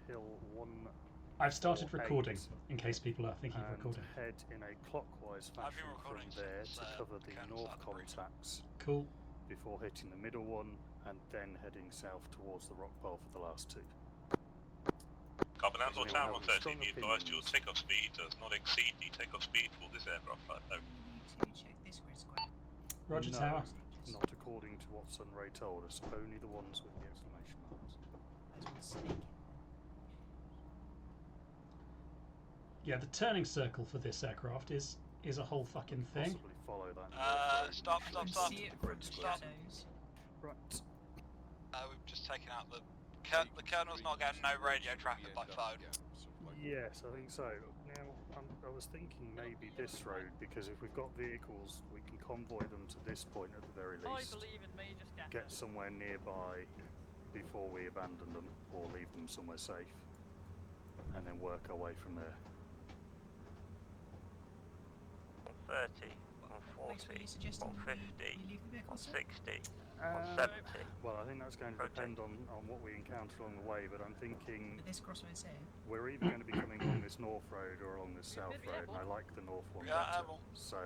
hill 1. I've started 4, recording 8, in case people are thinking of and recording. head in a clockwise fashion from there to cover the north contacts. Cool. Before hitting the middle one, and then heading south towards the rock pile for the last 2. Carbon Ansel Anyone Tower have 30, strong be advised your opinions? takeoff speed does not exceed the takeoff speed for this aircraft flight. We need to check this grid square. Roger, No, Tower. not according to what Sunray told us. Only the ones with the exclamation marks. Those ones sneaking. Yeah, the turning circle for this aircraft is a whole fucking thing. Possibly follow that. Stop. You can see it from the shadows. Right. We've just taken out the Colonel's not getting no radio traffic by phone. Yes, I think so. Now, I was thinking maybe this road, because if we've got vehicles, we can convoy them to this point at the very least. I believe in me, just Get somewhere nearby before we abandon them, or leave them somewhere safe, and then work our way from there. 30, on 40, on 50, on 60, on 70. Well, I think that's going to depend on what we encounter along the way, but I'm thinking This crossroads here. we're either going to be coming along this north road or along this south road, and I like the north one better. So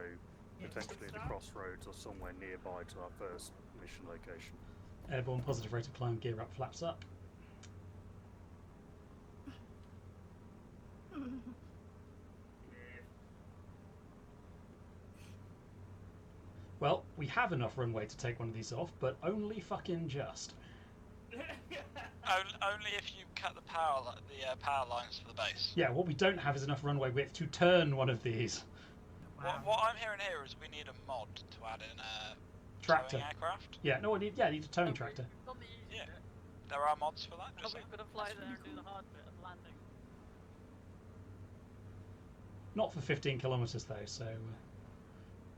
potentially the crossroads or somewhere nearby to our first mission location. Airborne, positive rate of climb, gear up, flaps up. Well, we have enough runway to take one of these off, but only fucking just. Only if you cut the power lines for the base. Yeah, what we don't have is enough runway width to turn one of these. Wow. What I'm hearing here is we need a mod to add in a Tractor. towing aircraft. Yeah, no, I need a towing tractor. We've done the easy Yeah. bit. There are mods for that. But Just we've got to fly there and do the hard bit of landing. Not for 15 kilometres though, so...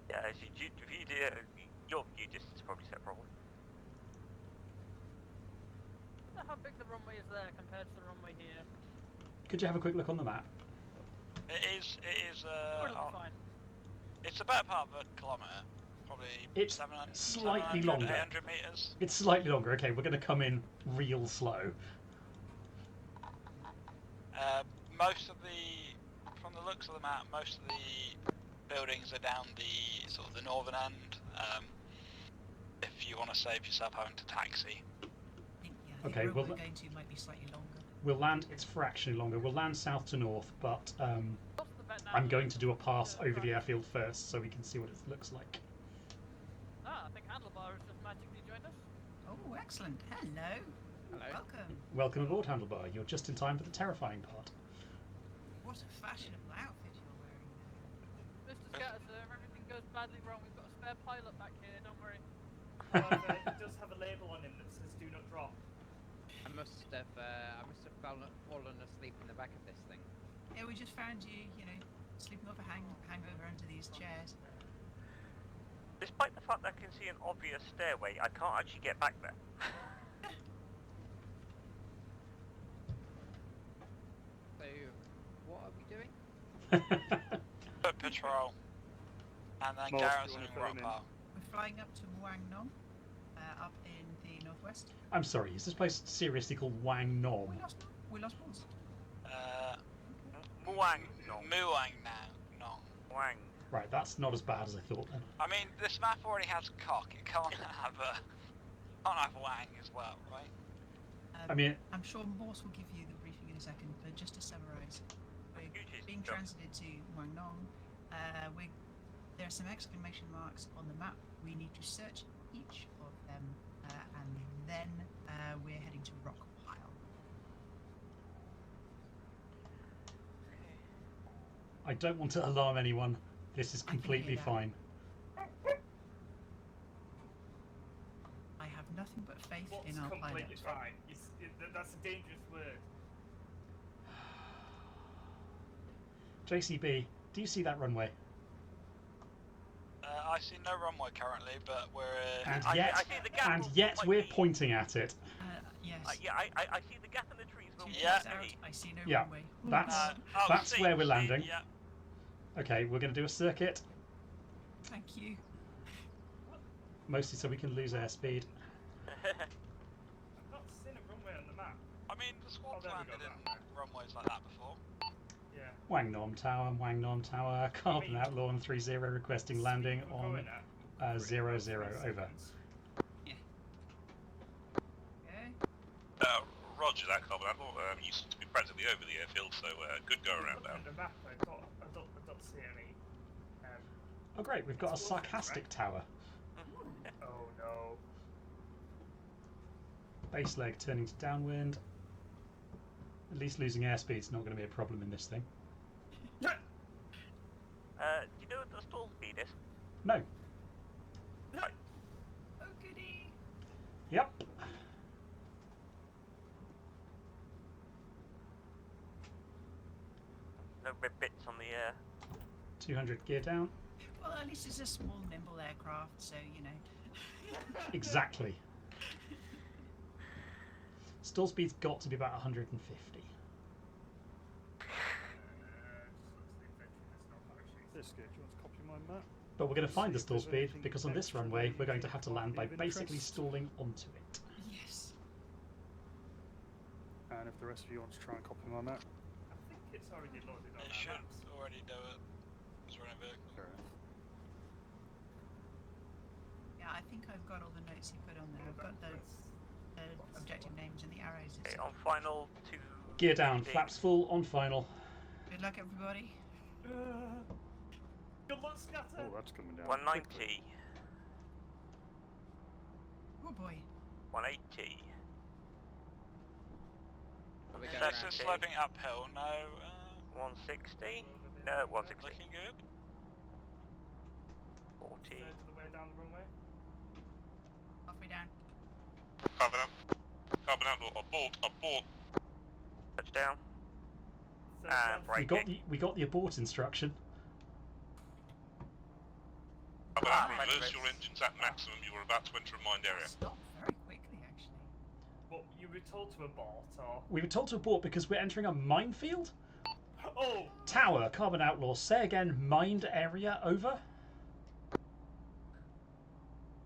yeah, if you do your view distance is probably set problem. How big the runway is there compared to the runway here? Could you have a quick look on the map? It is. It'll be fine. It's about part of a kilometre. Probably It's 700, slightly 700, longer. 800 metres. It's slightly longer. Okay, we're going to come in real slow. Most of from the looks of the map, most of the buildings are down the sort of the northern end. If you want to save yourself having to taxi. I think Okay, the road well, we're going to might be slightly longer. We'll land, it's fractionally longer. We'll land south to north, but What's the bet now? I'm going to do a pass over the airfield first so we can see what it looks like. I think Handlebar has just magically joined us. Oh, excellent. Hello. Welcome. Welcome aboard, Handlebar. You're just in time for the terrifying part. What a fashionable outfit you're wearing there. Mr. Scatter, sir, if everything goes badly wrong, we've got a spare pilot back here, don't worry. However, it does have a label on him that says "Do not drop." I must have fallen asleep in the back of this thing. Yeah, we just found you, sleeping off a hangover under these chairs. Despite the fact that I can see an obvious stairway, I can't actually get back there. So, what are we doing? Foot patrol. And then Mark, garrison you and wanna phone rock pile. We're flying up to Muang Nong, up in the northwest. I'm sorry, is this place seriously called Wang Nom? We lost balls. Muang now. No. Muang. Right, that's not as bad as I thought then. I mean, this map already has cock. It can't have Wang as well, right? I mean... I'm sure Morse will give you the briefing in a second, but just to summarise, we're being transited to Muang Nong. There are some exclamation marks on the map. We need to search each of them, and then we're heading to Rock Pile. I don't want to alarm anyone. This is completely fine. I have nothing but faith What's in our completely pilot. fine? That's a dangerous word. JCB, do you see that runway? I see no runway currently, but we're... And I see the gap we're pointing at it. Yes. I see the gap in the trees. Two Yeah. trees out, I see no Yeah. runway. That's where we're landing. Yeah. Okay, we're going to do a circuit, Thank you. mostly so we can lose airspeed. I've not seen a runway on the map. I mean, the squad's there we landed go, in down there. runways like that before. Yeah. Wang Nom Tower, Carbon Outlaw on 30 requesting landing Speed we're on going at, 00, 3 over. seconds. Okay. Roger that, Carbon Outlaw. You seem to be practically over the airfield, so good go around Looking now. at the map, I don't see any. Oh great, we've got a Explosions, sarcastic right? tower. Oh no. Base Leg turning to downwind. At least losing airspeed's not going to be a problem in this thing. Do you know what the stall speed is? No. Oh goody. Yep. No red bits on the 200 gear down. Well, at least it's a small, nimble aircraft, so you know. Exactly. Stall speed's got to be about 150. This good. Do you want to copy my map? But we're going to find the See if stall there's speed anything because on this extra runway that we're you going to think have to might land be by of basically interest. stalling onto it. Yes. And if the rest of you want to try and copy my map, I think it's already loaded on It our should maps. already do it. It's running a vehicle. fair enough. Yeah, I think I've got all the notes you put on there. I've got the objective names and the arrows. Okay, on final 2. Gear down, flaps full, on final. Good luck, everybody. Good luck, Scatter! Oh, that's coming down. 190, Oh boy. 180. Are we going That's around just here? sloping uphill, no. 160. No, 160. Looking good. 40. Third of the way down the runway. Halfway down. Carbon Outlaw, abort. Touchdown. Third And left. braking. We got the abort instruction. Reverse your engines at maximum, you were about to enter a mined Stopped very quickly, actually. What, you were told to abort, or? We were told to abort because we're entering a minefield. Oh! Tower, Carbon Outlaw, say again, mined area, over.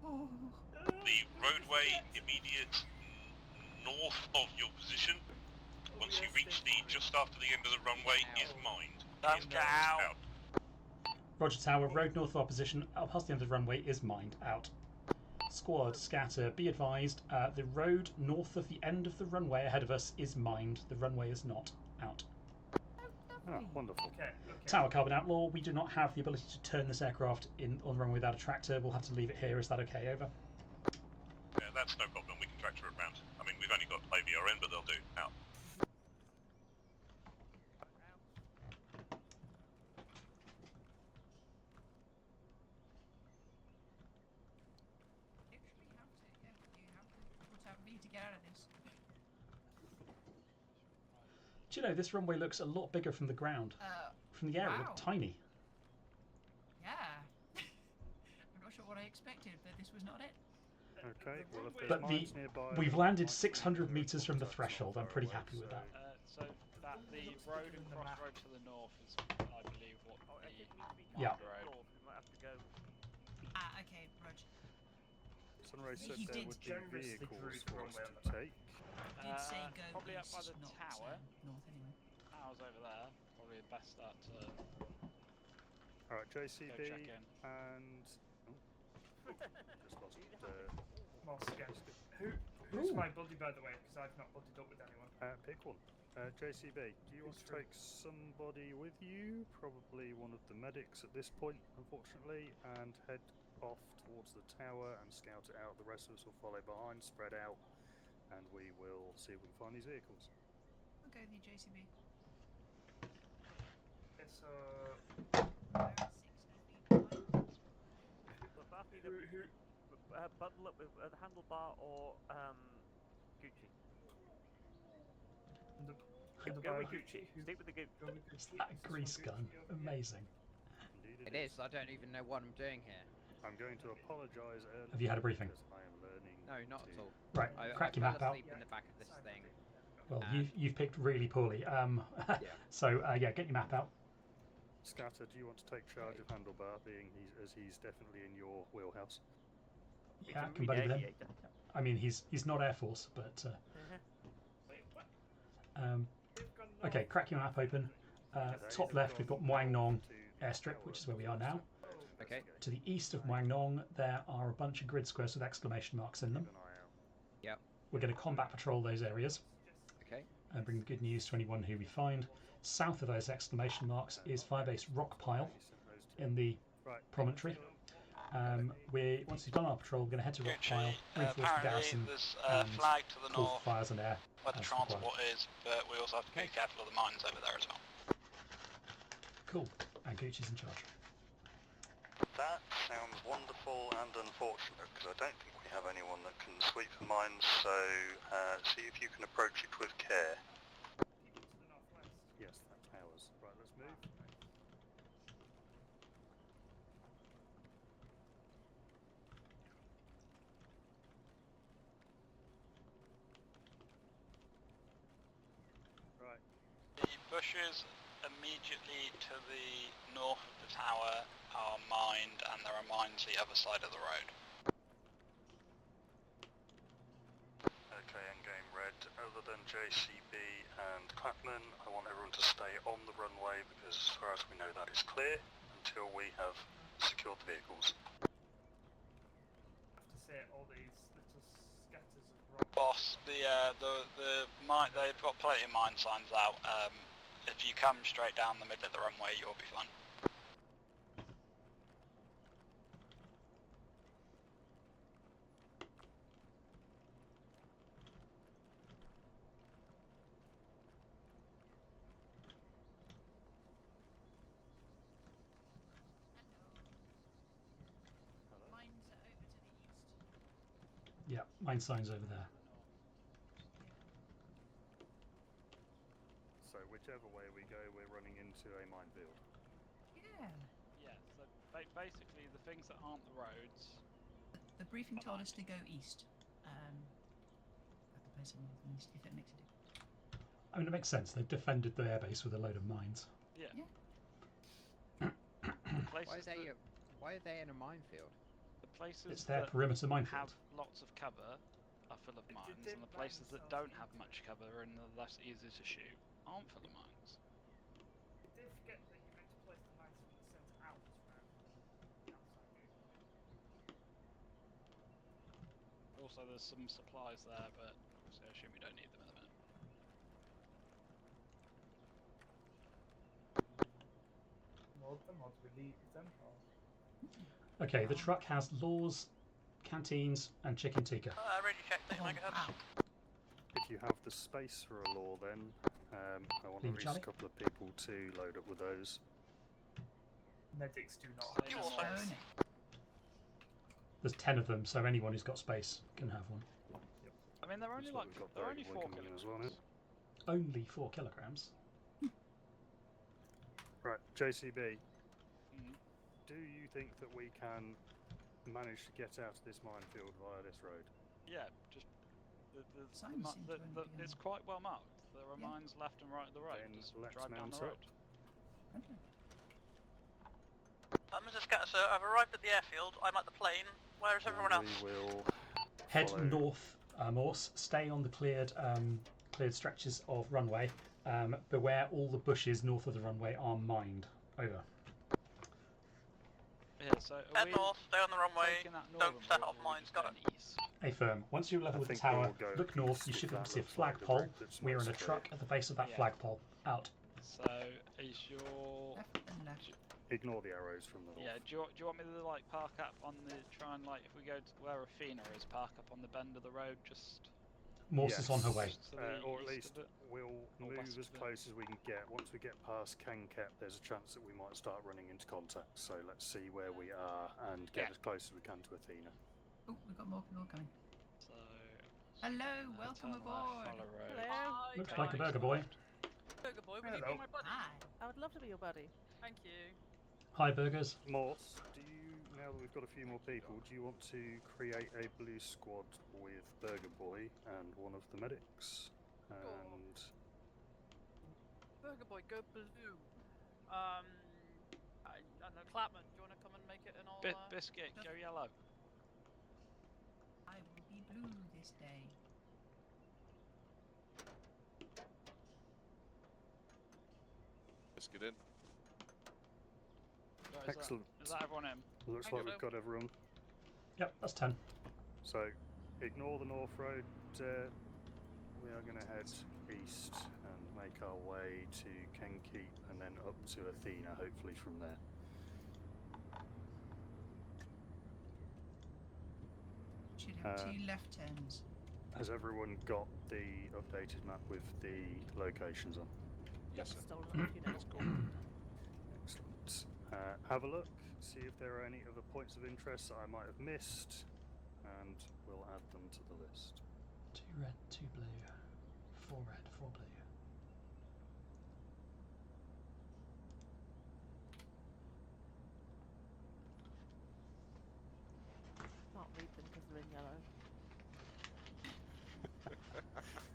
Oh. The roadway immediate north of your position, once you reach the just after the end of the runway, is mined. That's out. Roger Tower, road north of our position, up past the end of the runway is mined, out. Squad, scatter, be advised, the road north of the end of the runway ahead of us is mined, the runway is not, out. Ah, wonderful. Okay. Tower, Carbon Outlaw, we do not have the ability to turn this aircraft in on the runway without a tractor, we'll have to leave it here, is that okay, over? Yeah, that's no problem, we can tractor it round. I mean, we've only got IVRN, but they'll do. Out. Literally have to, yeah. You have to put out V to get out of this. Do you know, this runway looks a lot bigger from the ground. From the air, it Wow. looked tiny. Yeah. I'm not sure what I expected, but this was not it. Okay, well if there's But mines nearby... we've then landed might 600 be metres from the contacts not threshold, I'm far pretty away, happy with so- that. So that the road and crossroad to the north is, I believe, what Oh, I think we need to be Yeah. north. We might have to go. Okay, Rog. Sunray said He there did would be generously vehicles cruise for us runway on to the map. take. Did say go probably up east, by the not tower. north anyway. Tower's over there. Probably the best start to Alright, go JCB check in. and... Oh, just lost More scared. Who's Ooh. my buddy, by the way? Because I've not buddied up with anyone. pick one. JCB, do you want to take somebody with you? Probably one of the medics at this point, unfortunately, and head off towards the tower and scout it out. The rest of us will follow behind, spread out, and we will see if we can find these vehicles. I'll go with you, JCB. Okay, so... About 60 feet behind. But Barty, Who... bundle up with the handlebar or Gucci. Go with Gucci. Stick with the Gucci. It's that grease gun. Amazing. Indeed It is. I don't even know what I'm doing here. I'm going to apologise early. Have you had a briefing? Because I am learning. No, not at to- all. Right, I crack your fell map out. asleep in the back of this thing. Well, And- you've picked really poorly. So, yeah, get your map out. Scatter, do you want to take charge of Handlebar, being he's definitely in your wheelhouse? Yeah, I can buddy with him. I mean, he's not Air Force, but Wait, what? Okay, crack your map open. Top left, we've got Muang Nong airstrip, which is where we are now. Okay. To the east of Muang Nong, there are a bunch of grid squares with exclamation marks in them. Yep. We're going to combat patrol those areas Okay. and bring the good news to anyone who we find. South of those exclamation marks is Firebase Rock Pile in the promontory. Once we've done our patrol, we're going to head to Rock Pile, reinforce the apparently garrison, there's a and flag to the call north for fires and air where the as transport required. is, but we also have to be careful of the mines over there as well. Cool. And Gooch is in charge. That sounds wonderful and unfortunate, because I don't think we have anyone that can sweep the mines, so see if you can approach it with care. Yes, that's ours. Right, let's move. Right. The bushes immediately to the north of the tower are mined, and there are mines the other side of the road. Okay, endgame red. Other than JCB and Clapman, I want everyone to stay on the runway, because as far as we know that is clear until we have secured the vehicles. I have to say, all these little scatters of rock. Boss, they've got plenty of mine signs out. If you come straight down the middle of the runway, you'll be fine. Mines are over to the east. Yeah, mine sign's over there. So whichever way we go, we're running into a minefield. Yeah. Yeah, so basically the things that aren't the roads. The briefing told us to go east. At the place of north and east, if it makes a difference. I mean, it makes sense. They've defended the airbase with a load of mines. Yeah. Yeah. The places Why are they in a minefield? the places It's their that perimeter have minefield. lots of cover are full of Did mines, they and the places that ban don't have themselves much cover and are less easy to shoot aren't full of mines. You did forget that you meant to place the mines from the centre out, rather than the outside gate. Also, there's some supplies there, but obviously I assume we don't need them at the minute. Load them, or do we leave them, or... Okay, the truck has laws, canteens, and chicken tikka. Ready to check, Oh, wow. If you have the space for a law, then I want Leave at least Charlie. a couple of people to load up with those. Medics do not Say have no more. space. There's 10 of them, so anyone who's got space can have one. I mean, they're only That's what like we've got they're there, only we're 4 coming in kilograms. as well now. Only 4 kilograms. Right, JCB, Mhm. do you think that we can manage to get out of this minefield via this road? Yeah, just Signs seem to only be it's on- quite well marked. There are Yeah. mines left and right of the road. Then Just let's drive down mount the up. road. Okay. Mr. Scatter, I've arrived at the airfield. I'm at the plane. Where is everyone And else? we will Head follow. north, Morse. Stay on the cleared stretches of runway. Beware all the bushes north of the runway are mined. Over. Yeah, so are Head we north, stay on the runway. taking that Don't northern set route, off or are we mines, just got going it. east? Affirm. Once you're level I with the think we tower, will go look north. You east should if be able that to see a looks like the flagpole. route that's We're in most a truck clear. at the base of that Yeah. flagpole. Out. So is your Left and left. Ignore the arrows from the north. yeah? Do you want me to like park up on the try and like if we go to where Athena is, park up on the bend of the road just Morse is on her way. to the Or at east least of it? we'll Or west move as of it. close as we can get. Once we get past Kankep, there's a chance that we might start running into contact. So let's see where we are and get Yeah. as close as we can to Athena. Oh, we've got more coming. So Hello, welcome turn left, aboard. follow road. Hello. Hi. Looks Go like a east burger and boy. left. Burger boy, will you Hello. be my buddy? Hi. I would love to be your buddy. Thank you. Hi, burgers. Morse, now that we've got a few more people, do you want to create a blue squad with Burger Boy and one of the medics? And Burger boy, go blue. I don't know, Clapman, do you want to come and make it an all? Biscuit, go yellow. I will be blue this day. Let's get in. So Excellent. Is that everyone in? Looks Thank like you. we've got everyone. Yep, that's 10. So, ignore the North Road. We are going to head east and make our way to Kenkeep and then up to Athena, hopefully from there. Should have Uh, 2 left turns. Has everyone got the updated map with the locations on? Yes, sir. Stolen it off you now. Let's go. Excellent. Have a look, see if there are any other points of interest that I might have missed, and we'll add them to the list. 2 red, 2 blue. 4 red, 4 blue. Can't read them because they're in yellow.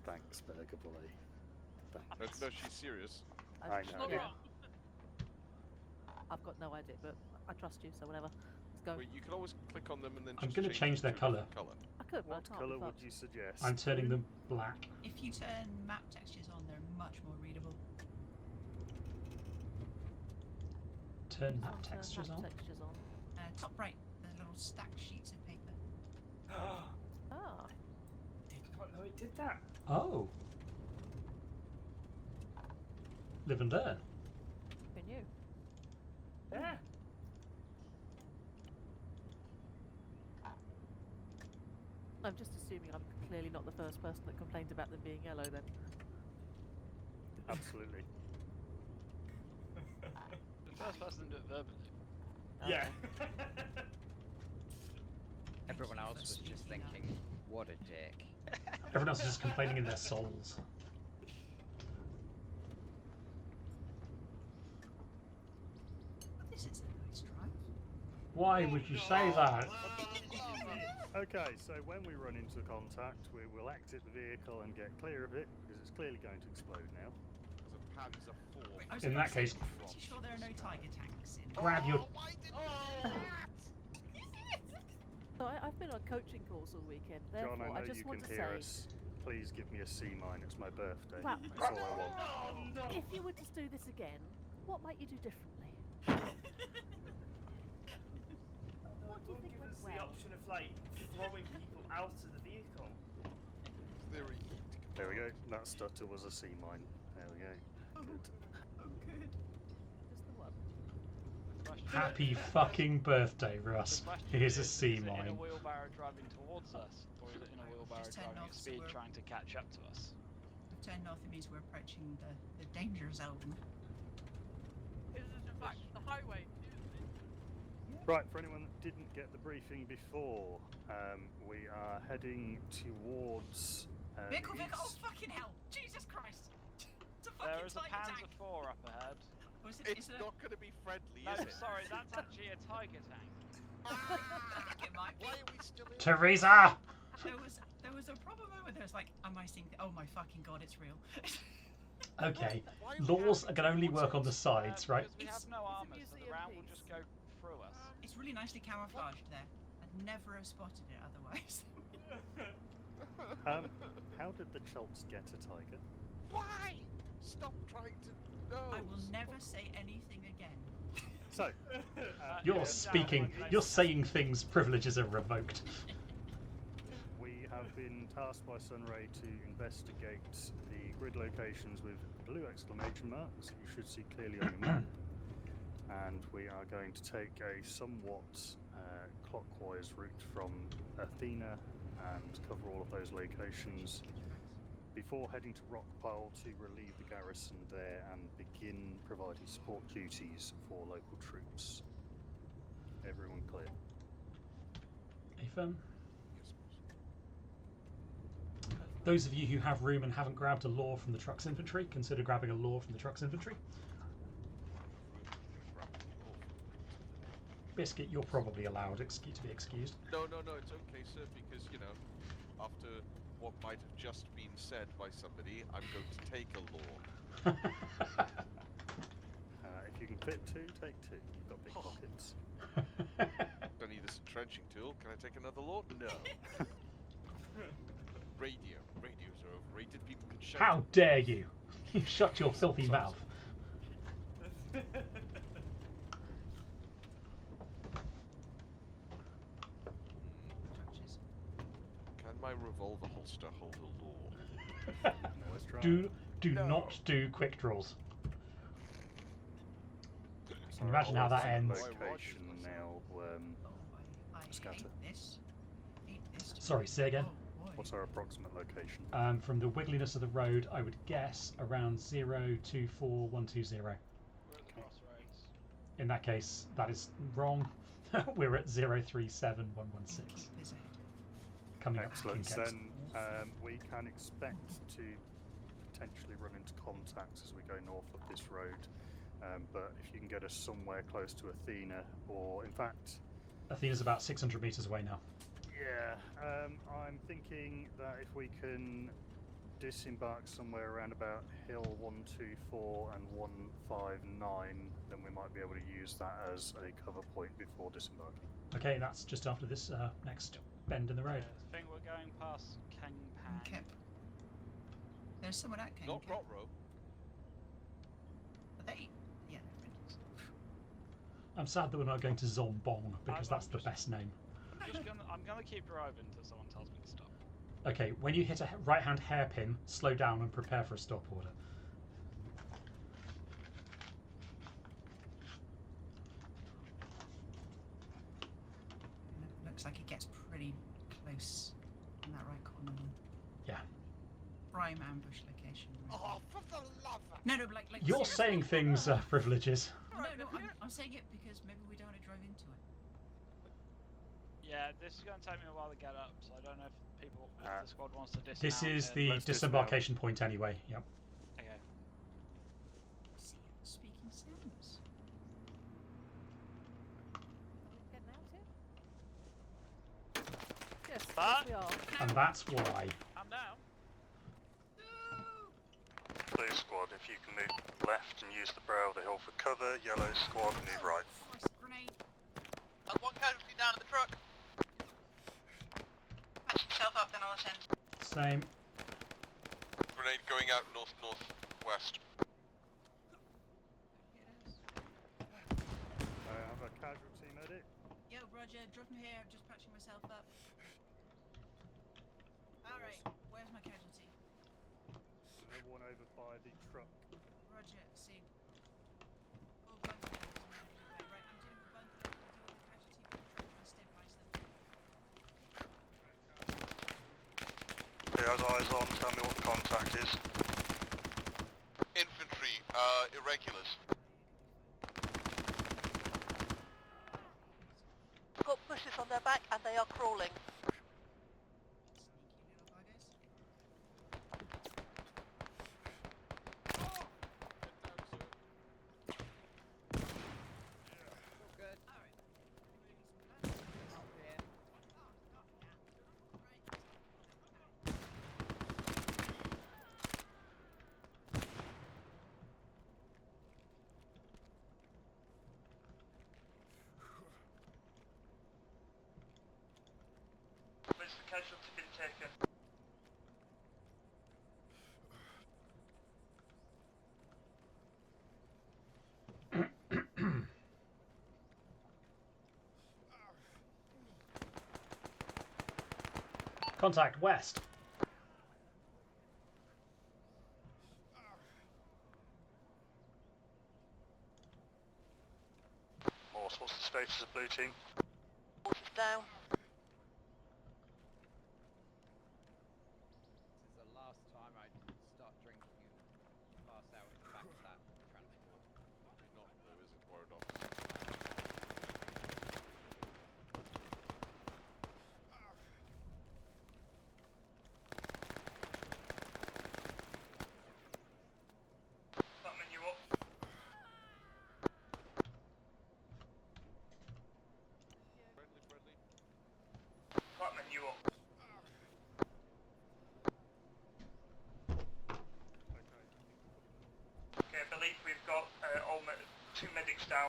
Thanks, Burger Boy. Thanks. No, she's serious. I just- know. Not yeah. wrong. I've got no idea, but I trust you, so whatever. Let's go. Well, you can always click on them and then I'm just gonna change their them to a colour. different colour. I could, but What I can't. colour be would fucked. you suggest? I'm turning them black. If you turn map textures on, they're much more readable. Turn map Turn textures map on. Textures on. Top right, there's little stacked sheets of paper. Ah. Did not know it did that. Oh. Live and learn. Who knew? Yeah. I'm just assuming I'm clearly not the first person that complained about them being yellow then. Absolutely. The first person to do it verbally. Yeah. Everyone you else for was just speaking up. thinking, what a dick. Everyone else is just complaining in their souls. This is a nice drive. Why would you say that? Okay, so when we run into contact, we will exit the vehicle and get clear of it, because it's clearly going to explode now. There's a Panzer IV. I was In about that to say, case- I'm pretty sure there are no tiger tanks in. Grab your. So I've been on coaching calls all weekend, John, therefore I I know just you want can to hear say, us. Please give me a C mine, it's my birthday. Well- That's all I want. if you were to do this again, what might you do differently? What do you think Give went us the well? option of like throwing people out of the vehicle. Theory. There we go, that stutter was a C mine. There we go. Good. Oh, good. Just the one. Question- Happy fucking birthday, Russ. the question Here's a is C it in a mine. wheelbarrow driving towards us, or is it in a wheelbarrow Just turn driving off, at so speed we're- trying to catch up to us? We've turned north, it means we're approaching the danger zone. Is this in fact the highway? Right, for anyone that didn't get the briefing before, we are heading towards Vehicle, the vehicle! Oh, east. fucking hell! Jesus Christ! It's a There fucking is a tiger Panzer tank! IV up ahead. Or is It's is it not going to be friendly, No, is it? sorry, that's actually a tiger tank. I think it might be. Why are we still in? Teresa! There was a proper moment there was like, am I seeing oh my fucking god, it's real. Okay, Why are we laws having are going to only towards work on it? the sides, right? Because we have It's- no it's a armor, so the museum round will piece. just go through us. It's really nicely camouflaged there. I'd never have spotted it otherwise. How did the Chelts get a tiger? Why? Stop trying to. No. I will never say anything again. So, You're yeah, speaking, you're saying things, privileges are revoked. we have been tasked by Sunray to investigate the grid locations with blue exclamation marks that you should see clearly on your map. And we are going to take a somewhat clockwise route from Athena and cover all of those locations before heading to Rockpile to relieve the garrison there and begin providing support duties for local troops. Everyone clear? Affirm. Those of you who have room and haven't grabbed a law from the truck's inventory, consider grabbing a law from the truck's inventory. Biscuit, you're probably allowed to be excused. No, it's okay, sir, because, you know, after what might have just been said by somebody, I'm going to take a law. If you can fit two, take two. You've got big pockets. Don't need this entrenching tool. Can I take another law? No. Radios are overrated. People can shout. How dare you! You shut your filthy mouth. Structures. Can my revolver holster hold a law? Let's try. Do not do quick draws. So Can you imagine how that ends? Location now. Oh, I Scatter. hate this. Hate this. Sorry, say again. Oh, boy. What's our approximate location? From the wiggliness of the road, I would guess around 024120. We're at the crossroads. In that case, that is wrong. We're at 037116. Keep his head. Coming Excellent. up Then we can expect to potentially run into contacts as we go north of this road. But if you can get us somewhere close to Athena, or in fact, Athena's about 600 meters away now. yeah, I'm thinking that if we can disembark somewhere around about Hill 124 and 159, then we might be able to use that as a cover point before disembarking. Okay, that's just after this next bend in the road. I think we're going past Kangpan. Kep. There's someone at King Not Kep. Rotro. Are they? Yeah, they're friends. I'm sad that we're not going to Zombong because that's the best name. I'm gonna keep driving until someone tells me to stop. Okay, when you hit a right-hand hairpin, slow down and prepare for a stop order. Looks like it gets pretty close in that right corner. Yeah. Prime ambush location. Right? Oh, for the love of... No, no, but like You're seriously. saying things, privileges. No, I'm saying it because maybe we don't want to drive into it. Yeah, this is going to take me a while to get up, so I don't know if people, if the squad wants to dismount. This is here. the Let's disembarkation point anyway. Yep. Okay. See, speaking sounds. Getting out here? Yes, But- yes we are. And that's why. I'm down. Blue squad, if you can move left and use the brow of the hill for cover. Yellow squad, move right. Christ, grenade. One casualty down at the truck. Patch yourself up, then I'll attend. Same. Grenade going out north-northwest. I have a casualty medic. Yo, Roger, drop him here. I'm just patching myself up. Alright, where's my casualty? The one over by the truck. Roger, see. Oh, bunker down. Right, I'm doing the bunker. I'm doing the casualty. I'm trying to stabilize them. He has eyes on, tell me what the contact is. Infantry, irregulars. Got bushes on their back and they are crawling. Sneaky little buggers. Good. Alright. Up here. Where's the casualty been taken? Contact west. Morse, what's the status of blue team? Horses down. This is the last time I start drinking and pass out in the back of that transport. Not, there isn't word officer. Batman, you up? Friendly. Batman, you up? Okay, I believe we've got two medics down.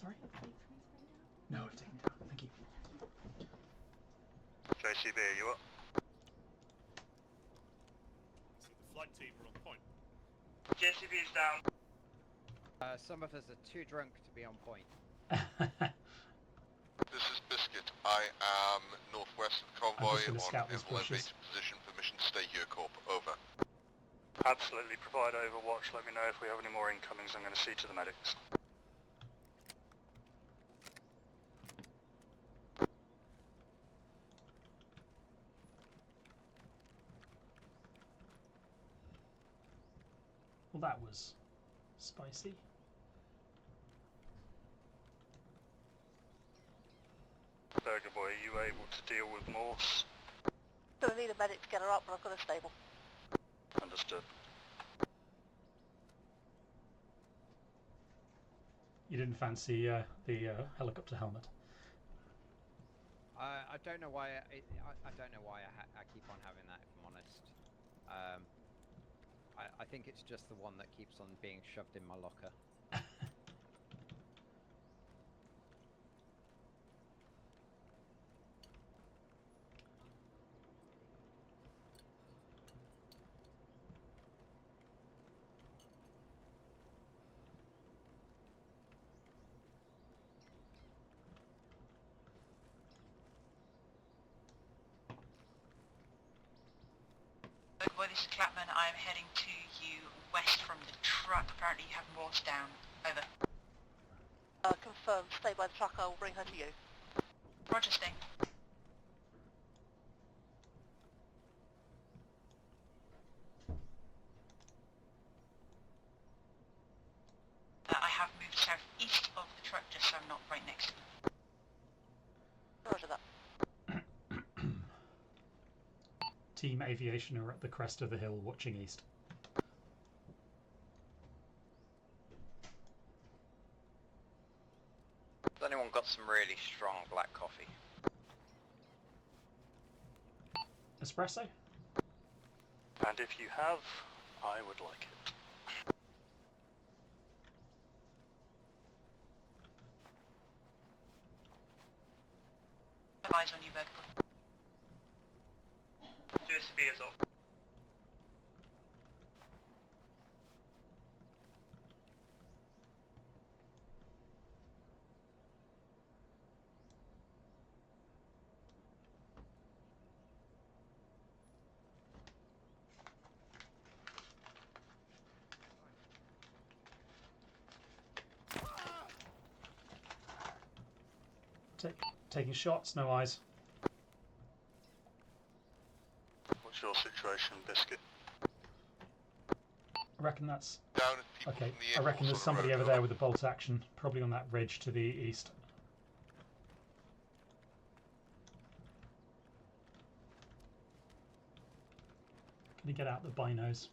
Sorry? No, I've taken it out. Thank you. JCB, are you up? So the flight team are on point. JCB is down. Some of us are too drunk to be on point. This is Biscuit. I am northwest of the I'm convoy just gonna on scout these an elevated bushes. position. Permission to stay here, Corp. Over. Absolutely. Provide overwatch. Let me know if we have any more incomings. I'm going to see to the medics. Well, that was spicy. Burger Boy, are you able to deal with Morse? Gonna need a medic to get her up, but I've got a stable. Understood. You didn't fancy the helicopter helmet? I don't know why. I don't know why I keep on having that. If I'm honest, I think it's just the one that keeps on being shoved in my locker. Burger Boy, this is Clapman. I'm heading to you west from the truck. Apparently you have Morse down. Over. Confirmed. Stay by the truck. I will bring her to you. Roger, Sting. I have moved southeast of the truck just so I'm not right next to them. Roger that. Team Aviation are at the crest of the hill watching east. Has anyone got some really strong black coffee? Espresso? And if you have, I would like it. Have eyes on you, Burger Boy. USB is off. Taking shots, no eyes. What's your situation, Biscuit? I reckon that's... Down at people Okay, from the I reckon airport there's on the somebody road, over over. there with a bolt action, probably on that ridge to the east. Can you get out the binos?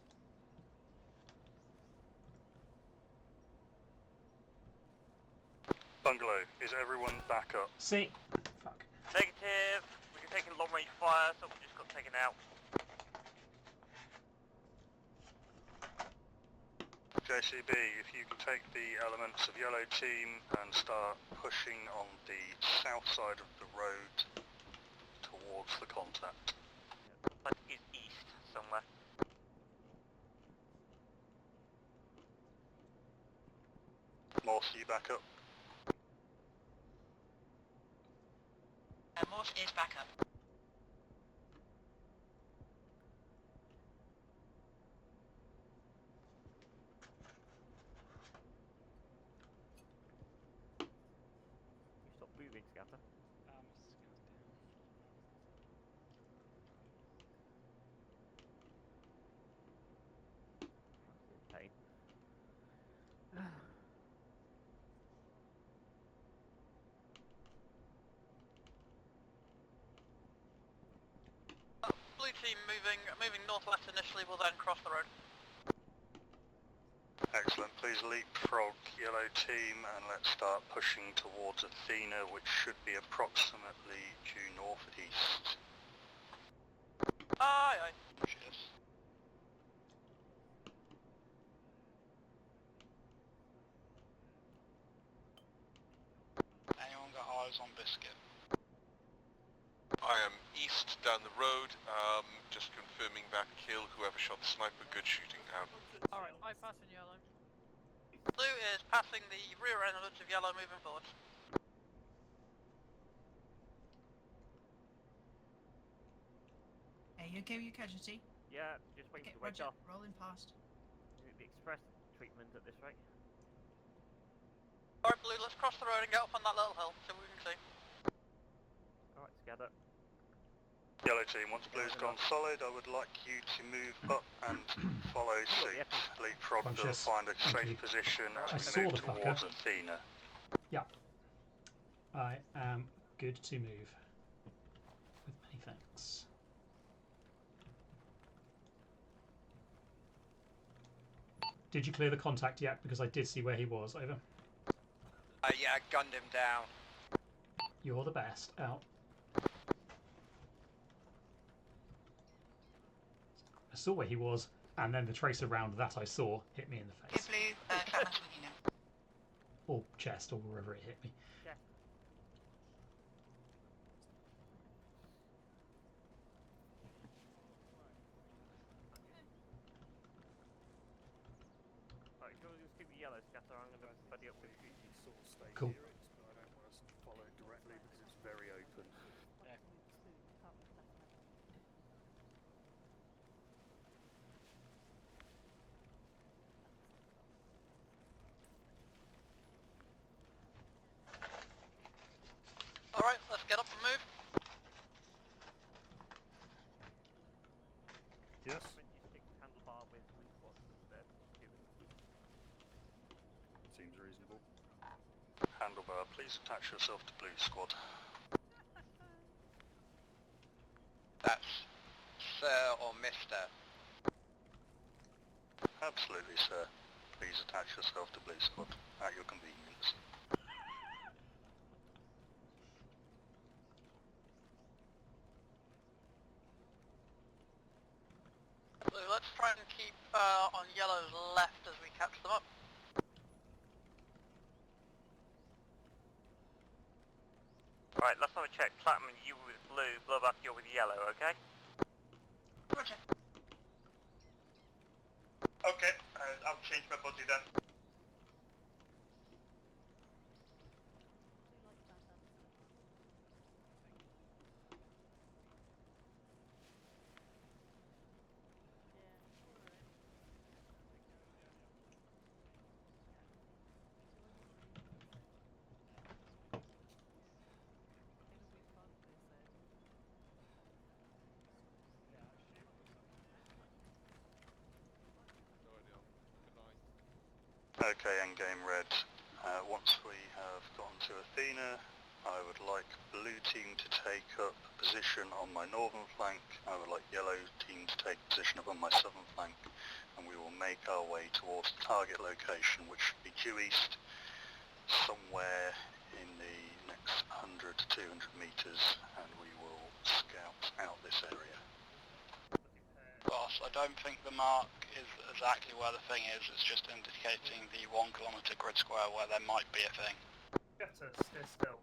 Bungalow, is everyone back up? See? Fuck. Negative. We're taking long range fire, so we just got taken out. JCB, if you can take the elements of yellow team and start pushing on the south side of the road towards the contact. That is east somewhere. Morse, you back up? Morse is back up. You stop moving, Scatter. Pain. Blue team moving northwest initially, will then cross the road. Excellent. Please leapfrog yellow team and let's start pushing towards Athena, which should be approximately due north and east. Aye, aye. Cheers. Anyone got eyes on Biscuit? I am east down the road, just confirming that kill. Whoever shot the sniper, good shooting down. Alright, I pass in yellow. Blue is passing the rear end of yellow moving forward. Hey, you okay with your casualty? Yeah, just waiting Okay, to wake Roger, up. rolling past. The express treatment at this rate. Alright, Blue, let's cross the road and get up on that little hill, see what we can see. Alright, together. Yellow team, once Blue's gone solid, I would like you to move up and follow suit. Leapfrog will Conscious. find a Thank safe you. position I as saw we move the fucker. towards Athena. Yeah. I am good to move. With many thanks. Did you clear the contact yet? Because I did see where he was. Over. Yeah, I gunned him down. You're the best. Out. I saw where he was, and then the tracer round that I saw hit me in the Okay, face. Blue, Catman's with you now. Or chest, or wherever it hit me. Alright, if you'll just keep the yellow scatter, I'm going to buddy up with you. Sort of stay Cool. near it, but I don't want us to follow it directly because it's very open. Alright, let's get up and move. Yes? When you stick handlebar with blue spots instead. Seems reasonable. Handlebar, please attach yourself to Blue Squad. That's Sir or Mister. Absolutely, sir. Please attach yourself to Blue Squad at your convenience. Blue, let's try and keep on yellow's left as we catch them up. Right, last time I checked, Platinum, you were with blue, Blowback, you're with yellow, okay? Roger. Okay, I'll change my body then. Okay, endgame red. Once we have gotten to Athena, I would like blue team to take up position on my northern flank. I would like yellow team to take position up on my southern flank, and we will make our way towards the target location, which should be due east, somewhere in the next 100 to 200 meters, and we will scout out this area. Boss, I don't think the mark is exactly where the thing is, it's just indicating the 1 kilometre grid square where there might be a thing. Better stay still.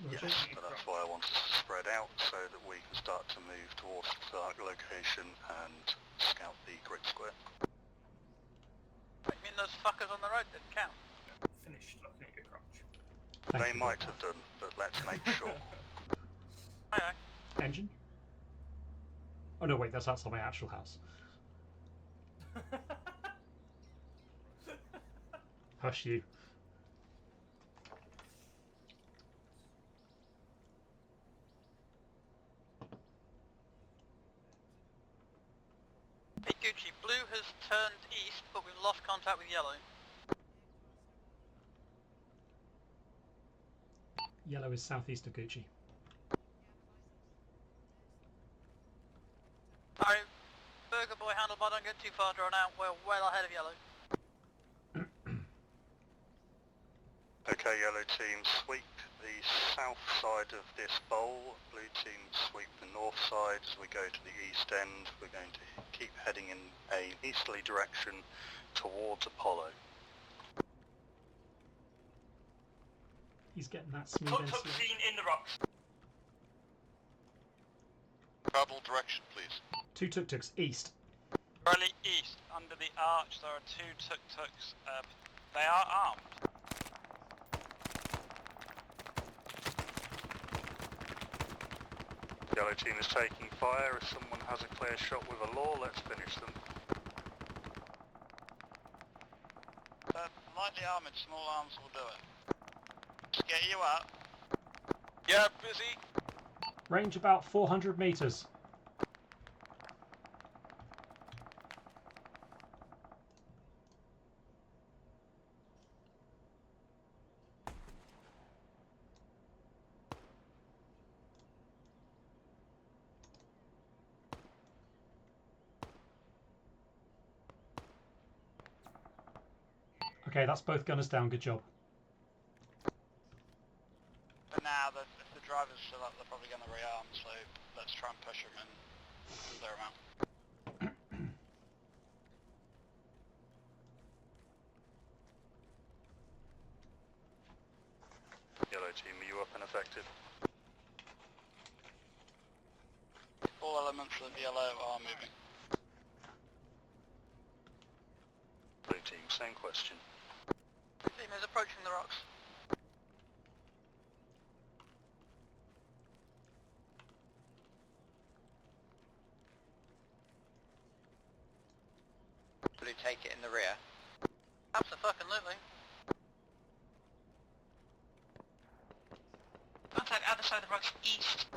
Yes, but that's why I want us to spread out so that we can start to move towards the target location and scout the grid square. You mean those fuckers on the road didn't count? Finish looking at your crotch. They might have done, but let's make sure. Aye, aye. Engine? Oh no, wait, that's outside my actual house. Hush you. Hey Gucci, blue has turned east, but we've lost contact with yellow. Yellow is southeast of Gucci. Alright, Burger Boy, Handlebar, don't get too far drawn out, we're well ahead of yellow. Okay, yellow team, sweep the south side of this bowl. Blue team, sweep the north side. As we go to the east end, we're going to keep heading in an easterly direction towards Apollo. He's getting that smooth Tuk and tuk slow. scene in the rocks. Travel direction, please. 2 tuk-tuks east. Rally east, under the arch, there are 2 tuk-tuks They are armed. Yellow team is taking fire. If someone has a clear shot with a law, let's finish them. Lightly armoured, small arms will do it. Just get you up. Yeah, busy. Range about 400 meters. Okay, that's both gunners down. Good job. For now, if the driver's still up, they're probably going to rearm, so let's try and push them and clear them out. Yellow team, are you up and effective? All elements of yellow are moving. Blue team, same question. Blue team is approaching the rocks. Blue, take it in the rear. Absolutely. Contact other side of the rocks east.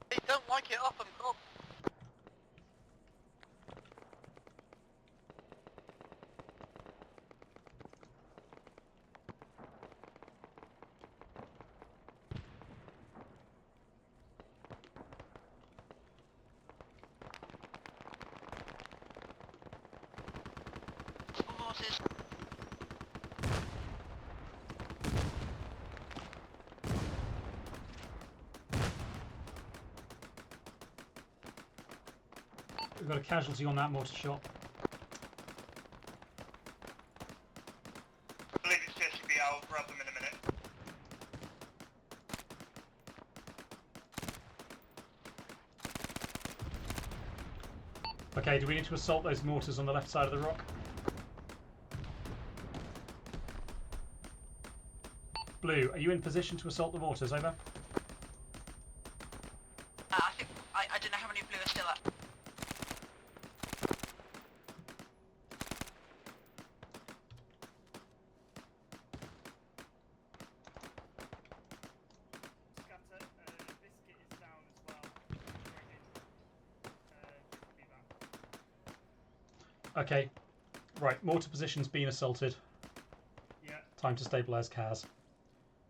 They don't like it up and up. Horses. We've got a casualty on that mortar shot. I believe it's JCB, I'll grab them in a minute. Okay, do we need to assault those mortars on the left side of the rock? Blue, are you in position to assault the mortars? Over. I think I don't know how many blue are still up. Scatter, Biscuit is down as well. Be back. Okay. Right, mortar position's been assaulted. Yeah, Time to stabilise Kaz.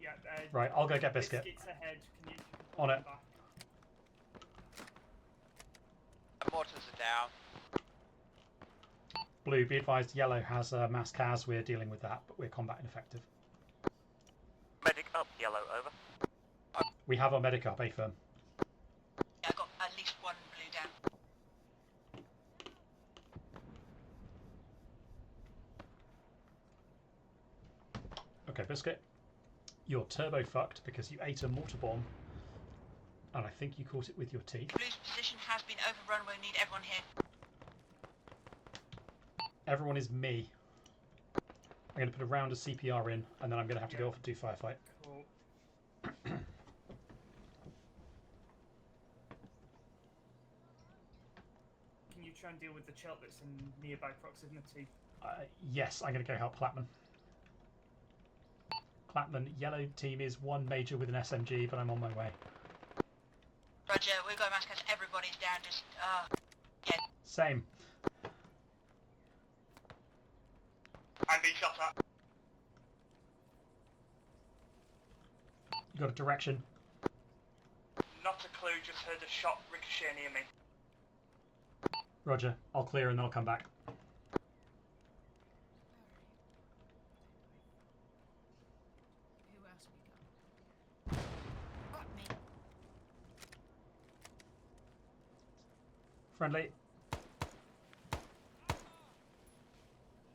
yeah. Right, I'll go get Biscuit. Biscuit's ahead. Can you On it. back? The mortars are down. Blue, be advised, yellow has a mass Kaz. We're dealing with that, but we're combat ineffective. Medic up, yellow, over. We have our medic up, A-firm. Yeah, I got at least one blue down. Okay, Biscuit. You're turbo fucked because you ate a mortar bomb. And I think you caught it with your teeth. Blue's position has been overrun. We need everyone here. Everyone is me. I'm going to put a round of CPR in, and then I'm going to have to go off and do firefight. Cool. Can you try and deal with the chelt that's in nearby proximity? Yes, I'm going to go help Clapman. Clapman, yellow team is one major with an SMG, but I'm on my way. Roger, we've got mass cats. Everybody's down. Just yeah. Same. I'm being shot at. You got a direction. Not a clue. Just heard a shot ricochet near me. Roger, I'll clear and then I'll come back. Who else we got? Fuck me. Friendly.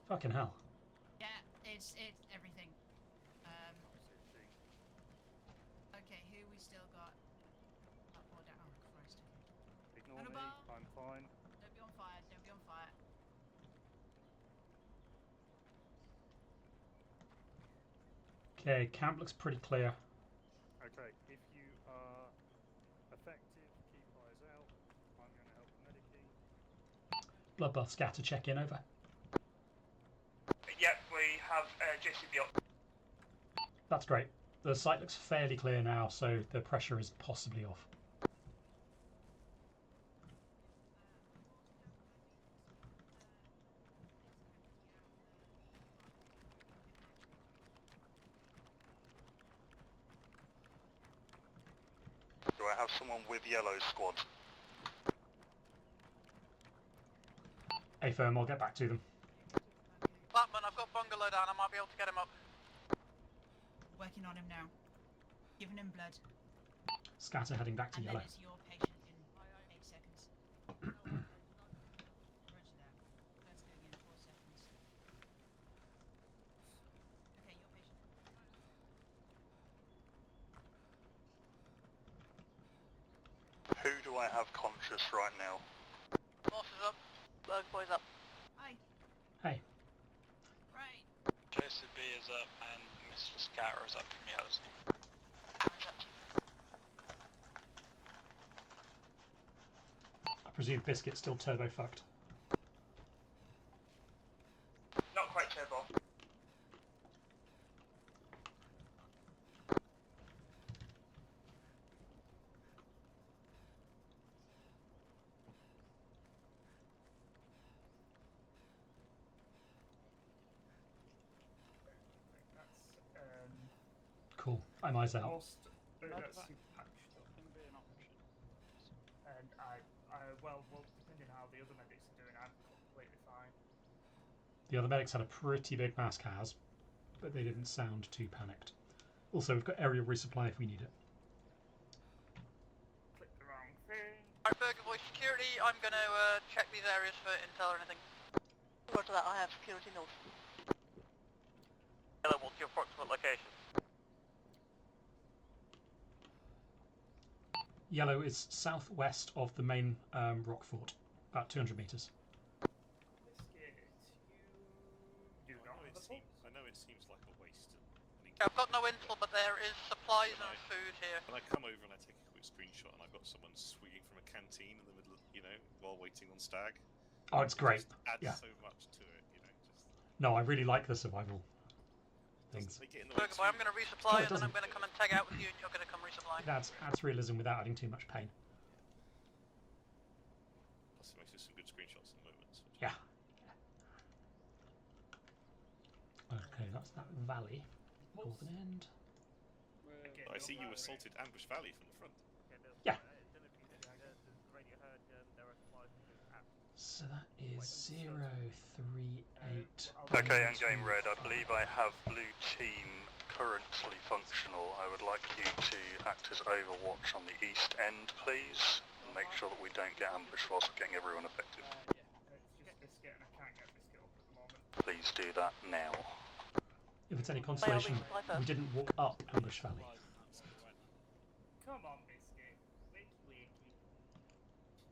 Fucking hell. Yeah, it's everything. Okay, who we still got? Up or down? Oh Christ. Ignore me, Hannibal? I'm fine. Don't be on fire. Don't be on fire. Okay, camp looks pretty clear. Okay, if you are effective, keep eyes out. I'm going to help with medicing. Bloodbath scatter check in, over. Yep, we have JCB up. That's great. The site looks fairly clear now, so the pressure is possibly off. Do I have someone with yellow squad? A firm, I'll get back to them. Flatman, I've got Bungalow down, I might be able to get him up. Working on him now. Giving him blood. Scatter heading back to And yellow. then it's your patient in 8 seconds. Roger that. Blood's going in 4 seconds. Okay, your patient. Who do I have conscious right now? Boss is up. Berg Boy's up. Hi. Hey. Right. JCB is up and Mr. Scatter is up from Yellow's. I presume Biscuit's still turbo fucked. Not quite turbo. Cool. I'm eyes out. That's patched up. Can be an option. And well, depending how the other medics are doing, I'm completely fine. The other medics had a pretty big mass cas, but they didn't sound too panicked. Also, we've got aerial resupply if we need it. Click the wrong thing. Alright, Burger Boy security, I'm gonna check these areas for intel or anything. Roger that, I have security north. Hello, what's your approximate location? Yellow is southwest of the main rock fort, about 200 metres. I know it seems like a waste. I've got no intel, but there is supplies and food here. When I come over and I take a quick screenshot and I've got someone swinging from a canteen in the middle of, while waiting on stag. Oh, it's great. It just adds Yeah. so much to it, just... No, I really like the survival things. Burger Boy, I'm gonna resupply and then I'm gonna come and tag out with you and you're gonna come resupply. It adds realism without adding too much pain. Plus it makes us some good screenshots and moments. Yeah. Okay, that's that valley. Northern end. I see you assaulted Ambush Valley from the front. Yeah. So that is 038. Okay, and game red. I believe I have blue team currently functional. I would like you to act as overwatch on the east end, please. And make sure that we don't get ambushed whilst we're getting everyone effective. It's just Biscuit and I can't get Biscuit up at the moment. Please do that now. If it's any consolation, we didn't walk up Ambush Valley. Come on, Biscuit. Wakey wakey.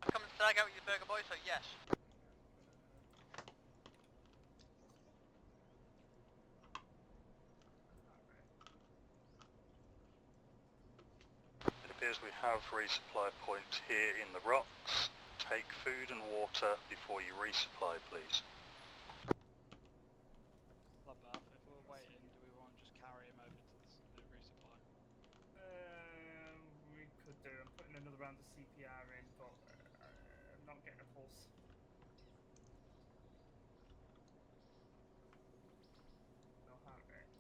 I'm coming to tag out with you, Burger Boy, so yes. It appears we have resupply points here in the rocks. Take food and water before you resupply, please. Bloodbath, if we're waiting, do we want to just carry him over to the resupply? We could do. I'm putting another round of CPR in, but I'm not getting a pulse. No heart rate.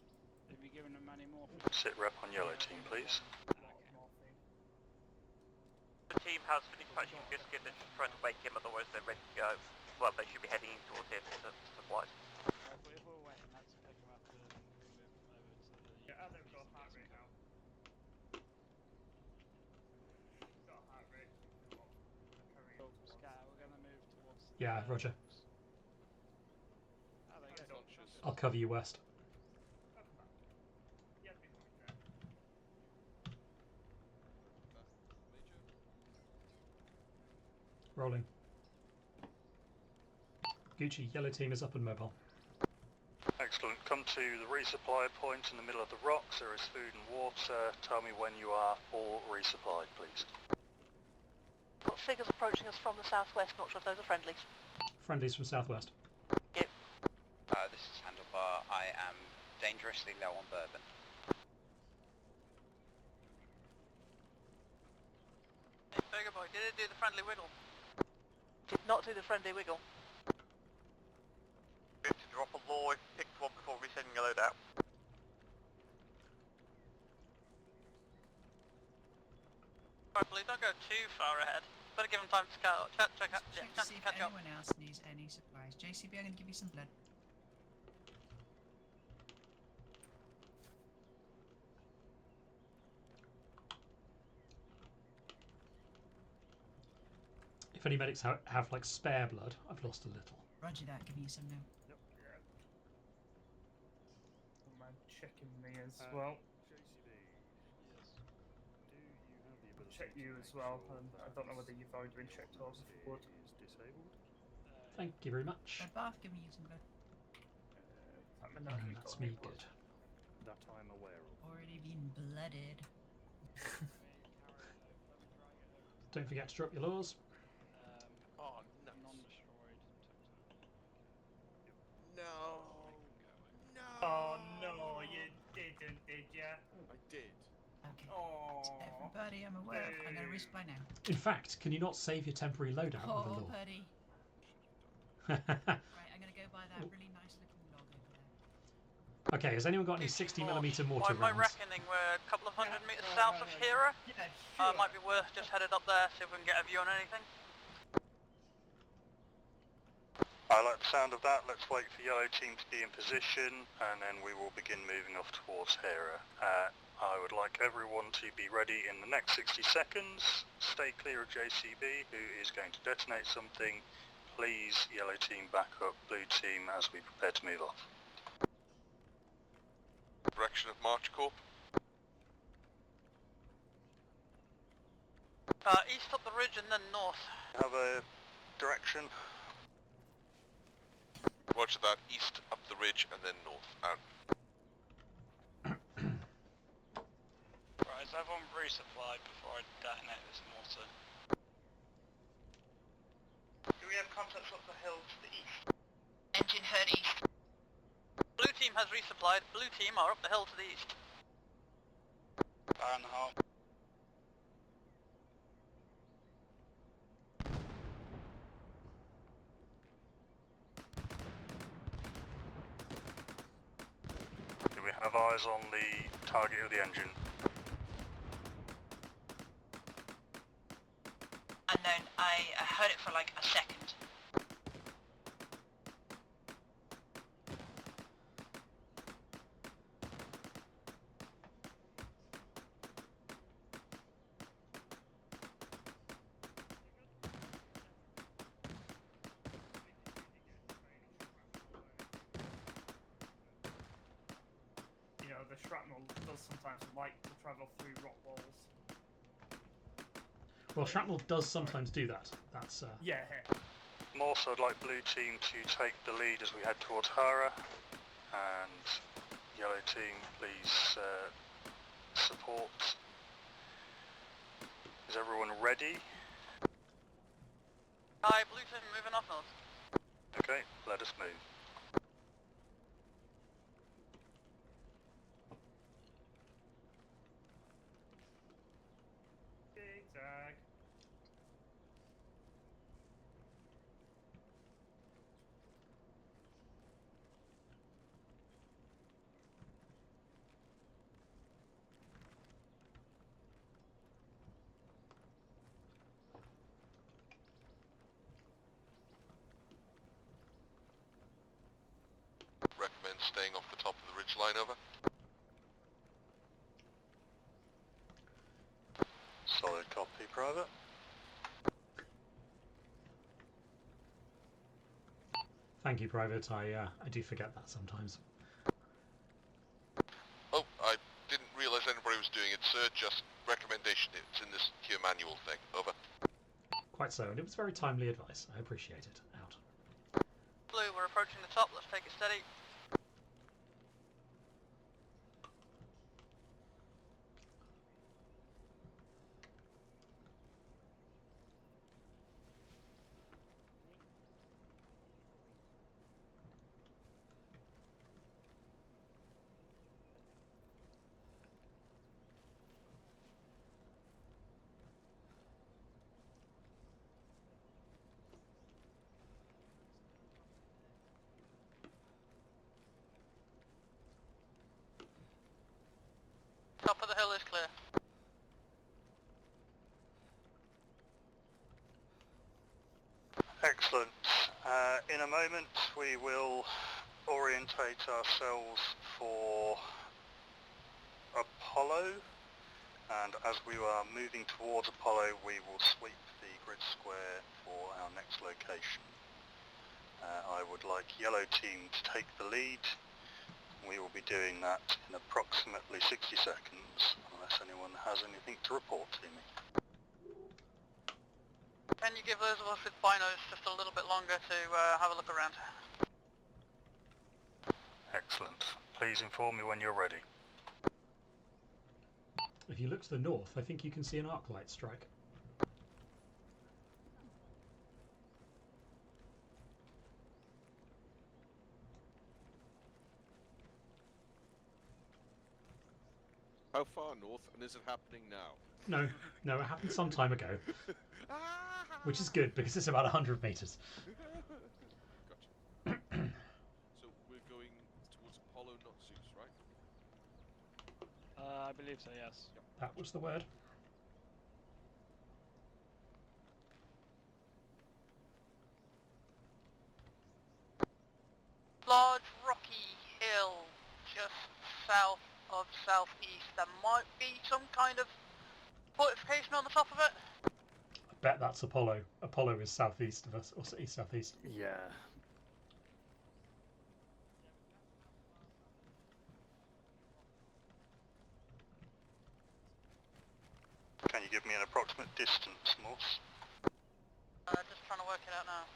Have you given him any more? Sit rep on yellow team, please. Morphine. The team has finished patching Biscuit, they're just trying to wake him, otherwise they're ready to go. Well, they should be heading in towards here for supplies. If we're waiting, let's pick him up and move him over to the... Yeah, they've got heart rate now. Got heart rate. Oh, Scatter, we're going to move towards... Yeah, Roger. Oh, there you go. I'll cover you west. Rolling. Gucci, yellow team is up and mobile. Excellent. Excellent. Come to the resupply point in the middle of the rocks. There is food and water. Tell me when you are all resupplied, please. Got figures approaching us from the southwest. Not sure if those are friendlies. Friendlies from southwest. Yep. This is Handlebar. I am dangerously low on bourbon. Hey, Burger Boy, did it do the friendly wiggle? Did not do the friendly wiggle. We have to drop a law if you picked one before resetting your loadout. Alright, Blue, don't go too far ahead. Better give him time to scout. Check Check to see if catch up. anyone else needs any supplies. JCB, I'm going to give you some blood. If any medics have like spare blood, I've lost a little. Roger that, giving you some now. Yep. Yeah. One man checking me as well. JCB. Yes. Do you have the ability Check you to as make well. sure And I that don't know whether you've already been checked or before. is disabled? Thank you very much. Bath, giving you some blood. That's me, good. That I'm aware of. Already been blooded. Don't forget to drop your laws. Oh, nuts. Non-destroyed. No. Oh no, you didn't, did ya? I did. Okay. Oh. Everybody, I'm aware. I'm going to risk by now. In fact, can you not save your temporary loadout with a Oh, law? Purdy. Right, I'm going to go by that really nice looking log over there. Okay, has anyone got any 60mm mortar By my rounds? reckoning, we're a couple of hundred meters south of Hera. Yeah, sure. Might be worth just headed up there, see if we can get a view on anything. I like the sound of that. Let's wait for yellow team to be in position, and then we will begin moving off towards Hera. I would like everyone to be ready in the next 60 seconds. Stay clear of JCB, who is going to detonate something. Please, yellow team, back up blue team as we prepare to move off. Direction of March Corp. East up the ridge and then north. Have a direction. Roger that. East up the ridge and then north. Out. Right, is everyone resupplied before I detonate this mortar? Do we have contacts up the hill to the east? Engine heard east. Blue team has resupplied. Blue team are up the hill to the east. Fire in the hole. Do we have eyes on the target of the engine? Unknown. I heard it for like a second. You know, the shrapnel does sometimes like to travel through rock walls. Well, shrapnel does sometimes do that. That's Yeah. Also, I'd like blue team to take the lead as we head towards Hara, and yellow team, please support. Is everyone ready? Hi, blue team moving off north. Okay, let us move. Zigzag. Recommend staying off the top of the ridge line, over. Solid copy, Private. Thank you, Private. I do forget that sometimes. Oh, I didn't realise anybody was doing it, sir. Just recommendation. It's in this here manual thing. Over. Quite so, and it was very timely advice. I appreciate it. Out. Blue, we're approaching the top. Let's take it steady. of the hill is clear. Excellent. In a moment we will orientate ourselves for Apollo, and as we are moving towards Apollo we will sweep the grid square for our next location. I would like yellow team to take the lead. We will be doing that in approximately 60 seconds, unless anyone has anything to report to me. Can you give those of us with binos just a little bit longer to have a look around? Excellent. Please inform me when you're ready. If you look to the north, I think you can see an arc light strike. How far north, and is it happening now? No, it happened some time ago. Which is good, because it's about 100 metres. Gotcha. So we're going towards Apollo, not Zeus, right? I believe so, yes. Yep. That was the word. Large rocky hill just south of southeast. There might be some kind of fortification on the top of it. I bet that's Apollo. Apollo is southeast of us, or east-southeast. Yeah. Can you give me an approximate distance, Morse? Just trying to work it out now.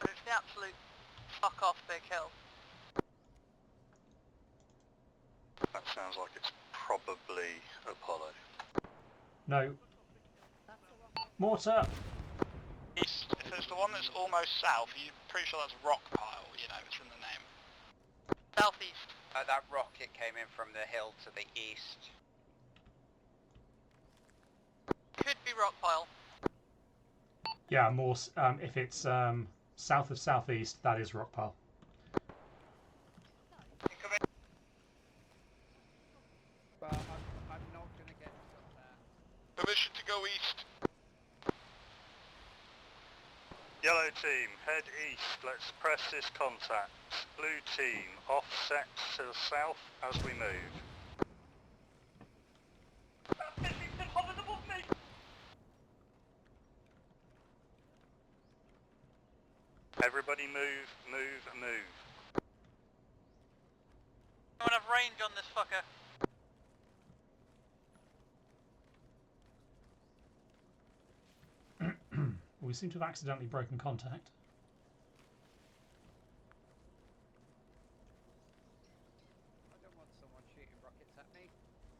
But it's the absolute fuck off big hill. That sounds like it's probably Apollo. No. Mortar! East. If it's the one that's almost south, you're pretty sure that's rock pile, you know, it's in the name. Southeast. That rocket came in from the hill to the east. Could be rock pile. Yeah, more. If it's south of southeast, that is Rockpile. But I'm not going to get us up there. Permission to go east. Yellow team, head east. Let's press this contact. Blue team, offset to the south as we move. Everybody move, move, move. Anyone have range on this fucker? We seem to have accidentally broken contact. I don't want someone shooting rockets at me.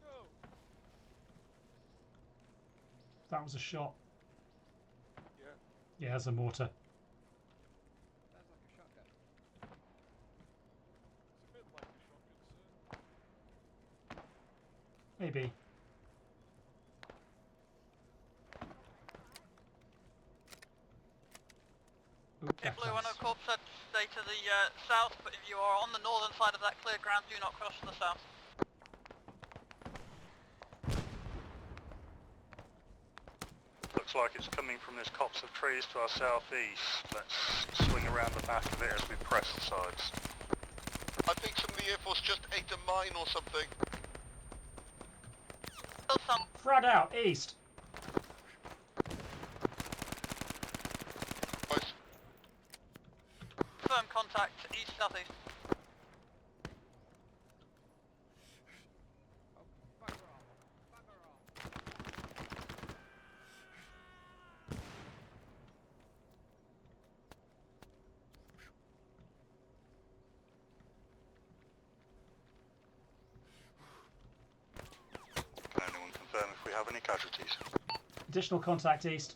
No. That was a shot. Yeah. Yeah, it's a mortar. Sounds like a shotgun. It's a bit like a shotgun, sir. Maybe. Oop, Okay, Blue, I know F-class. Corp said stay to the south, but if you are on the northern side of that clear ground, do not cross to the south. Looks like it's coming from this copse of trees to our southeast. Let's swing around the back of it as we press the sides. I think some of the Air Force just ate a mine or something. Still some. Frag out, east! Boys, Firm contact, east southeast. Oh, bugger off. Bugger off. Can anyone confirm if we have any casualties? Additional contact east.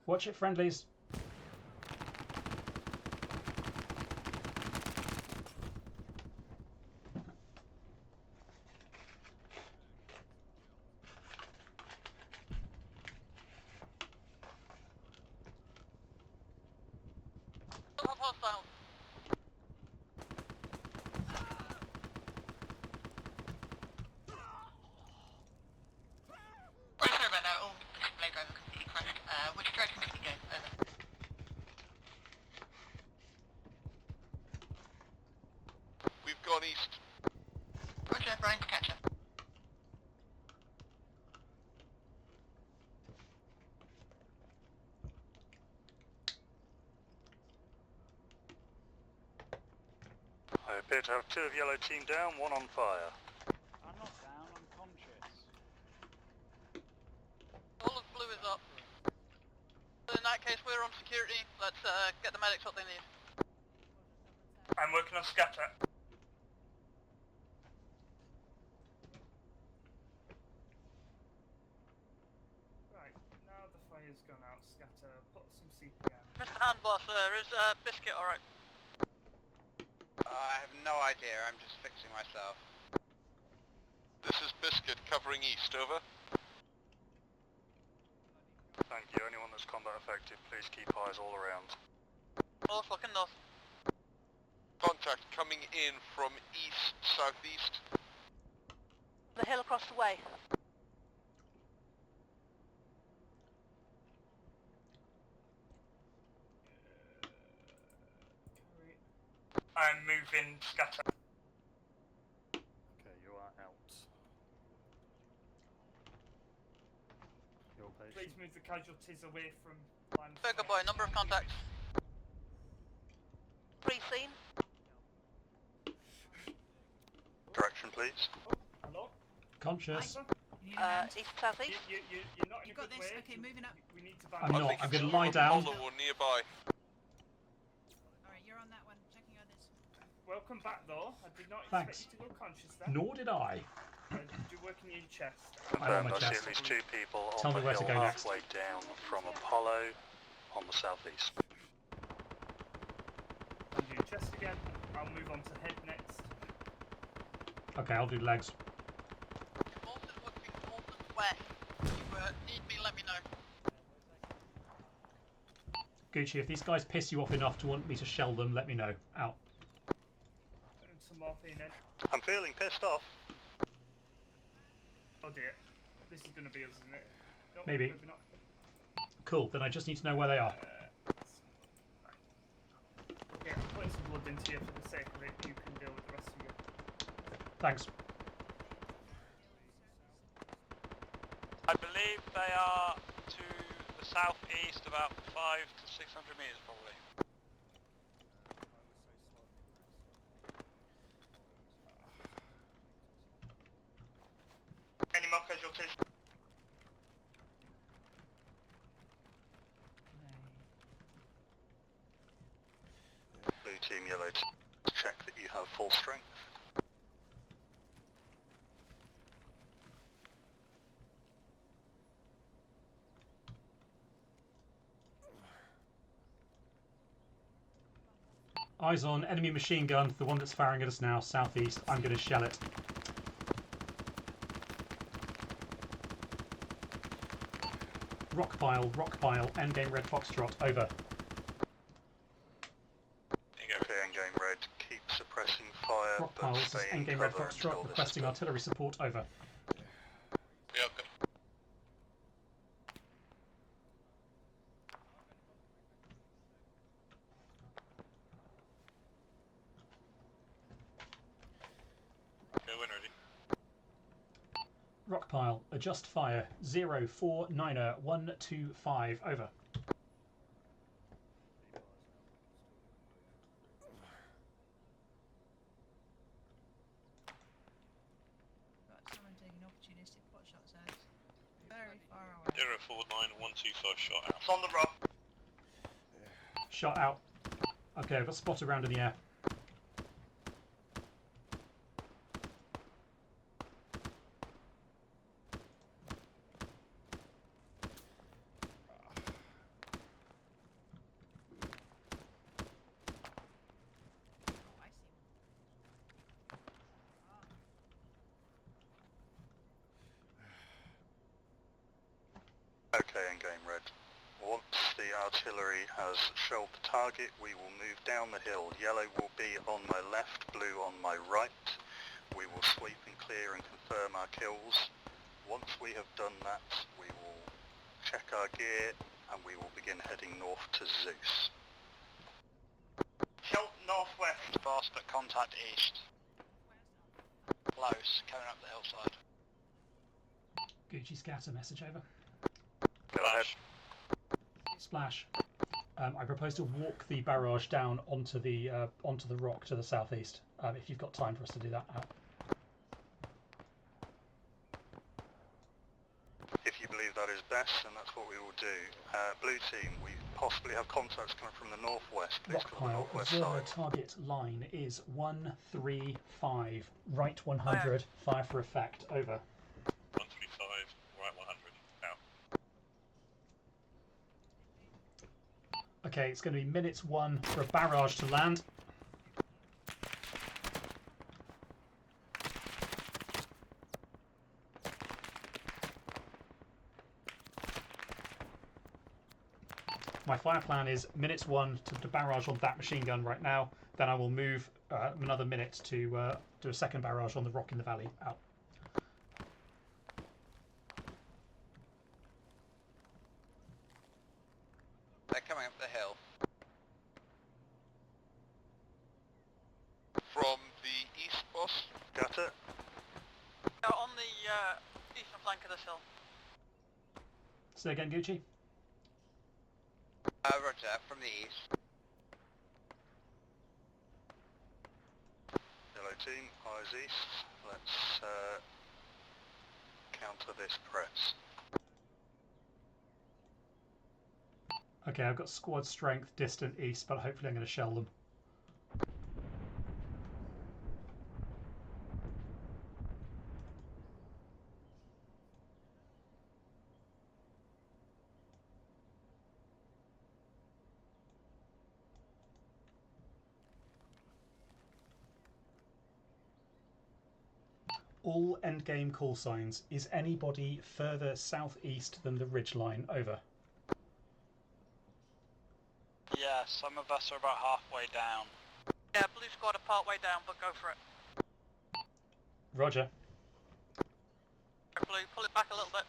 Watch it, friendlies. hostiles. Right, sorry about that. All display driver completely crashed. Which direction did you go? Over. We've gone east. Roger, Brian, catch up. I appear to have 2 of yellow team down, 1 on fire. I'm not down, I'm conscious. All of blue is up. So in that case, we're on security. Let's get the medics what they need. I'm working on scatter. Right, now the fire's gone out, scatter, put some CPM. Mr. Handboss, is Biscuit alright? I have no idea, I'm just fixing myself. This is Biscuit covering east, over. Thank you. Anyone that's combat affected, please keep eyes all around. All fucking north. Contact coming in from east, southeast. The hill across the way. I'm moving scatter. Okay, you are out. Your Please patient. move the casualties away from line of Burger fire. boy, number of contacts. Pre-scene. Direction, please. Oh, hello? Conscious. You need a hand? East southeast. You're not in You a got good this. way. Okay, moving up. We need to I'm band not. think I'm it's going to lie on down. Apollo or nearby. Alright, you're on that one. Checking others. Welcome back, though. I did not Thanks. expect you to go conscious there. Nor did I. You're working in your chest. I'm on my I see chest. at least 2 people Tell on me the where to hill go next. halfway down from Apollo on the southeast. And your chest again. I'll move on to head next. Okay, I'll do legs. Molten would be Molten West. If you need me, let me know. Gucci, if these guys piss you off enough to want me to shell them, let me know. Out. And some morphine in. I'm feeling pissed off. Oh dear. This is going to be us, isn't it? No, Maybe. not. Cool, then I just need to know where they are. Okay, I'm putting some blood into you for the sake of it. You can deal with the rest of you. Thanks. I believe they are to the southeast, about 500 to 600 metres probably. Any more casualties? Blue team, yellow team. Check that you have full strength. Eyes on enemy machine gun, the one that's firing at us now, southeast. I'm going to shell it. Rock pile, endgame red foxtrot, over. Okay, endgame red. Keep suppressing fire, Rock but piles, stay in endgame red cover until foxtrot, this requesting is done. artillery support, over. Yep. Okay, when ready. Rock pile, adjust fire, 0490-125, over. Got someone taking opportunistic pot shots at us. Very far away. 049125 shot out. It's on the rock. Shot out. Okay, I've got spot around in the air. Oh, I see. Okay, endgame red. Once the artillery has shelled the target, we will move down the hill. Yellow will be on my left, blue on my right. We will sweep and clear and confirm our kills. Once we have done that, we will check our gear and we will begin heading north to Zeus. Hill northwest. Fast but contact east. Close, coming up the hillside. Gucci scatter message over. Go ahead. Splash. I propose to walk the barrage down onto the rock to the southeast. If you've got time for us to do that. If you believe that is best, then that's what we will do. Blue team, we possibly have contacts coming from the northwest. Please Rock cover the pile. northwest Observer side. target line is 135. Right 100. Fire for effect. Over. 135, right 100. Out. Okay, it's going to be minutes 1 for a barrage to land. My fire plan is minutes 1 to barrage on that machine gun right now. Then I will move another minute to do a second barrage on the rock in the valley. Out. They're coming up the hill. From the east, boss? Got it? On the eastern flank of this hill. Say again, Gucci. Roger, from the east. Yellow team, eyes east. Let's counter this press. Okay, I've got squad strength distant east, but hopefully I'm going to shell them. All endgame call signs. Is anybody further southeast than the ridgeline? Over. Yeah, some of us are about halfway down. Yeah, blue squad are part way down, but go for it. Roger. Blue, pull it back a little bit.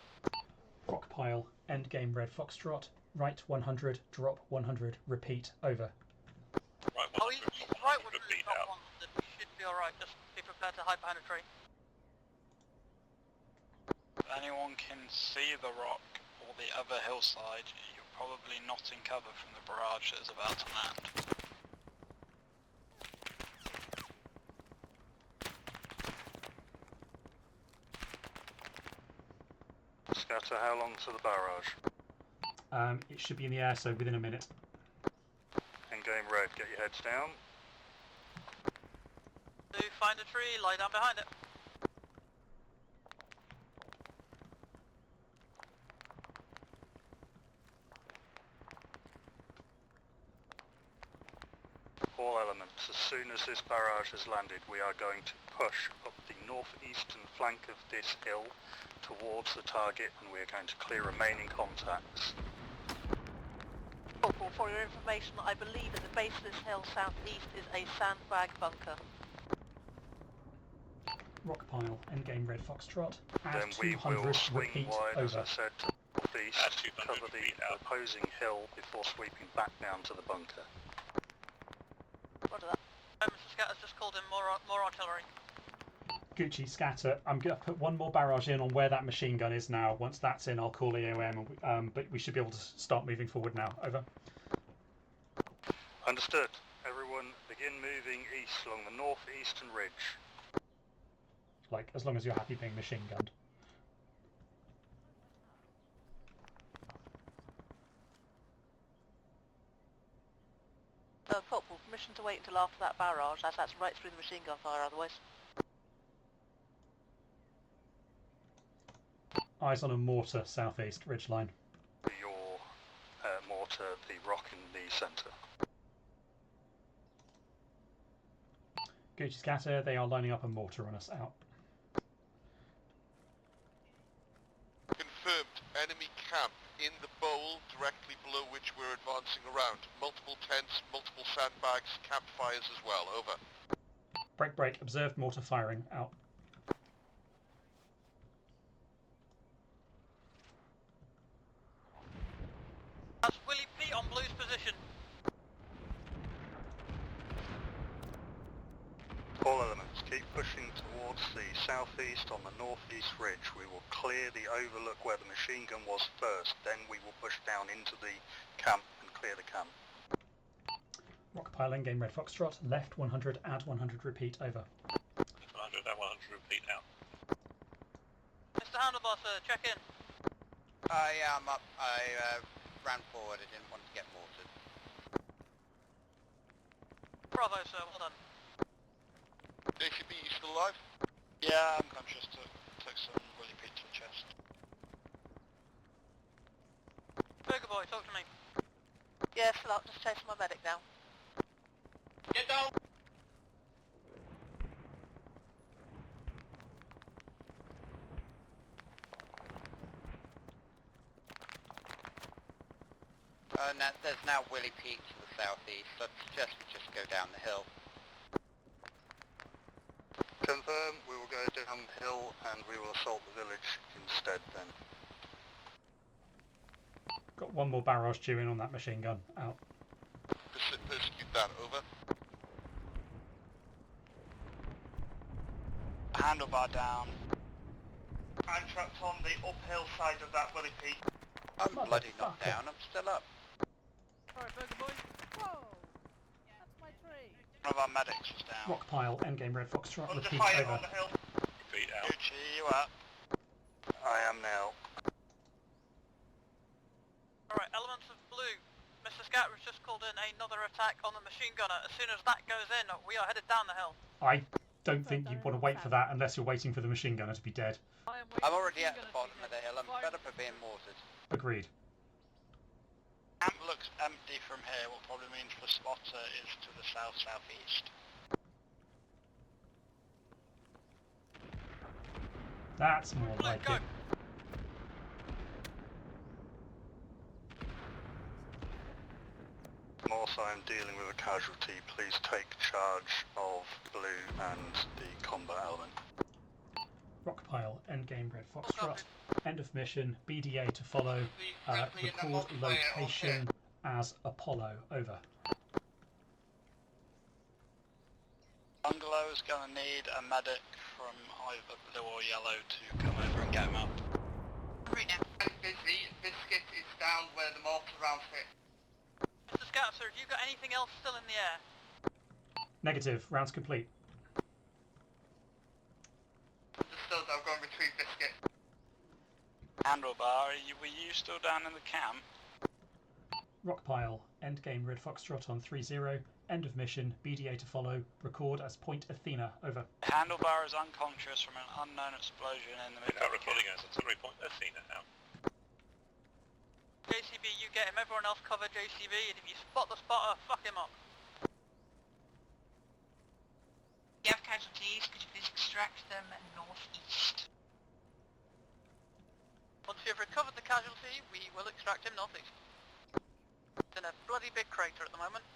Rock pile. Endgame red foxtrot. Right 100. Drop 100. Repeat. Over. Right 100. Oh, he's right with Repeat blue, out. not 100. We should be alright. Just be prepared to hide behind a tree. If anyone can see the rock or the other hillside, you're probably not in cover from the barrage that is about to land. Scatter, how long to the barrage? It should be in the air, so within a minute. Endgame red, get your heads down. Blue, find a tree, lie down behind it. All elements, as soon as this barrage has landed, we are going to push up the northeastern flank of this hill towards the target, and we are going to clear remaining contacts. Corporal, for your information, I believe at the base of this hill southeast is a sandbag bunker. Rock pile. Endgame red foxtrot. Then At we 200. will swing Repeat. wide, as Over. I said, to the northeast, At 200 cover the feet out. opposing hill before sweeping back down to the bunker. Roger that. Mr. Scatter's just called in more artillery. Gucci scatter. I'm going to put one more barrage in on where that machine gun is now. Once that's in, I'll call EOM, but we should be able to start moving forward now. Over. Understood. Everyone begin moving east along the northeastern ridge. Like, as long as you're happy being machine gunned. Corporal, permission to wait until after that barrage, as that's right through the machine gun fire otherwise. Eyes on a mortar, southeast, ridgeline. Your mortar, the rock in the centre. Gucci scatter, they are lining up a mortar on us. Out. Confirmed. Enemy camp in the bowl directly below campfires as well. Over. Break. Observed mortar firing. Out. That's Willie P on Blue's position. All elements, keep pushing towards the southeast on the northeast ridge. We will clear the overlook where the machine gun was first, then we will push down into the camp and clear the camp. Rock piling, game red foxtrot, left 100, add 100, repeat, over. 100 and 100, repeat out. Mr. Handlebar, sir, check in. Yeah, I'm up. I ran forward. I didn't want to get mortared. Bravo, sir, well done. JCB, you still alive? Yeah, I'm conscious. Took some Willie Pete to the chest. Burger Boy, talk to me. Yeah, still up, just chasing my medic down. Get down! There's now Willie Pete to the southeast. I'd suggest we just go down the hill. Confirm, we will go down the hill and we will assault the village instead then. Got one more barrage due in on that machine gun. Out. Persecute that. Over. Handlebar down. I'm trapped on the uphill side of that Willie Pete. I'm bloody knocked down. I'm still up. Alright, Burger Boy. Whoa! That's my tree. One of our medics was down. Rock pile, endgame red foxtrot, Under repeat, fire over. on the hill. Repeat out. Gucci, you up? I am now. Alright, elements of Blue. Mr. Scatter's just called in another attack on the machine gunner. As soon as that goes in, we are headed down the hill. I don't think you'd want to wait for that unless you're waiting for the machine gunner to be dead. I'm already at the bottom of the hill. I'm fed up of being mortared. Agreed. Camp looks empty from here, what probably means the spotter is to the south-southeast. That's more like it. Also, I'm dealing with a casualty. Please take charge of Blue and the combat element. Rock pile, endgame red foxtrot, end of mission, BDA to follow, record location as Apollo, over. Bungalow is going to need a medic from either blue or yellow to come over and get him up. Right now. I'm busy. Biscuit is down where the mortar round hit. Mr. Scout, sir, have you got anything else still in the air? Negative, rounds complete. Understood, I'll go and retrieve Biscuit. Handlebar, were you still down in the camp? Rock pile, endgame red foxtrot on 3-0, end of mission, BDA to follow, record as Point Athena, over. Handlebar is unconscious from an unknown explosion in the middle of the recording as artillery Point Athena now. JCB, you get him. Everyone else cover JCB, and if you spot the spotter, fuck him up. You have casualties, could you please extract them northeast? Once you've recovered the casualty, we will extract him northeast. It's in a bloody big crater at the moment.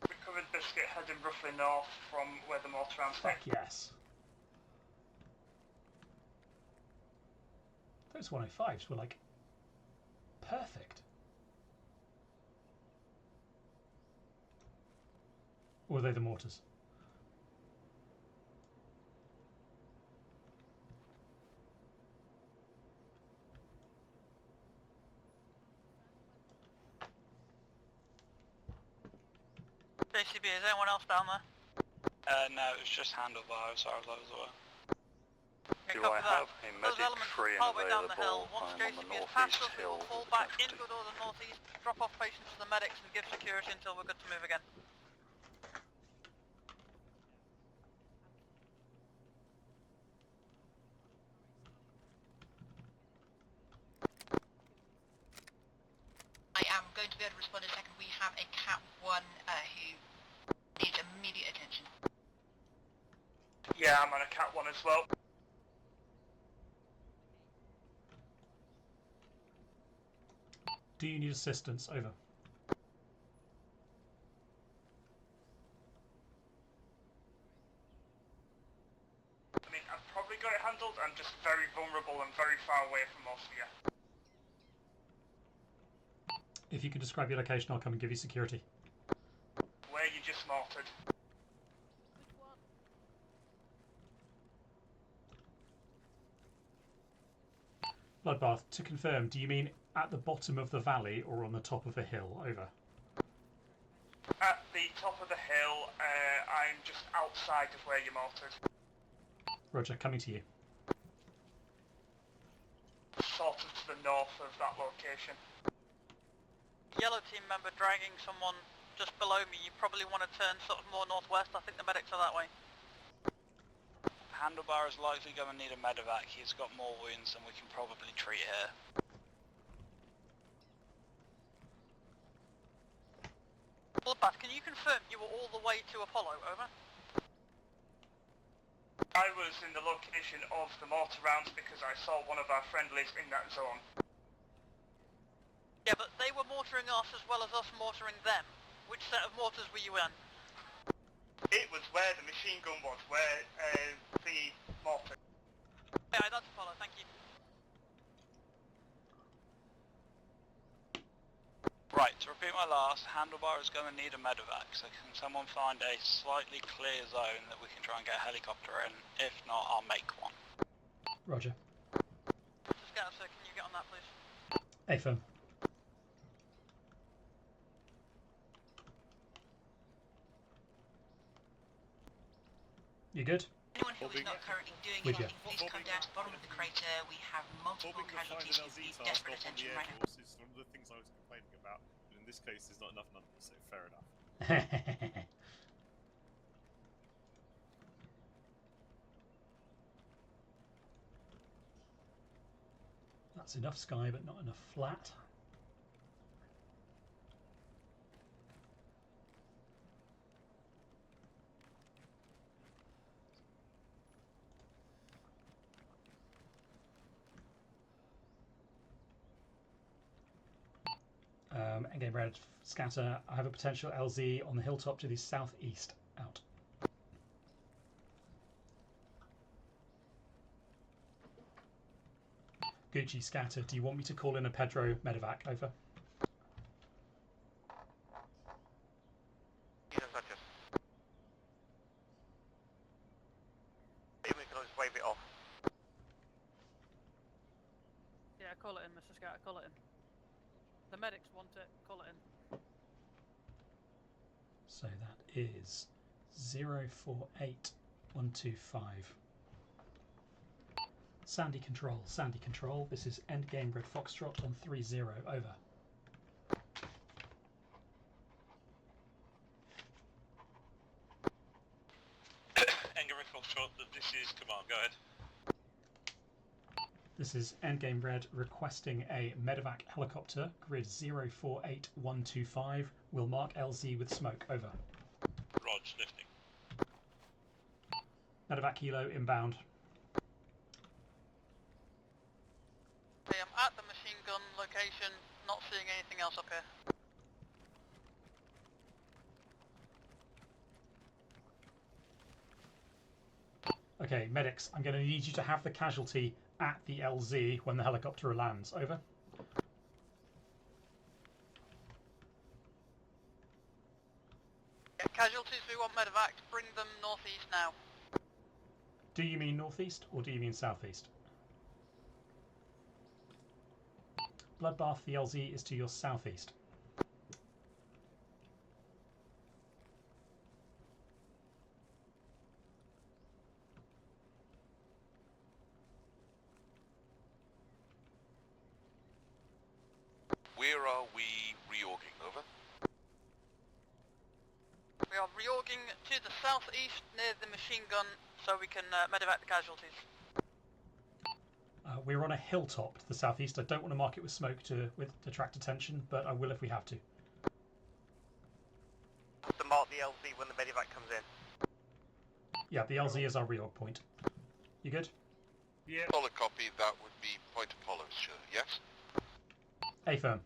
Recovered Biscuit heading roughly north from where the mortar round Fuck yes. Those 105s were like perfect. Or were they the mortars? JCB, is anyone else down there? No, it was just Handlebar as far as I was aware. Okay, Do I copy that. have a Those medic elements free and partway down the hill. available? Once I'm on the JCB is past northeast us, we hill will fall with the back casualty. into the northeast, drop off patients to the medics and give security until we're good to move again. I am going to be able to respond in a second. We have a Cat 1 who needs immediate attention. Yeah, I'm on a Cat 1 as well. Do you need assistance? Over. got it handled. I'm just very vulnerable and very far away from most of you. If you can describe your location, I'll come and give you security. Where you just mortared. Which one? Bloodbath, to confirm, do you mean at the bottom of the valley or on the top of a hill? Over. At the top of the hill, I'm just outside of where you mortared. Roger, coming to you. Sort of to the north of that location. Yellow team member dragging someone just below me. You probably want to turn sort of more northwest. I think the medics are that way. Handlebar is likely going to need a medevac. He's got more wounds than we can probably treat here. Bloodbath, can you confirm you were all the way to Apollo? Over. I was in the location of the mortar rounds because I saw one of our friendlies in that zone. Yeah, but they were mortaring us as well as us mortaring them. Which set of mortars were you in? It was where the machine gun was, where the mortar. Yeah, that's Apollo, thank you. Right, to repeat my last, Handlebar is going to need a medevac, so can someone find a slightly clear zone that we can try and get a helicopter in? If not, I'll make one. Roger. Scout, sir, can you get on that, please? Affirm. You good? Anyone who is not currently doing With you. anything, please come down to the bottom of the crater. We have multiple casualties who need desperate attention right now. Is one of the things I was complaining about, but in this case there's not enough numbers, so fair enough. That's enough sky, but not enough flat. Again, red scatter. I have a potential LZ on the hilltop to the southeast. Out. Gucci scatter. Do you want me to call in a Pedro medevac? Over. Yes, Roger. We can always wave it off. Yeah, call it in, Mr. Scout, call it in. The medics want it, call it in. So that is 048125. Sandy Control. This is Endgame Red Foxtrot on 30. Over. Endgame Red Foxtrot, this is command, go ahead. This is Endgame Red requesting a medevac helicopter, grid 048125. We'll mark LZ with smoke. Over. Rog, lifting. Medevac Kilo inbound. Okay, I'm at the machine gun location, not seeing anything else up here. Okay, medics, I'm going to need you to have the casualty at the LZ when the helicopter lands. Over. Yeah, casualties, we want medevac, bring them northeast now. Do you mean northeast or do you mean southeast? Bloodbath, the LZ is to your southeast. Where are we reorging, over? We are reorging to the southeast near the machine gun so we can medevac the casualties. We're on a hilltop to the southeast. I don't want to mark it with smoke to attract attention, but I will if we have to. To mark the LZ when the medevac comes in. Yeah, the LZ is our reorg point. You good? Yeah. Solid copy, that would be Point Apollo, sure, yes? Affirm.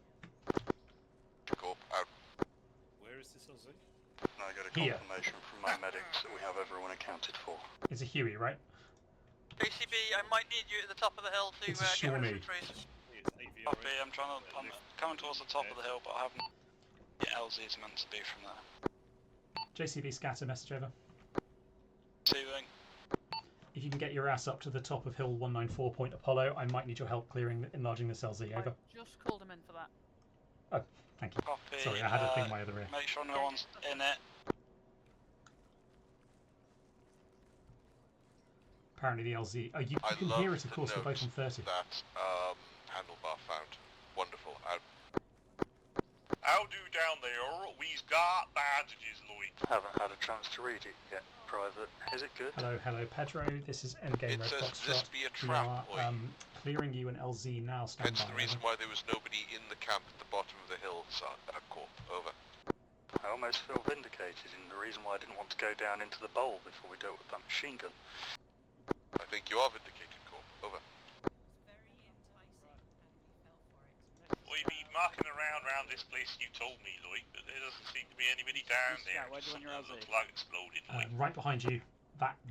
Corp, out. Where is this LZ? No, I got a Here. confirmation from my medics that we have everyone accounted for. It's a Huey, right? JCB, I might need you at the top of the hill to It's a get rid of Shawnee. some trees. Copy, I'm coming towards the top of the hill, but I haven't. Yeah, LZ is meant to be from there. JCB scatter message over. Receiving. If you can get your ass up to the top of hill 194 Point Apollo, I might need your help enlarging this LZ. Over. I just called him in for that. Oh, thank you. Copy. Sorry, I had a thing in my other ear. Make sure no one's in it. Apparently the LZ. Oh, you can hear it, of course. We're both on 30. That handlebar found. Wonderful. How do down there? We've got bandages, Lloyd. Haven't had a chance to read it yet, Private. Is it good? Hello, Pedro. This is Endgame Red Foxtrot. This be a trap, we are clearing you an LZ now. Stand Hence by. the reason why there was nobody in the camp at the bottom of the hill, Corp. Over. I almost feel vindicated in the reason why I didn't want to go down into the bowl before we dealt with that machine gun. I think you are vindicated, Corp. Over. We've been marking around this place you told me, Lloyd, but there doesn't seem to be anybody down there. Where do you want your LZ? Looks like exploded, Lloyd. Right behind you.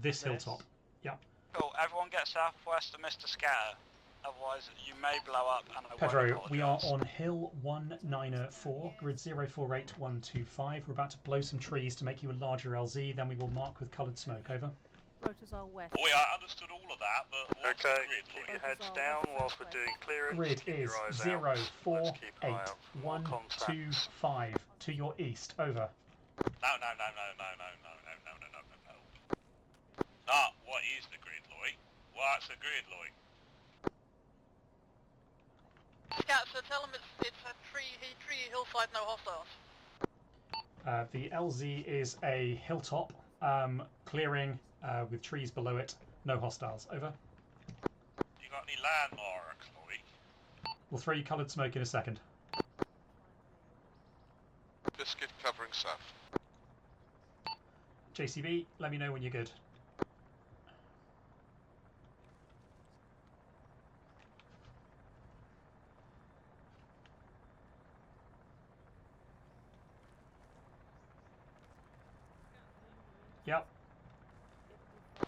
This hilltop. Yep. Cool, everyone get southwest of Mr. Scatter. Otherwise, you may blow up and I Pedro, won't we are apologise. on hill 194, grid 048125. We're about to blow some trees to make you a larger LZ, then we will mark with coloured smoke. Over. Rotors are west. Boy, I understood all of that, but what's Okay, the grid, keep Lloyd? your heads down whilst we're doing clearance. Grid Keep is your eyes out. Let's keep an eye out for more contacts. 04825 to your east. Over. No. Not what is the grid, Lloyd? What's the grid, Lloyd? Scat, so tell him it's a tree hillside, no hostiles. The LZ is a hilltop, clearing with trees below it. No hostiles. Over. You got any landmarks, Lloyd? We'll throw you coloured smoke in a second. Biscuit covering south. JCB, let me know when you're good. Yep.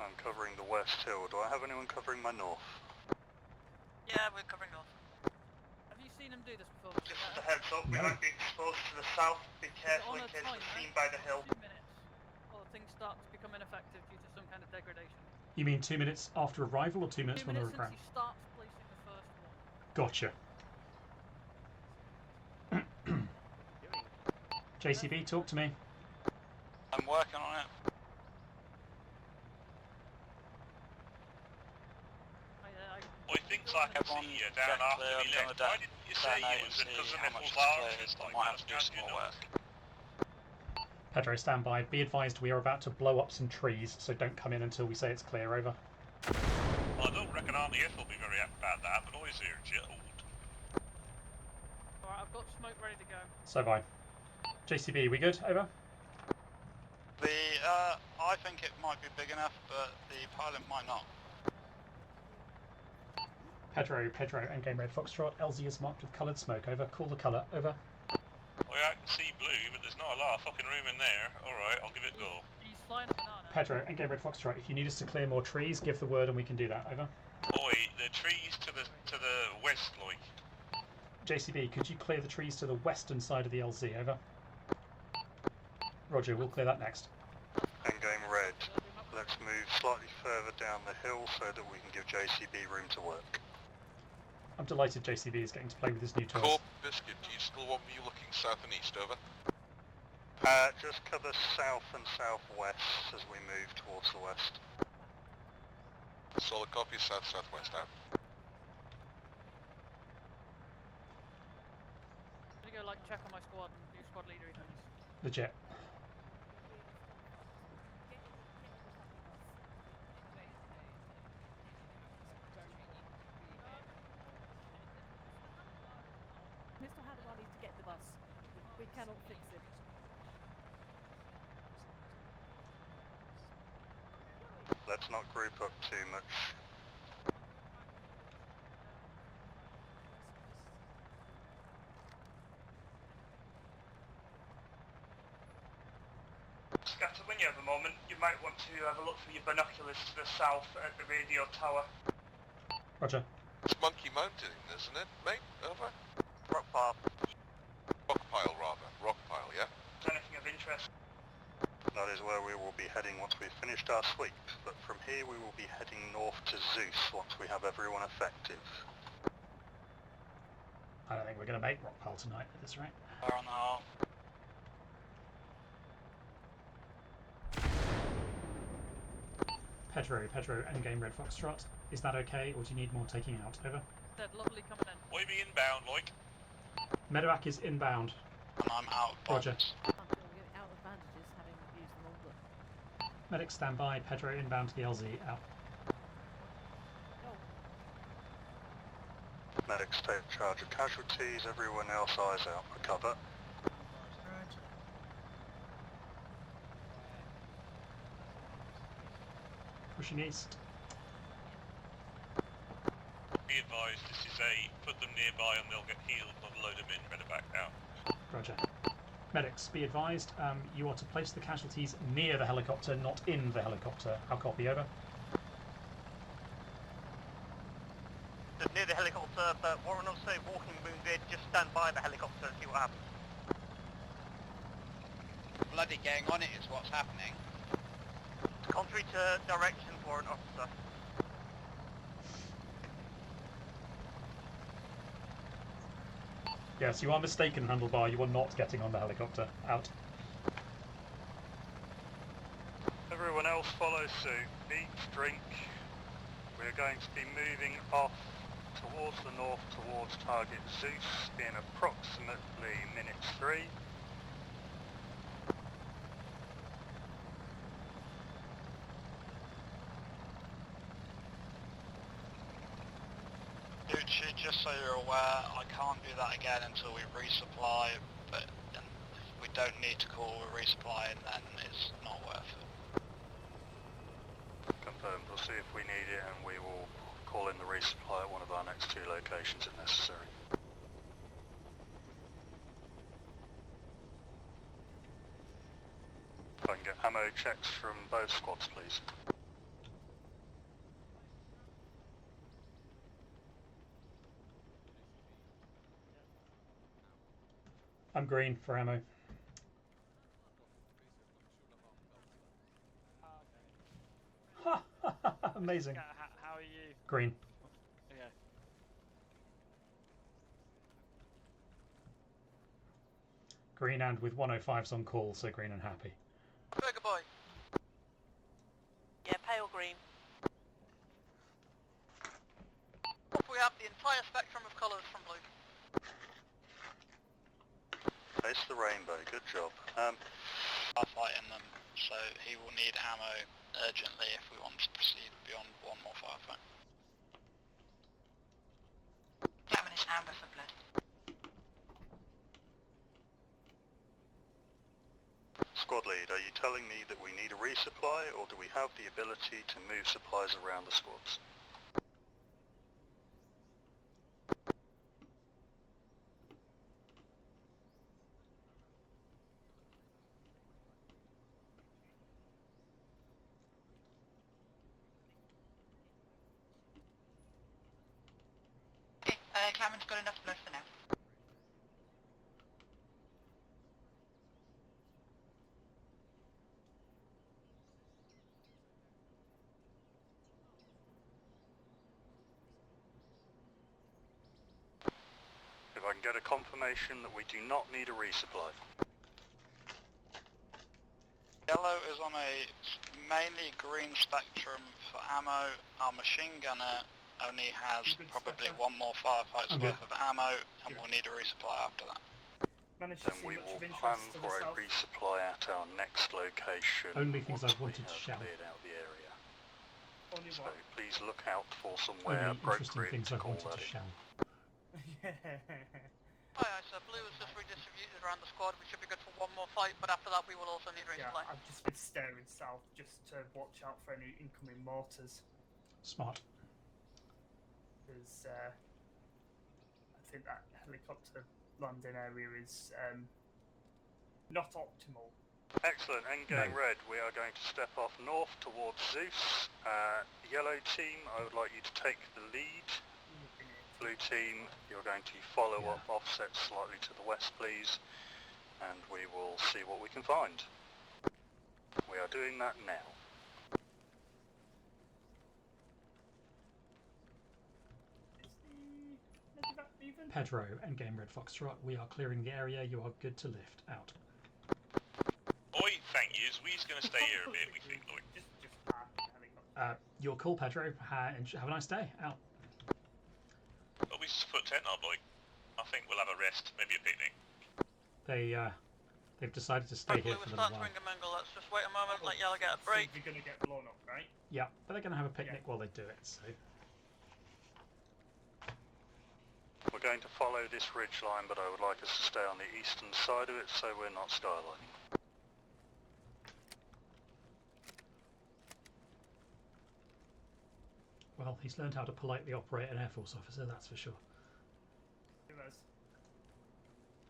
I'm covering the west hill. Do I have anyone covering my north? Yeah, we're covering north. Have you seen him do this before? Just as a heads up, we might be exposed to the south. Be careful in case we're seen by the hill. 2 minutes, or things start to become ineffective due to some kind of degradation. You mean 2 minutes after arrival or 2 minutes 2 when minutes we're since ground? he starts placing the first one. Gotcha. JCB, talk to me. I'm working on it. Boy, things like I see you down after we left. Why didn't you say you was because of metal large? I might have to do some more work. Pedro, stand by. Be advised we are about to blow up some trees, so don't come in until we say it's clear. Over. Well, I don't reckon Auntie Ethel will be very happy about that, but always here, Gerald. Alright, I've got smoke ready to go. So bye. JCB, we good? Over. I think it might be big enough, but the pilot might not. Pedro, Endgame Red Foxtrot. LZ is marked with coloured smoke. Over. Call the colour. Over. Well, I can see blue, but there's not a lot of fucking room in there. Alright, I'll give it a go. He's flying a banana. Pedro, Endgame Red Foxtrot. If you need us to clear more trees, give the word and we can do that. Over. Boy, the trees to the west, like. JCB, could you clear the trees to the western side of the LZ? Over. Roger, we'll clear that next. Endgame red. Let's move slightly further down the hill so that we can give JCB room to work. I'm delighted JCB is getting to play with his new toys. Corp, Biscuit, do you still want me looking south and east? Over. Just cover south and southwest as we move towards the west. Solid copy, south-southwest out. I'm gonna go check on my squad and do squad leader things. Legit. Mr. Hadwell needs to get the bus. We cannot fix it. Let's not group up too much. Scatter, when you have a moment, you You might want to have a look through your binoculars to the south at the radio tower. Roger. It's Monkey Mountain, isn't it, mate? Over? Rock pile. Rock pile, rather. Rock pile, yeah? Is anything of interest? That is where we will be heading once we've finished our sweep, but from here we will be heading north to Zeus once we have everyone effective. I don't think we're going to make Rockpile tonight at this rate. Fire on the hull. Pedro, endgame Red Foxtrot. Is that okay, or do you need more taking out? Over. Dead lovely coming in. We be inbound, like. Medevac is inbound. And I'm out of Roger. bombs. I'm feeling out of bandages, having used them all, but Medic standby. Pedro inbound to the LZ. Out. Medics take charge of casualties, everyone else eyes out for cover. Roger. Pushing east. Be advised, this is a put them nearby and they'll get healed, not load them in, medevac out. Roger. Medics, be advised, you are to place the casualties near the helicopter, not in the helicopter. I'll copy, over. Near the helicopter, but Warren will say walking wounded, just stand by the helicopter and see what happens. Bloody getting on it is what's happening. Contrary to directions, Warrant Officer. Yes, you are mistaken, Handlebar. You are not getting on the helicopter. Out. Everyone else follow suit. Eat, drink. We're going to be moving off towards the north, towards target Zeus in approximately minutes 3. Dude, just so you're aware, I can't do that again until we resupply, but if we don't need to call a resupply, then it's not worth it. Confirmed. We'll see if we need it and we will call in the resupply at one of our next 2 locations if necessary. If I can get ammo checks from both squads, please. I'm green for ammo. Ha! Amazing. How are you? Green. Okay. Green and with 105s on call, so green and happy. Burger boy. Yeah, pale green. We have the entire spectrum of colours from blue. Face the rainbow, good job. Are fighting them, so he will need ammo urgently if we want to proceed beyond one more firefight. Clapping is amber for blood. Squad lead, are you telling me that we need a resupply, or do we have the ability to move supplies around the squads? Okay, Clapman's got enough blood for now. If I can get a confirmation that we do not need a resupply. Yellow is on a mainly green spectrum for ammo. Our machine gunner only has probably one more firefight worth of ammo, and we'll need a resupply after that. Managed to Then see we much will of interest plan to the for a south. resupply at our next location. Only things once I've wanted we to have shell. cleared out the area. Only So what? please look out for somewhere Only interesting appropriate things to I've call wanted that to in. shell. Aye, so blue is just redistributed around the squad. We should be good for one more fight, but after that we will also need Yeah, resupply. I've just been staring south just to watch out for any incoming mortars. Smart. Because I think that helicopter landing area is not optimal Excellent. Endgame red, we are going to step off north towards Zeus. Yellow team, I would like you to take the lead. Blue team, you're going to follow up, offset slightly to the west, please, and we will see what we can find. We are doing that now. Pedro, Endgame Red Foxtrot, we are clearing the area. You are good to lift. Out. Oi, thank yous. We're just going to stay here a bit, we think, Lloyd. Your call, Pedro. Have a nice day. Out. Well, we just put tent up, Lloyd. I think we'll have a rest, maybe a picnic. They've decided to stay here for a little while. Let's just wait a moment, let Yellow get a break. You're going to get blown up, right? Yeah, but they're going to have a picnic while they do it, so... We're going to follow this ridge line, but I would like us to stay on the eastern side of it so we're not skylining. Well, he's learned how to politely operate an Air Force officer, that's for sure. Who has?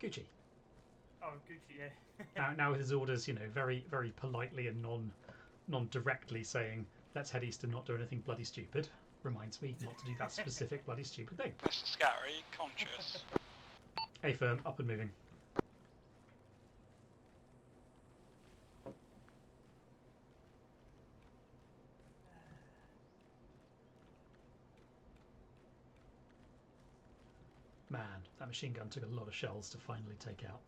Gucci. Oh, Gucci, yeah. now with his orders, you know, very, very politely and non-directly saying, let's head east and not do anything bloody stupid. Reminds me not to do that specific bloody stupid thing. Mr. Scout, are you conscious? A firm, up and moving. Man, that machine gun took a lot of shells to finally take out.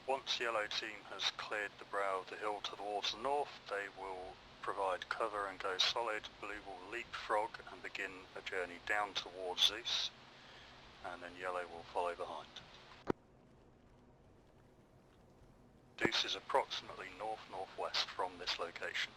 Once Yellow team has cleared the brow of the hill towards the north, they will provide cover and go solid. Blue will leapfrog and begin a journey down towards Zeus, and then Yellow will follow behind. Zeus is approximately north-northwest from this location.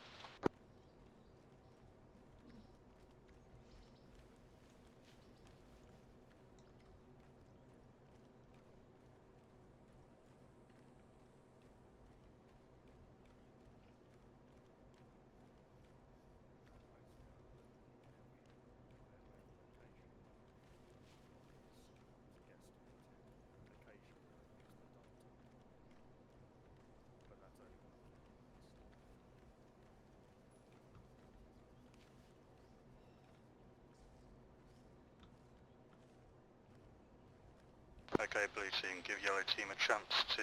Okay, Blue team, give Yellow team a chance to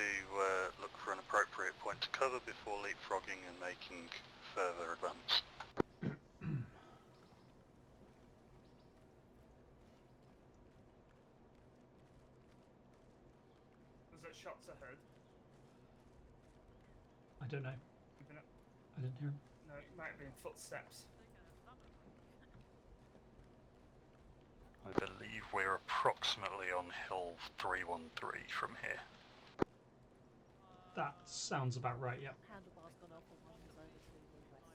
look for an appropriate point to cover before leapfrogging and making further advance. Was that shots ahead? I don't know. I didn't hear him. No, it might have been footsteps. I believe we're approximately on hill 313 from here. That sounds about right, yep. Handlebar's gone off and one is over to the west.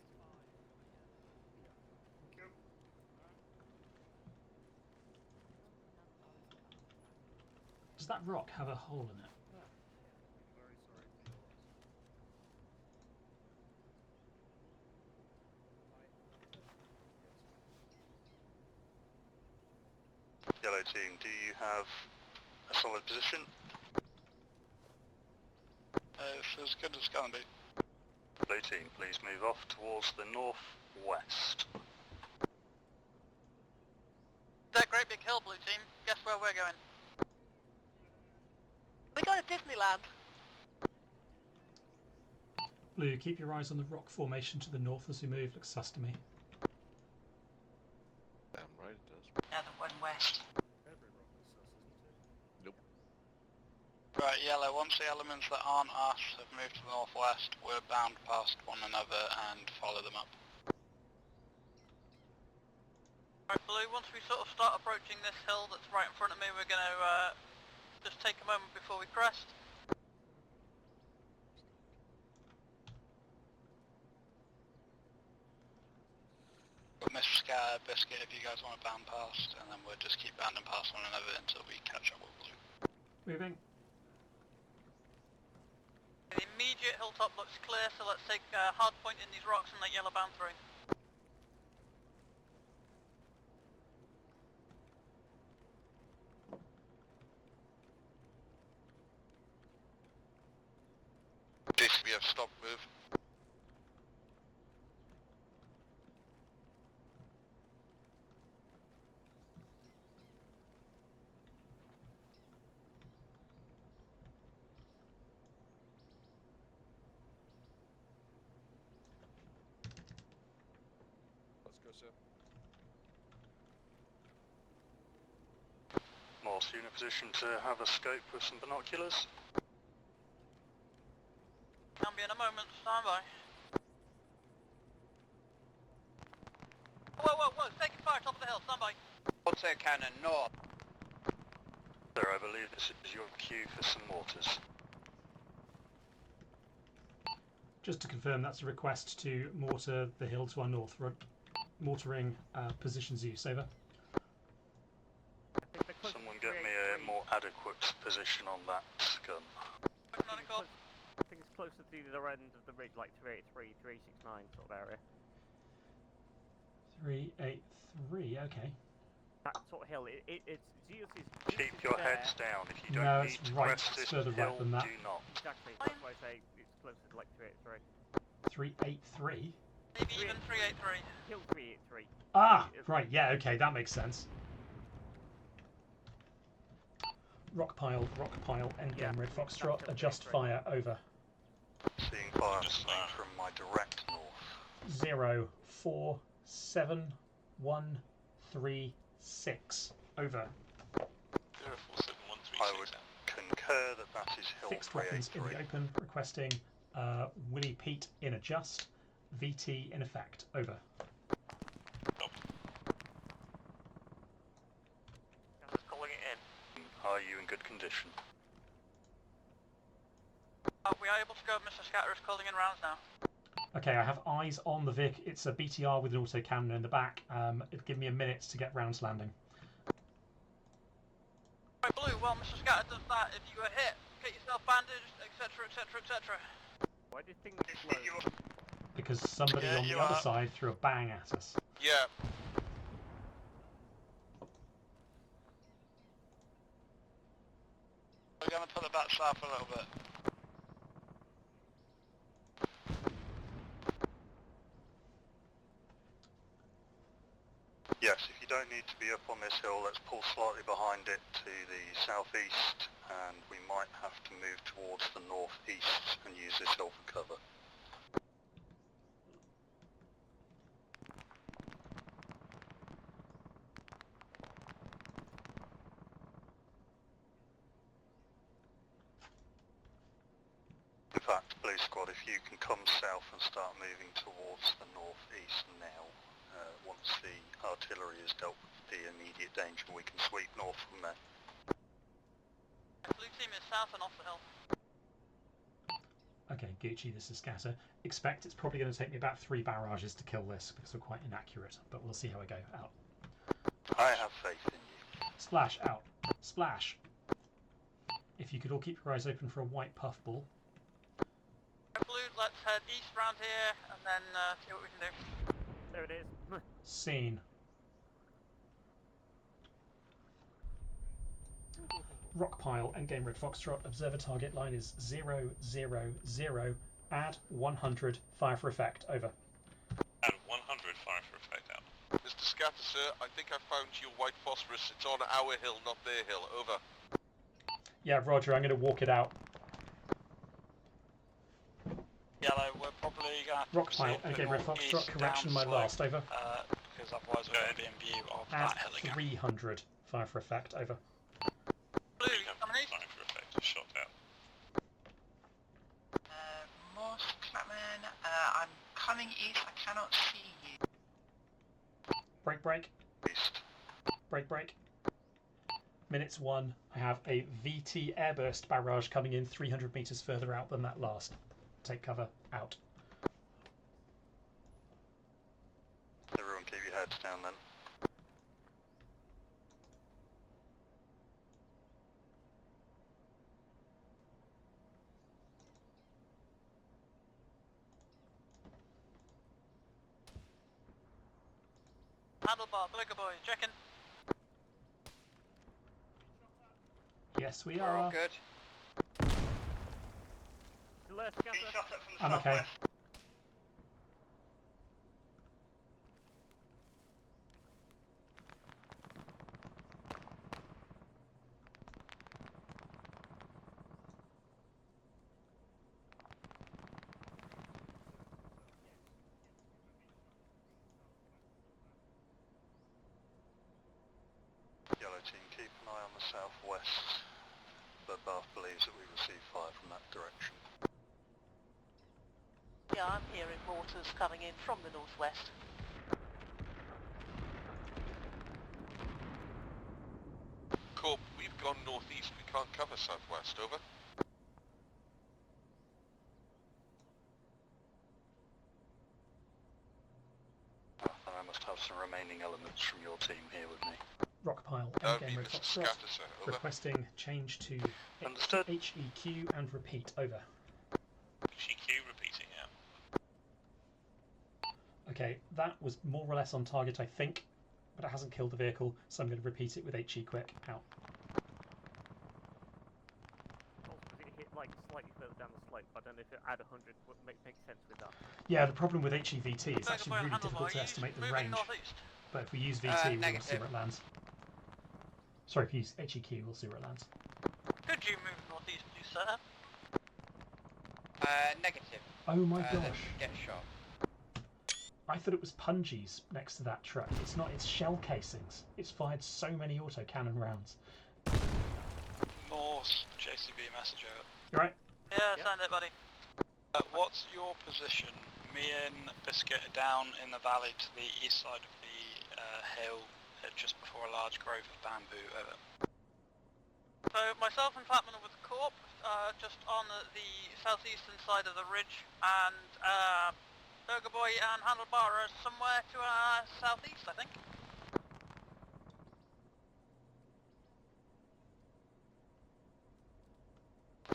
Does that rock have a hole in it? Yellow team, do you have a solid position? It's as good as it's gonna be. Blue team, please move off towards the northwest. That great big hill, Blue team. Guess where we're going? We're going to Disneyland. Blue, keep your eyes on the rock formation to the north as we move. Looks sus to me. Damn right it does. Yeah, the one west. Nope. Right, Yellow, once the elements that aren't us have moved to the northwest, we're bound past one another and follow them up. Right, Blue, once we sort of start approaching this hill that's right in front of me, we're going to just take a moment before we crest. But Mr. Sky, Biscuit, if you guys want to bound past, and then we'll just keep bounding past one another until we catch up with Blue. Moving. The immediate hilltop looks clear, so let's take a hard point in these rocks and let Yellow bound through. DCBF, stop move. Let's go, sir. Morse, you in a position to have a scope with some binoculars? Can be in a moment, stand by. Whoa, taking fire, top of the hill, stand by. Auto cannon north. Sir, I believe this is your cue for some mortars. Just to confirm, that's a request to mortar the hill to our north. Mortaring positions use. Over. Someone get me a more adequate position on that gun. I think it's closer to the other end of the ridge, like 383, 369 sort of area. 383. Okay. That sort of hill. It's Keep your heads down. If you don't No, need it's to right. press It's this further hill, right than that. do not. Exactly. That's why I say it's closer to like 383. 383. Maybe even 383. Hill 383. Ah, right. Yeah. Okay, that makes sense. Rock pile, endgame, Red Foxtrot, adjust fire, over. Seeing fire from my direct north. 047136, over. 047136. I would concur that is hill Fixed weapons in 383. the open, requesting Willie Pete in adjust, VT in effect, over. Just calling it in. Are you in good condition? We are able to go, Mr. Scatter is calling in rounds now. Okay, I have eyes on the Vic. It's a BTR with an autocannon in the back. It'll give me a minute to get rounds landing. Right, Blue, while Mr. Scatter does that, if you were hit, get yourself bandaged, etc, etc, etc. Why did things slow? Because somebody on the other side threw a bang at us. Yeah. We're going to pull it back south a little bit. Yes, if you don't need to be up on this hill, let's pull slightly behind it to the southeast, and we might have to move towards the northeast and use this hill for cover. In fact, Blue Squad, if you can come south and start moving towards the northeast now, once the artillery has dealt with the immediate danger, we can sweep north from there. Blue team is south and off the hill. Okay, Gucci, this is Scatter. Expect it's probably going to take me about 3 barrages to kill this because we're quite inaccurate, but we'll see how I go. Out. I have faith in you. Splash, out. Splash. If you could all keep your eyes open for a white puff ball. Blue, let's head east round here and then see what we can do. There it is. Scene. Rock pile, endgame Red Foxtrot. Observer target line is 000. Add 100. Fire for effect. Over. Add 100 fire for effect out. Mr. Scatter, sir, I think I found your white phosphorus. It's on our hill, not their hill. Over. Yeah, Roger, I'm going to walk it out. Yellow, we're probably going to have to Rock pile, proceed endgame Red with Foxtrot. northeast Correction, my downslope, last. Over. Because otherwise we're going to be in view of Add that hill again. 300. Fire for effect. Over. Blue, coming east. Fire for effect, shot out. Morse, Clapman, I'm coming east, I cannot see you. Break, break. East. Break, break. Minutes 1. I have a VT airburst barrage coming in 300 metres further out than that last. Take cover. Out. Everyone keep your heads down then. Handlebar, Burger Boy, checking. Yes, we We're all are. good. Still alert, Being scatter. shot at from the I'm okay. southwest. Yellow team, keep an eye on the southwest, but Bath believes that we received fire from that direction. Yeah, I'm hearing mortars coming in from the northwest. Corp, we've gone northeast, we can't cover southwest, over. I must have some remaining elements from your team here with me. Rockpile, That would Endgame be Red Mr. Foxtrot. Scatter, sir, over. Requesting change to Understood. HEQ and repeat, over. GQ repeating out. Okay, that was more or less on target, I think, but it hasn't killed the vehicle, so I'm going to repeat it with HE quick, out. Also, it hit like slightly further down the slope. I don't know if it add 100 would make sense with that. Yeah, the problem with HEVT, it's actually really difficult to estimate the range. But if we use VT, we'll see where it lands. Sorry, if we use HEQ, we'll see where it lands. Could you move northeast, please, sir? Negative. Oh my gosh. Get shot. I thought it was pungies next to that truck. It's not, it's shell casings. It's fired so many autocannon rounds. North JCB message over. You right? Yeah, send it, buddy. What's your position? Me and Biscuit are down in the valley to the east side of the hill, just before a large grove of bamboo. Over. So myself and Flatman are with the Corp, just on the southeastern side of the ridge, and Burger Boy and Handlebar are somewhere to our southeast, I think.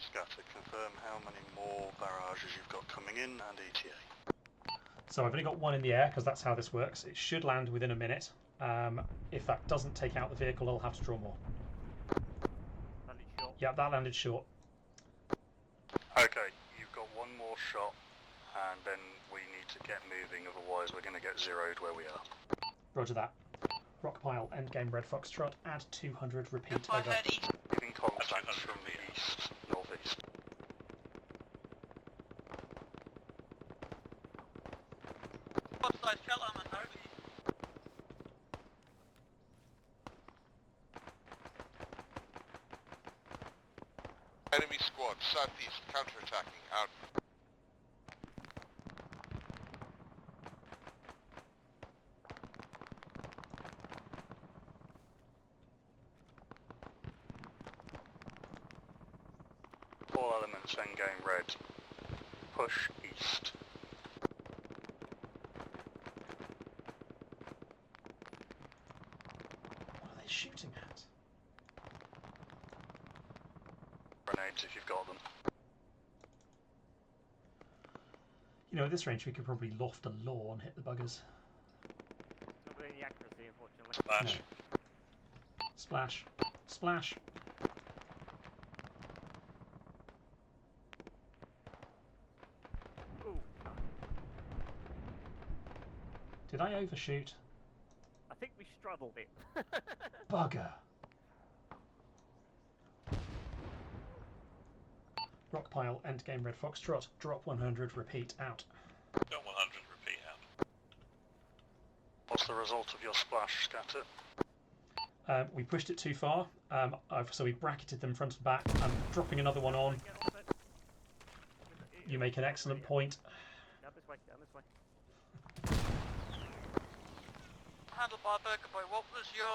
Scatter, confirm how many more barrages you've got coming in and ETA. So I've only got one in the air because that's how this works. It should land within a minute. If that doesn't take out the vehicle, I'll have to draw more. Landed short. Yeah, that landed short. Okay, you've got one more shot, and then we need to get moving, otherwise we're going to get zeroed where we are. Roger that. Rockpile, Endgame Red Foxtrot, add 200, repeat, I over. heard east. Giving contact from the east, northeast. What size shell am I over? Enemy squad, southeast, counter-attacking, out. All elements endgame red. Push east. What are they shooting at? Grenades if you've got them. You know, at this range we could probably loft a law and hit the buggers. Not with any accuracy, unfortunately. Splash. No. Splash. Splash. Ooh, Did I overshoot? I think we straddled it. Bugger. Rockpile, Endgame Red Foxtrot, drop 100, repeat, out. Got 100, repeat out. What's the result of your splash, Scatter? We pushed it too far, so we bracketed them front and back. I'm dropping another one on. Get off it. You make an excellent point. Down this way, down this way. Handlebar, Burger Boy, what was your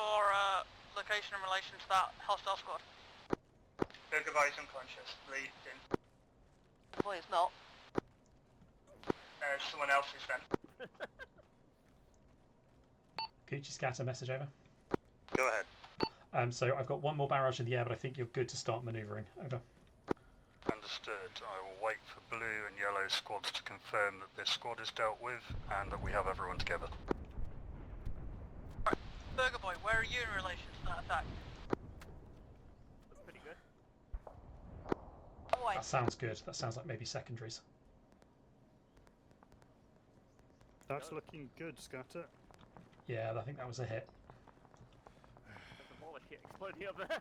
location in relation to that hostile squad? Burger Boy's unconscious, bleeding. Boy, it's not. Someone else is then. Gucci Scatter, message over. Go ahead. So I've got one more barrage in the air, but I think you're good to start manoeuvring. Over. Understood. I will wait for blue and yellow squads to confirm that this squad is dealt with and that we have everyone together. Right. Burger Boy, where are you in relation to that attack? Looks pretty good. Oh, way. That sounds good. That sounds like maybe secondaries. That's looking good, Scatter. Yeah, I think that was a hit. There's a ball of shit exploding up there.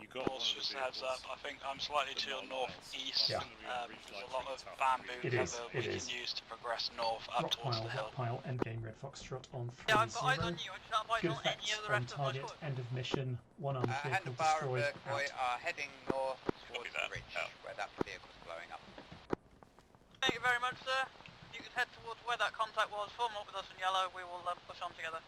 You got one of the Just a heads up, vehicles. I think I'm slightly to your northeast. Yeah. There's a lot of bamboo It cover is, we it can is. use to progress north up towards the hill. Rock pile, endgame red foxtrot on 3-0. Yeah, I've got eyes on you. I just don't have eyes Good on any effects of the on rest of my target, squad. end of mission, one armed vehicle Handlebar and destroyed, Bergboy out. are heading north towards the ridge, where that vehicle's blowing up. Thank you very much, sir. You can head towards where that contact was. Form up with us in yellow. We will push on together.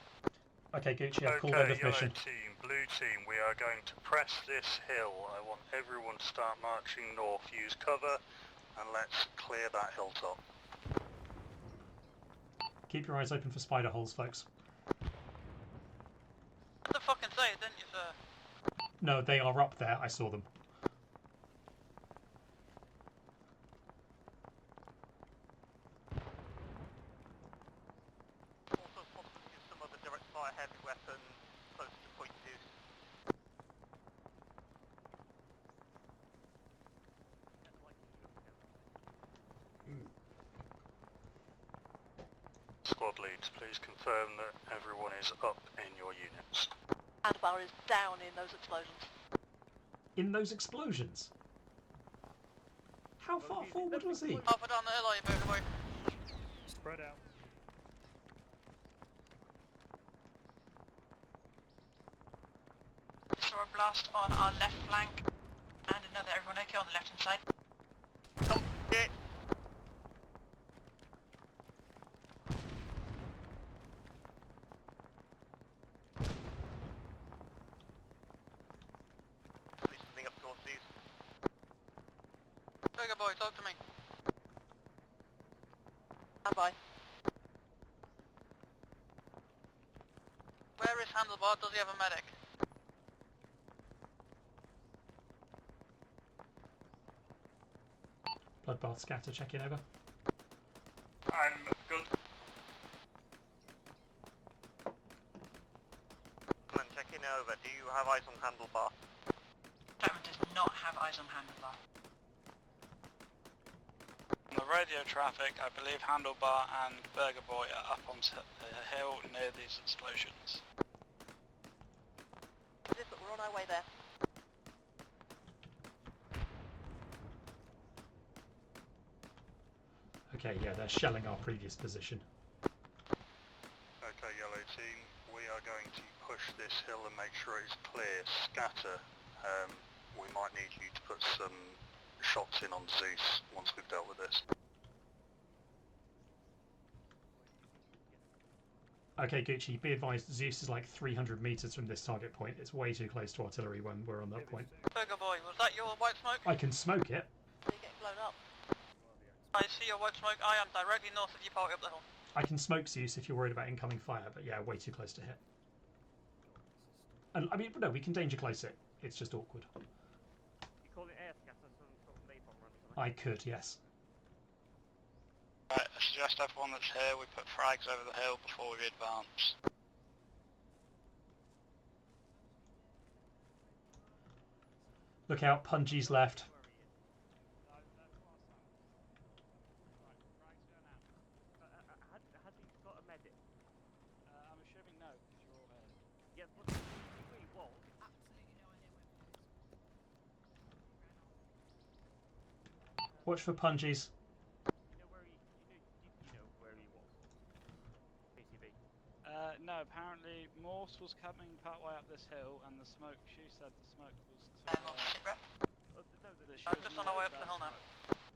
Okay, Gucci, I've called end of yellow mission. team, blue team, we are going to press this hill. I want everyone to start marching north, use cover, and let's clear that hilltop. Keep your eyes open for spider holes, folks. What the fucking say it, didn't you, sir? No, they are up there. I saw them. Also possibly use some other direct fire heavy weapon close to point deuce. Squad leads, please confirm that everyone is up in your units. Handbar is down in those explosions. In those explosions? How far forward was he? Half down the hill, are you, Burger Boy? Spread out. Saw a blast on our left flank, and another. Everyone okay on the left hand side? Oh, shit! Please something up towards these. Burger Boy, talk to me. Stand by. Where is Handlebar? Does he have a medic? Bloodbath scatter, check in over. I'm good. Glenn, checking over. Do you have eyes on Handlebar? Chapman does not have eyes on Handlebar. On the radio traffic, I believe Handlebar and Burger Boy are up on the hill near these explosions. But we're on our way there. Okay, yeah, they're shelling our previous position. Okay, yellow team, we are going to push this hill and make sure it's clear. Scatter, we might need you to put some shots in on Zeus once we've dealt with this. Okay, Gucci, be advised, Zeus is like 300 meters from this target point. It's way too close to artillery when we're on that point. Burger Boy, was that your white smoke? I can smoke it. They're getting blown up. I see your white smoke. I am directly north of you, partway up the hill. I can smoke Zeus if you're worried about incoming fire, but yeah, way too close to hit. And I mean, no, we can danger close it. It's just awkward. You call it air scatter, some sort of napalm run or something? I could, yes. Right, I suggest everyone that's here, we put frags over the hill before we advance. Look out, Punji's left. Has he got a medic? I'm assuming no, because you're all here. Yes, what did he was? Absolutely no idea where he is. Watch for Punji's. You know where he? You know where he was? PCB. No, apparently Morse was coming part way up this hill, and the smoke. She said the smoke was to. No, Just on our way up the hill now.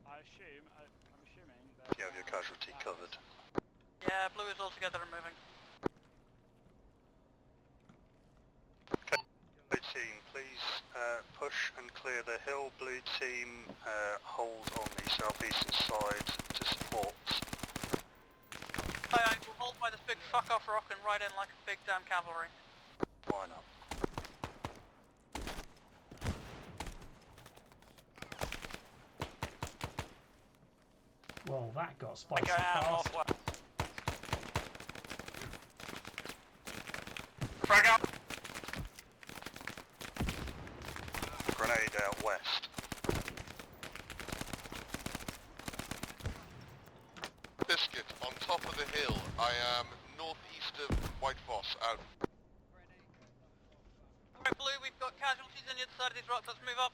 I'm assuming that. You have your casualty covered. Yeah, blue is all together and moving. Blue team, please push and clear the hill. Blue team, hold on the southeastern side to support. I will hold by this big fuck off rock and ride in like a big damn cavalry. Why not? Well, that got spicy Okay, I'm fast. northwest. Frag out! raid out west. Biscuit, on top of the hill. I am northeast of White Foss, out. Alright, Blue, we've got casualties on the other side of these rocks, let's move up.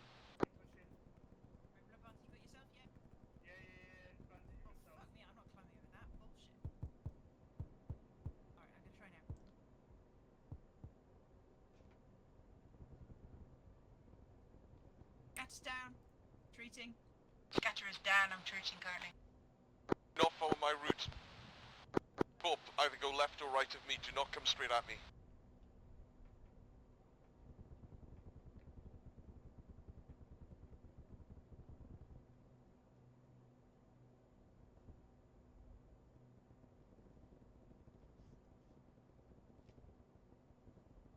Scatter's down. Treating. Scatter is down, I'm treating currently. Not follow my route. Corp, either go left or right of me. Do not come straight at me.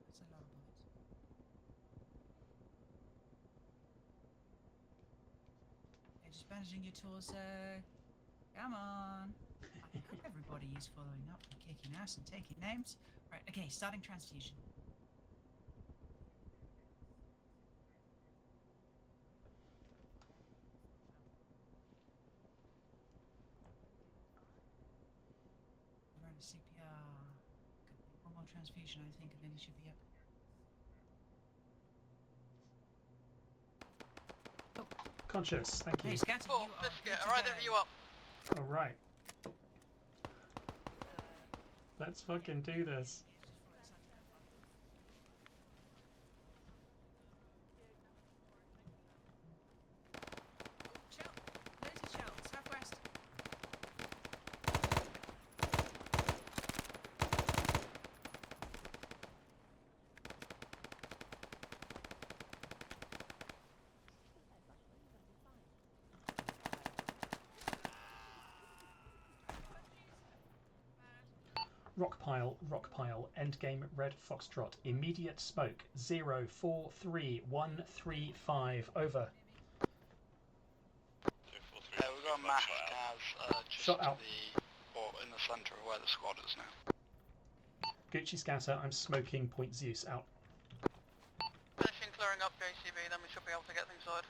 That's a lot of bullets. Okay, just bandaging your torso. Come on. I hope everybody is following up and kicking ass and taking names. Right, okay, starting transfusion. Run a CPR. One more transfusion, I think, and then he should be up. Conscious, thank you. Hey, Scatter, Cool, you are Biscuit, good to are either go. of you up? Alright. Let's fucking do this. Shell. Laser shell, southwest. Rock pile, endgame red foxtrot, immediate smoke, 043135, over. We've got a mass gas just Shot to out. or in the centre of where the squad is now. Gucci scatter, I'm smoking, point Zeus, out. Finishing clearing up JCB, then we should be able to get things sorted.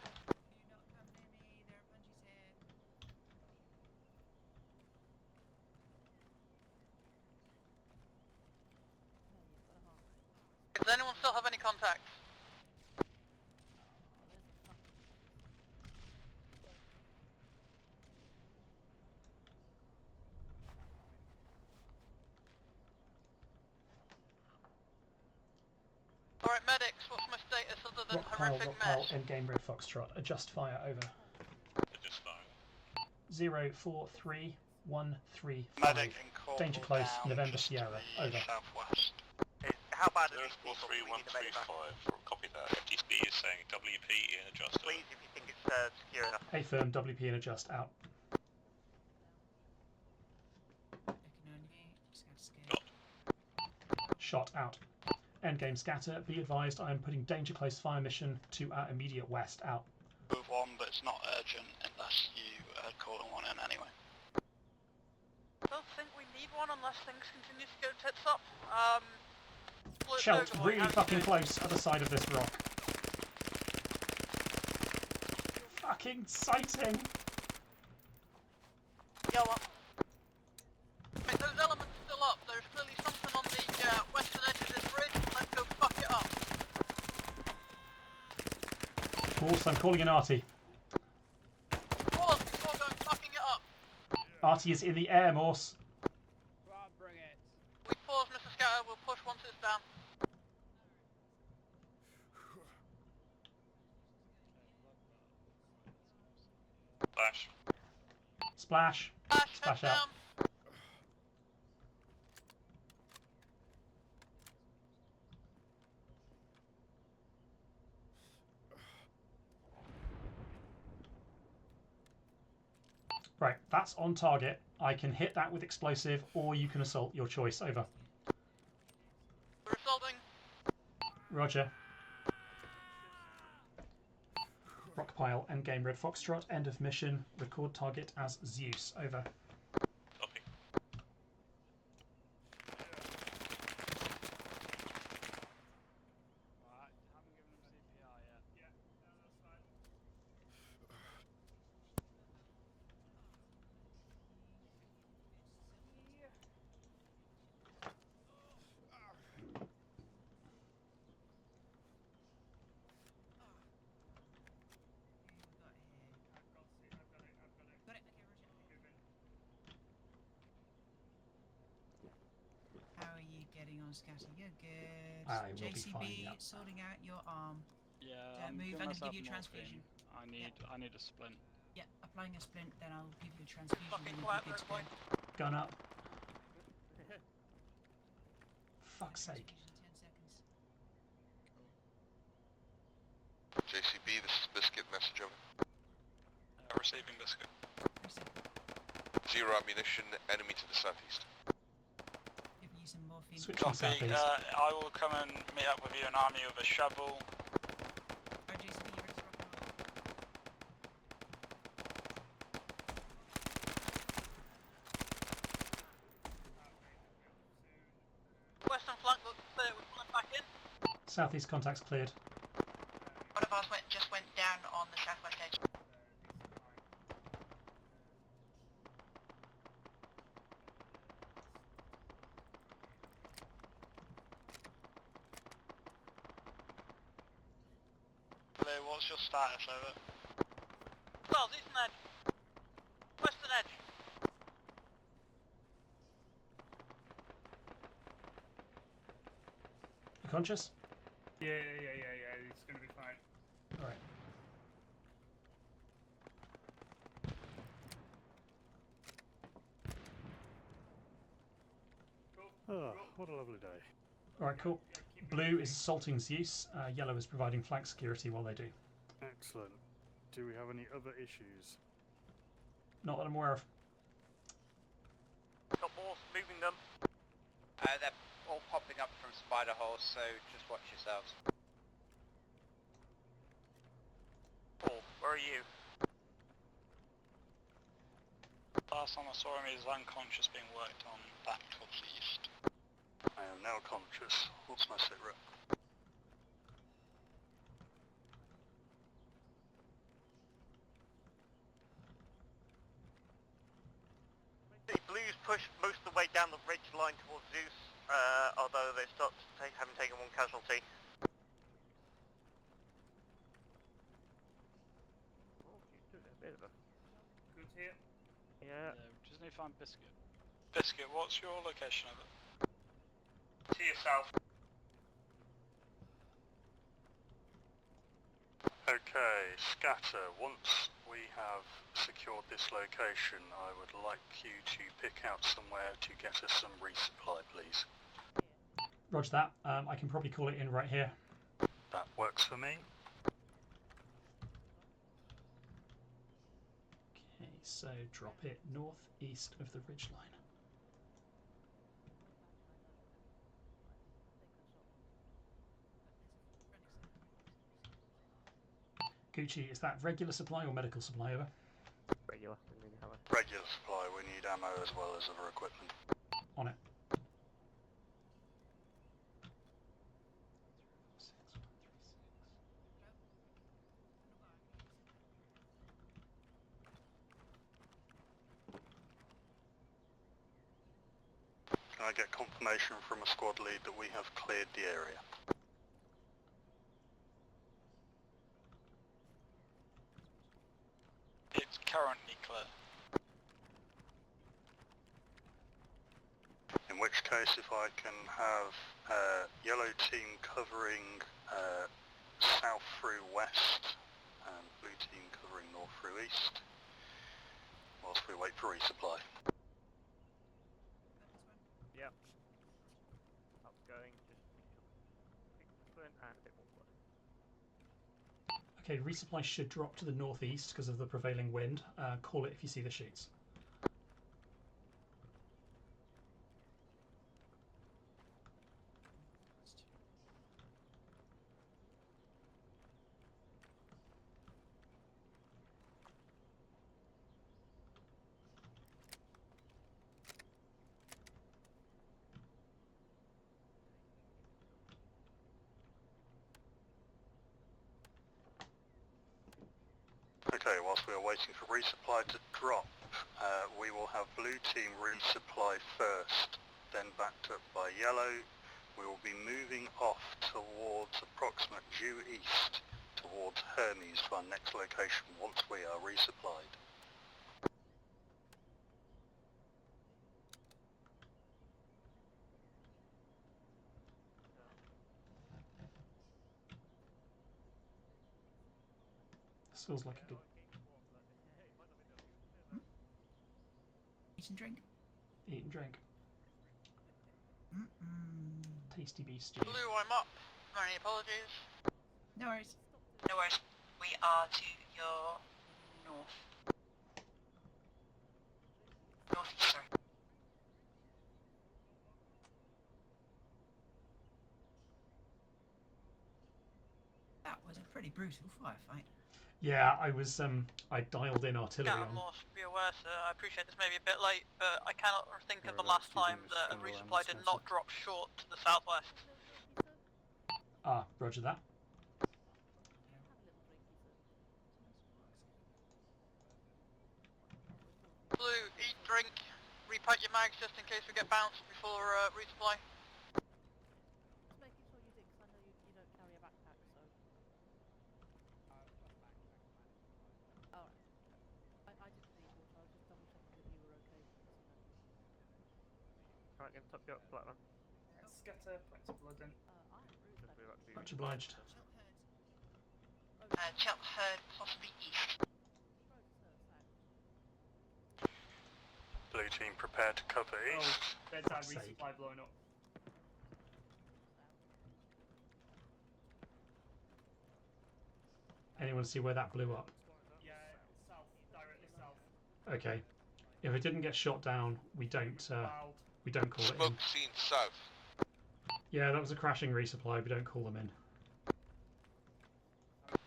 Does anyone still have any contacts? Alright, medics, what's my status other than horrific Rock pile, mess? endgame red foxtrot, adjust fire, over. Just fine. 043135. Medic and corporal Danger close, down November just to Sierra, the over. southwest. How bad are these people? We need to make it back. 043135. Copy that. FTB is saying WP in adjust. Please, if you think it's secure enough. A firm, WP and adjust, out. Shot out. Endgame scatter, be advised I am putting danger close fire mission to our immediate west, out. Move on, but it's not urgent unless you call one in anyway. Don't think we need one unless things continue to go tits up. Shelt, really fucking close, other side of this rock. Fucking sighting! Go up. Wait, those elements are still up. There's clearly something on the western edge of this ridge. Let's go fuck it up. Morse, I'm calling in Artie. Pause before going fucking it up. Artie is in the air, Morse. We pause, Mr. Scatter. We'll push once it's down. Flash. Splash. Splash out. Down. Right, that's on target. I can hit that with explosive, or you can assault, your choice, over. We're assaulting. Roger. Rock pile, endgame red foxtrot, end of mission, record target as Zeus, over. Copy. Moving on, Scatter. You're good. I will be JCB, fine, yeah. sorting out your arm. Yeah, Don't I'm move, giving I'm gonna myself give you a morphine. transfusion. I need a splint. Yeah, applying a splint, then I'll give you a transfusion, Fucking then you'll quiet, be good to boy. go. Gun up. Fuck's sake. Transfusion, 10 seconds. JCB, this is Biscuit, message over. Receiving Biscuit. Zero ammunition, enemy to the southeast. Giving you some morphine. Switching southeast. I will come and meet up with you and arm you with a shovel. Alright, JCB, you're ready to rock and roll. Western flank looks clear. We're pulling back in. Southeast contacts cleared. One of ours just went down on the southwest edge. Blue, what's your status over? South, eastern edge. Western edge. You conscious? Yeah. It's gonna be fine. Alright. Oh, what a lovely day. Alright, cool. Blue is assaulting Zeus. Yellow is providing flank security while they do. Excellent. Do we have any other issues? Not that I'm aware of. Got more, moving them. They're all popping up from spider holes, so just watch yourselves. Paul, where are you? Last time I saw him, he was unconscious being worked on back towards the east. I am now conscious. What's my sit rep? The Blues push most of the way down the ridge line towards Zeus, although they stopped having taken one casualty. Oh, you took a bit of a... Good here. Yeah, we just need to find Biscuit. Biscuit, what's your location of it? To yourself. Okay, Scatter, once we have secured this location, I would like you to pick out somewhere to get us some resupply, please. Roger that. I can probably call it in right here. That works for me. Okay, so drop it northeast of the ridgeline. Gucci, is that regular supply or medical supply, over? Regular. We need ammo. Regular supply, we need ammo as well as other equipment. On it. Can I get confirmation from a squad lead that we have cleared the area? It's currently clear. In which case, if I can have yellow team covering south through west and blue team covering north through east, whilst we wait for resupply. Yep. Outgoing, just quick sprint and a bit more work. Okay, resupply should drop to the northeast because of the prevailing wind. Call it if you see the shoots. Okay, whilst we are waiting for resupply to drop, we will have blue team resupply first, then backed up by yellow. We will be moving off towards approximate due east, towards Hermes for our next location once we are resupplied. This feels like a good. Eat and drink. Eat and drink. Tasty beef stew. Blue, I'm up. Many apologies. No worries. No worries. We are to your north. Northeast, sorry. That was a pretty brutal firefight. Yeah, I was. I dialed in artillery Yeah, on. Morse, be aware, sir. I appreciate this may be a bit late, but I cannot think of the last time that a resupply did not drop short to the southwest. Ah, roger that. Blue, eat, drink, repack your mags just in case we get bounced before resupply. Just making sure you do, because I know you don't carry a backpack, so. Alright. I didn't need water, I was just double checking that you were okay, because, you know. Right, gonna top you up, Blackman. Scatter, points of blood in. Much obliged. Chelt Herd, possibly east. Blue team prepared to cover east. Bedside resupply blowing up. Anyone see where that blew up? Yeah, south, directly south. Okay. If it didn't get shot down, we don't call it in. Smoke seen south. Yeah, that was a crashing resupply. We don't call them in.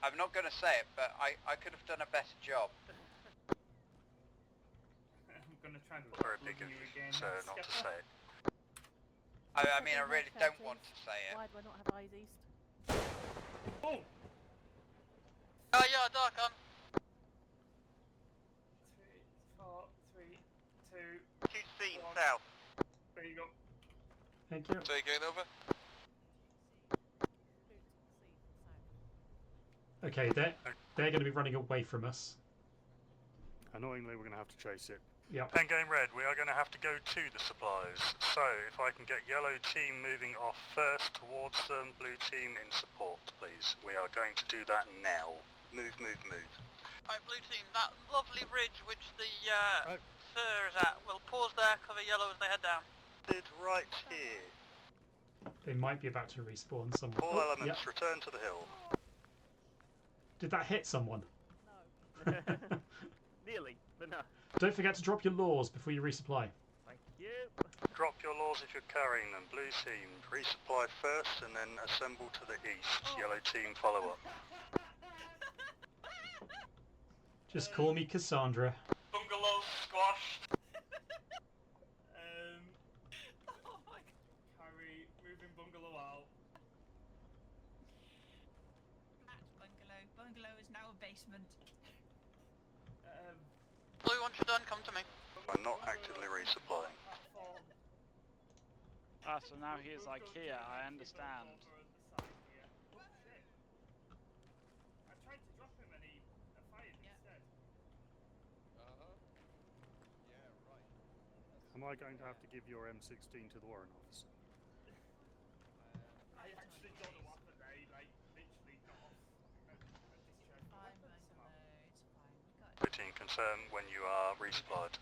I'm not going to say it, but I could have done a better job. I'm going to try and put Very blood big in you again. so not to say it. I mean, I really don't want to say it. Why do I not have eyes east? Oh! Yeah, dark on. 3, 4, 3, 2, 2C 1. south. There you go. Thank you. Say again, over. Okay, they're going to be running away from us. Annoyingly, we're going to have to chase it. Yep. Pen Game Red, we are going to have to go to the supplies. So, if I can get yellow team moving off first towards them, blue team in support, please. We are going to do that now. Move, move, move. Alright, blue team, that lovely ridge which the sir is at, we'll pause there, cover yellow as they head down. Did right here. They might be about to respawn somewhere. All elements, yep. return to the hill. Did that hit someone? No. Nearly, but no. Don't forget to drop your laws before you resupply. Thank you. Drop your laws if you're carrying them. Blue team, resupply first and then assemble to the east. Yellow team, follow up. Just call me Cassandra. Bungalow squashed. Oh my god. Carry, moving bungalow out. Bungalow. Bungalow is now a basement. Blue, once you're done, come to me. I'm not actively resupplying. Ah, so now here's IKEA, I understand. I tried to drop him and he fired instead. Yeah, right. Am I going to have to give your M16 to the warrant officer? I actually got a weapon there, he like literally got off a discharge weapon somehow. Blue team, confirm when you are resupplied.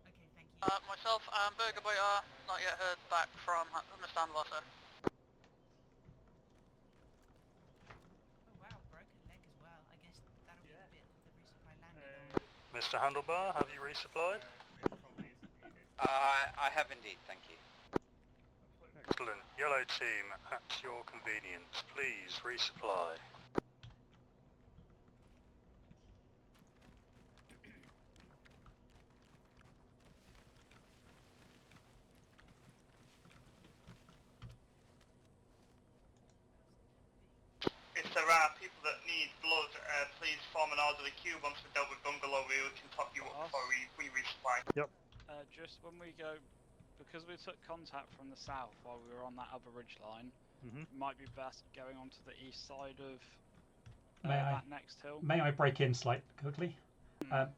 Okay, thank you. Myself and Burger Boy are not yet heard back from Mr. Handler, sir. Oh wow, broken leg as well. I guess that'll be the bit that the resupply landed on. Mr. Handlebar, have you resupplied? I have indeed, thank you. Excellent. Yellow team, at your convenience, please resupply. If there are people that need blood, please form an orderly queue. Once we've dealt with Bungalow, we can top you up before we resupply. Yep. Just when we go, because we took contact from the south while we were on that other ridge line, might be best going onto the east side of that next hill. May I break in slightly quickly?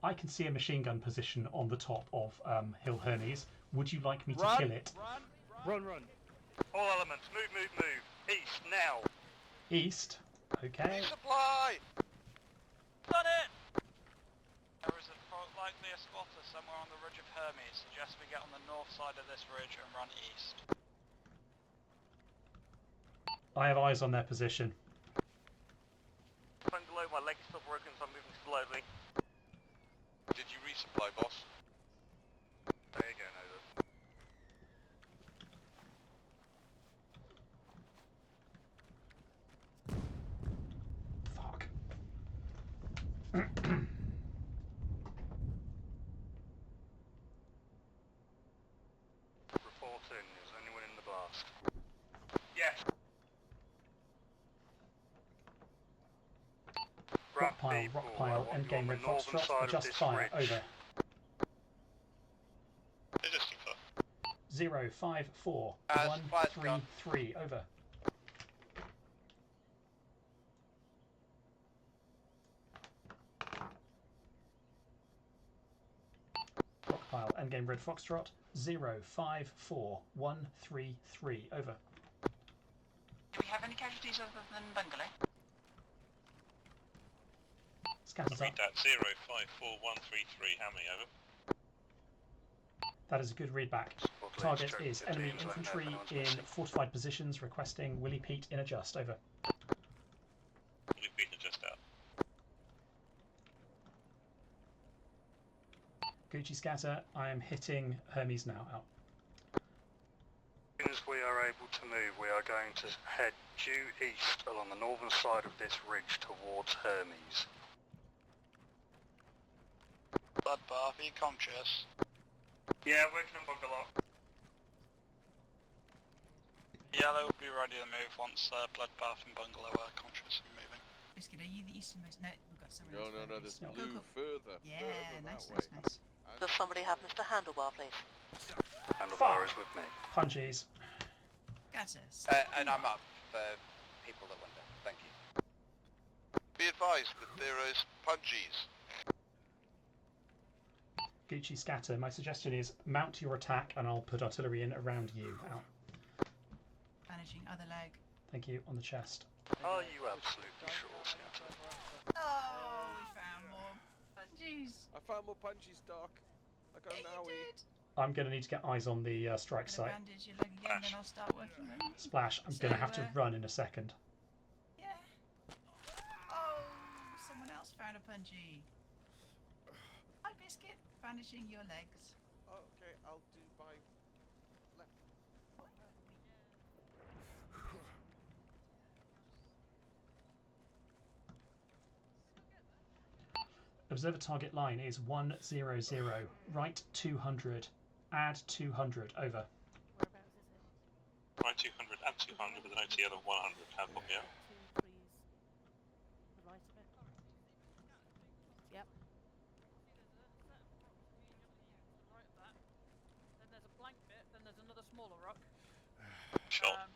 I can see a machine gun position on the top of Hill Hernes. Would you like me to kill it? Run! All elements, move! East, now! East? Okay. Resupply! Sir, likely a spotter somewhere on the ridge of Hermes. Suggest we get on the north side of this ridge and run east. I have eyes on their position. Bungalow, my leg is still broken, so I'm moving slowly. Did you resupply, boss? There you go, Nova. Fuck. Reporting, is anyone in the blast? Yes. Rock pile, endgame red foxtrot, adjust fire, over. 054133, over. Rock pile, endgame red foxtrot, 054133, over. Do we have any casualties other than Bungalow? Scatters Read up. that, 054133, how many, over? That is a good readback. Target is enemy infantry in fortified positions, requesting Willie Pete in adjust, over. Willie Pete adjust out. Gucci scatter, I am hitting Hermes now, out. As soon as we are able to move, we are going to head due east along the northern side of this ridge towards Hermes. Bloodbath, are you conscious? Yeah, working on Bungalow. Yellow will be ready to move once Bloodbath and Bungalow are conscious and moving. Biscuit, are you the easternmost? No, we've got someone No, else. there's blue further. Yeah, further nice, that nice, way. nice. Does somebody have Mr. Handlebar, please? Handlebar is with me. Punchies. Gatters. And I'm up for people that wonder. Thank you. Be advised that there is punchies. Gucci scatter, my suggestion is mount your attack and I'll put artillery in around you, out. Managing other leg. Thank you, on the chest. Are you absolutely sure, Scatter? Oh, we found more punchies. I found more punchies, Doc. I got an owie. I'm going to need to get eyes on the strike site. Bandage your leg again, then I'll start working them. Splash, I'm going to have to run in a second. Yeah. Oh, someone else found a punchie. Hi, Biscuit. Bandaging your legs. Okay, I'll do by left. Observer target line is 100, right 200, add 200, over. Whereabouts is it? Right 200 and 200 with an OT of 100, have them, yeah. 2 trees. The right of it. Yep. Right of that. Then there's a blank bit, then there's another smaller rock. Shot.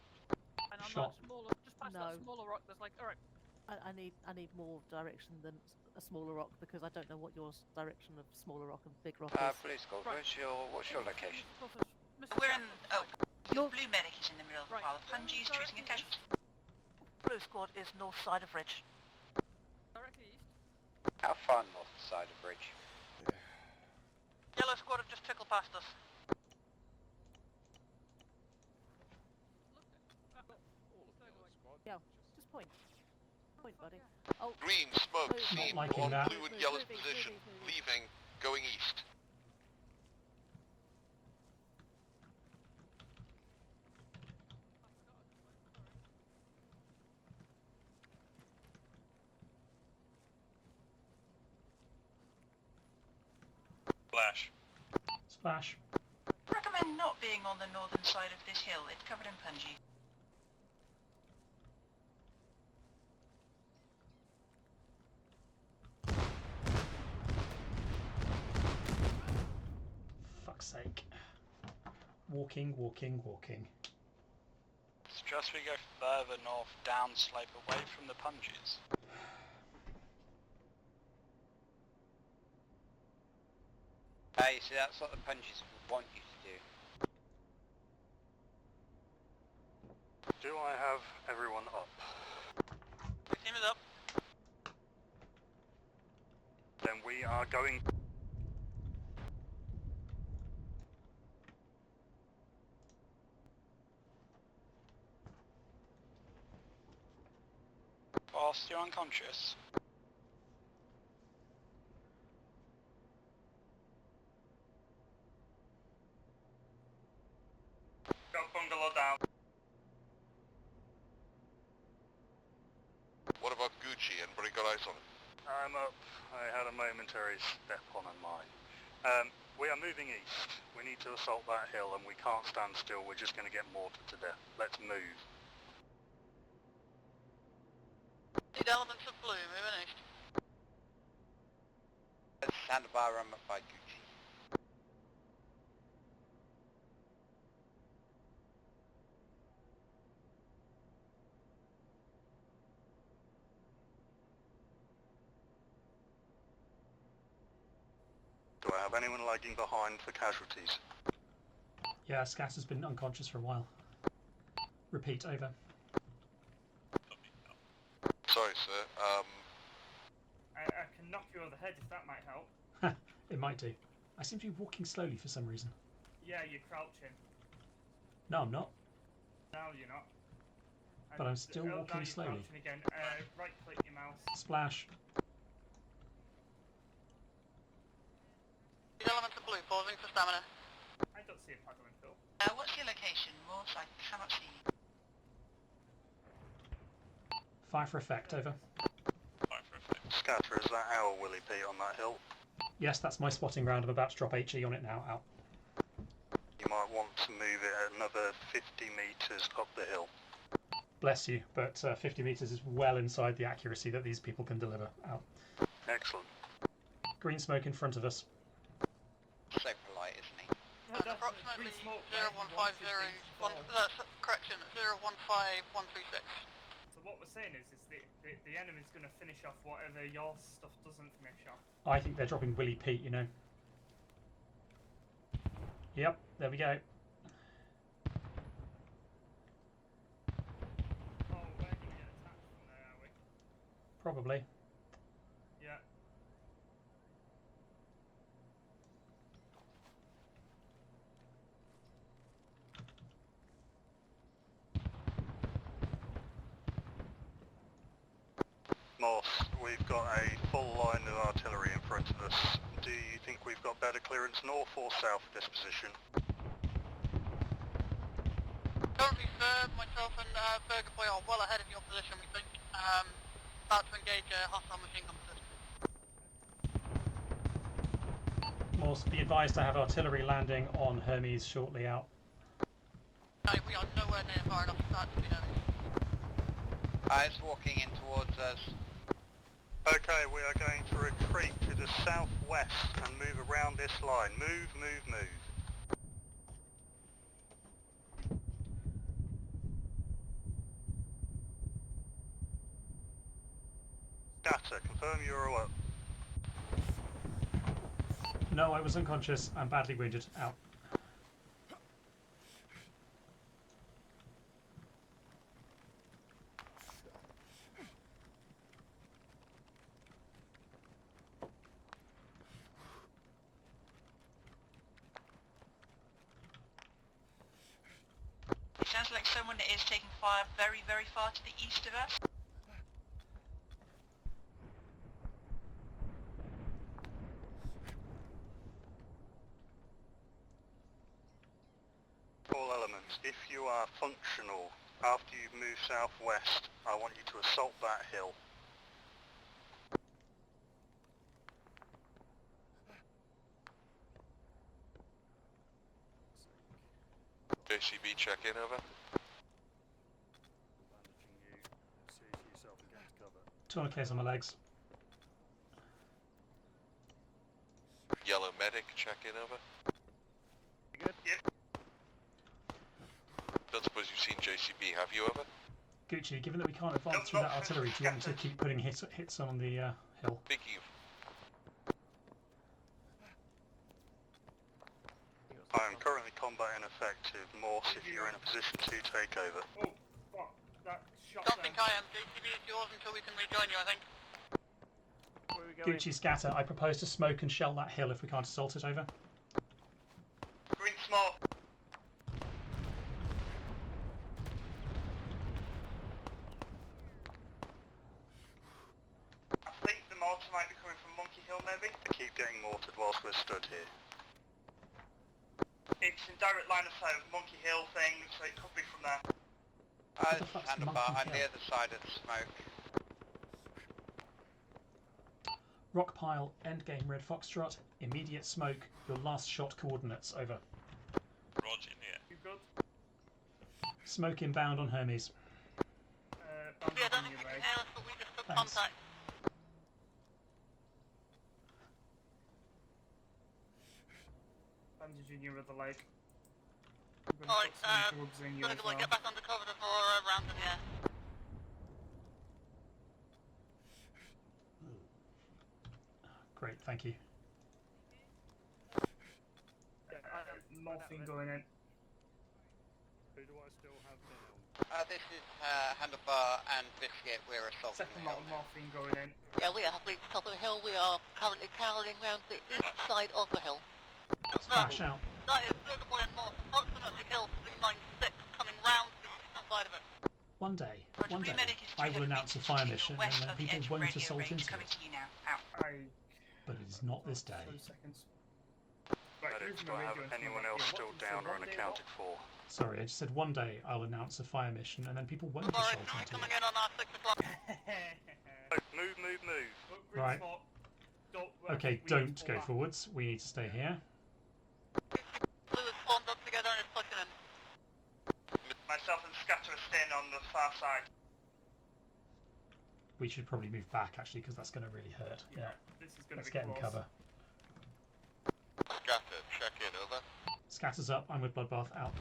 And on Shot. that smaller, just past No. that smaller rock, there's like, alright. I need more direction than a smaller rock because I don't know what your direction of smaller rock and big rock is. Blue Skull, what's your location? We're in... Oh, your blue medic is in the middle of the pile of punchies, treating a casualty. Blue squad is north side of ridge. Directly east. How far north side of bridge? Yellow squad have just tickled past us. Yeah, just point. Point, buddy. Oh. Green smoke Move. seen Not liking on that. blue and yellow's position. Leaving, going east. Splash. Splash. Recommend not being on the northern side of this hill. It's covered in punji. Fuck's sake. Walking, walking, walking. Suggest we go further north, down slope, away from the punches. You see, that's what the punches would want you to do. Do I have everyone up? The team is up. Then we are going whilst you're unconscious? Got bungalow down. What about Gucci? Anybody got eyes on him? I'm up. I had a momentary step on a mine. We are moving east. We need to assault that hill and we can't stand still. We're just going to get mortared to death. Let's move. Need elements of blue, moving east. Santa Barbara, I'm up by Gucci. Do I have anyone lagging behind for casualties? Yeah, Scatter's been unconscious for a while. Repeat, over. Sorry, sir. I can knock you over the head if that might help. It might do. I seem to be walking slowly for some reason. Yeah, you're crouching. No, I'm not. Now you're not. But I'm still now walking you're slowly. crouching again. Right click your mouse. Splash. Need elements of blue, pausing for stamina. I don't see a paddling pill. What's your location, Morse? I cannot see you. Fire for effect, over. Scatter, is that our Willie P on that hill? Yes, that's my spotting ground. I'm about to drop HE on it now. Out. You might want to move it another 50 metres up the hill. Bless you, but 50 metres is well inside the accuracy that these people can deliver. Out. Excellent. Green smoke in front of us. Super light, isn't he? Approximately 0150, correction, 015136. So what we're saying is the enemy's going to finish off whatever your stuff doesn't finish off. I think they're dropping Willie Pete, you know. Yep, there we go. Oh, we're going to get attacked from there, are we? Probably. Yeah. Morse, we've got a full line of artillery in front of us. Do you think we've got better clearance north or south of this position? Currently, sir, myself and Burger Boy are well ahead of your position, we think. About to engage a hostile machine gun position. Morse, be advised I have artillery landing on Hermes shortly. Out. No, we are nowhere near far enough to start to be noticed. It's walking in towards us. Okay, we are going to retreat to the southwest and move around this line. Move, move, move. Scatter, confirm you're up. No, I was unconscious. I'm badly wounded. Out. It sounds like someone is taking fire very, very far to the east of us. All elements, if you are functional, after you've moved southwest, I want you to assault that hill. JCB, check in, over. Bandaging you. See to yourself and get to cover. 200 Ks on my legs. Yellow medic, check in, over. You good? Yep. Don't suppose you've seen JCB, have you, over? Gucci, given that we can't advance through that artillery, do you want me to keep putting hits on the hill? Speaking of... I am currently combat ineffective. Morse, if you're in a position to take over. Oh, fuck. That shot Don't them. think I am. JCB is yours until we can rejoin you, I think. Where are we going? Gucci, Scatter, I propose to smoke and shell that hill if we can't assault it. Over. Green smoke. line of sight of Monkey Hill thing, so it could be from there. What the This is fuck's Handlebar. Monkey I'm Hill? near the side of the smoke. Rock pile, endgame Red Foxtrot, immediate smoke, your last shot coordinates, over. Roger, yeah. You good? Smoke inbound on Hermes. Bandage I don't in think your you can leg. hear us, but we just took Thanks. contact. Bandage in your other leg. I'm gonna Alright, put some drugs in you as well. get back under cover before round in the air. Great, thank you. Morphine going in. Who do I still have down? This is Handlebar and Biscuit. We're assaulting Second the lot hill. of morphine going in. Yeah, we are at the top of the hill. We are currently cowering round the east side of the hill. Smash out. That is Turban North, approximately hill 396, coming round the eastern side of it. One day, I will announce a fire mission and then people won't assault into it. But it is not this day. 2 seconds. Medics, do I have anyone else still down or unaccounted for? Sorry, I just said one day I'll announce a fire mission and then people won't assault into it. Coming in on our 6 o'clock. Move. Right. Okay, don't go forwards. We need to stay here. Blue is formed up together and is pushing in. Myself and Scatter are staying on the far side. We should probably move back actually because that's going to really hurt. Yeah. This is gonna Let's be get in close. cover. Scatter, check in, over. Scatter's up. I'm with Bloodbath. Out.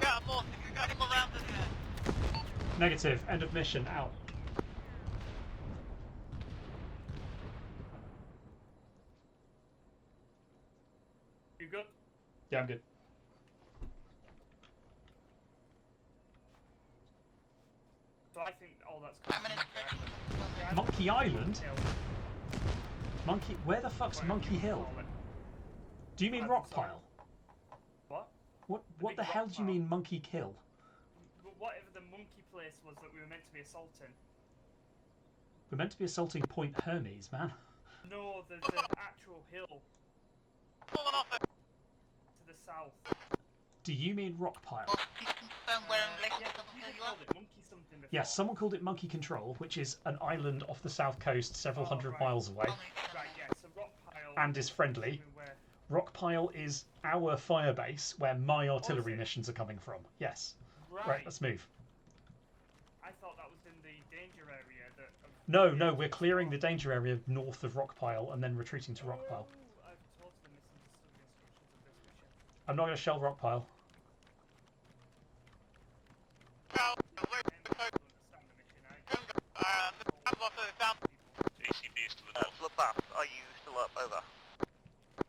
Yeah, I'm lost. If you got him around in here. Negative. End of mission. Out. You good? Yeah, I'm good. So I think all that's coming from Monkey Island? Monkey? Where the fuck's Monkey Hill? Do you mean rock pile? What? What the hell do you mean Monkey Kill? Whatever the monkey place was that we were meant to be assaulting. We're meant to be assaulting Point Hermes, man. No, there's an actual hill to the south. Do you mean rock pile? Yes, someone called it Monkey Control, which is an island off the south coast several hundred miles away. Right, yeah, so rock pile. And is friendly. Rock pile is our fire base where my artillery missions are coming from. Yes. Right, let's move. I thought that was in the danger area. No, we're clearing the danger area north of rock pile and then retreating to rock pile. I've totally misunderstood the instructions of this mission. I'm not going to shell rock pile. JCB is to the north. Bloodbath, are you still up? Over.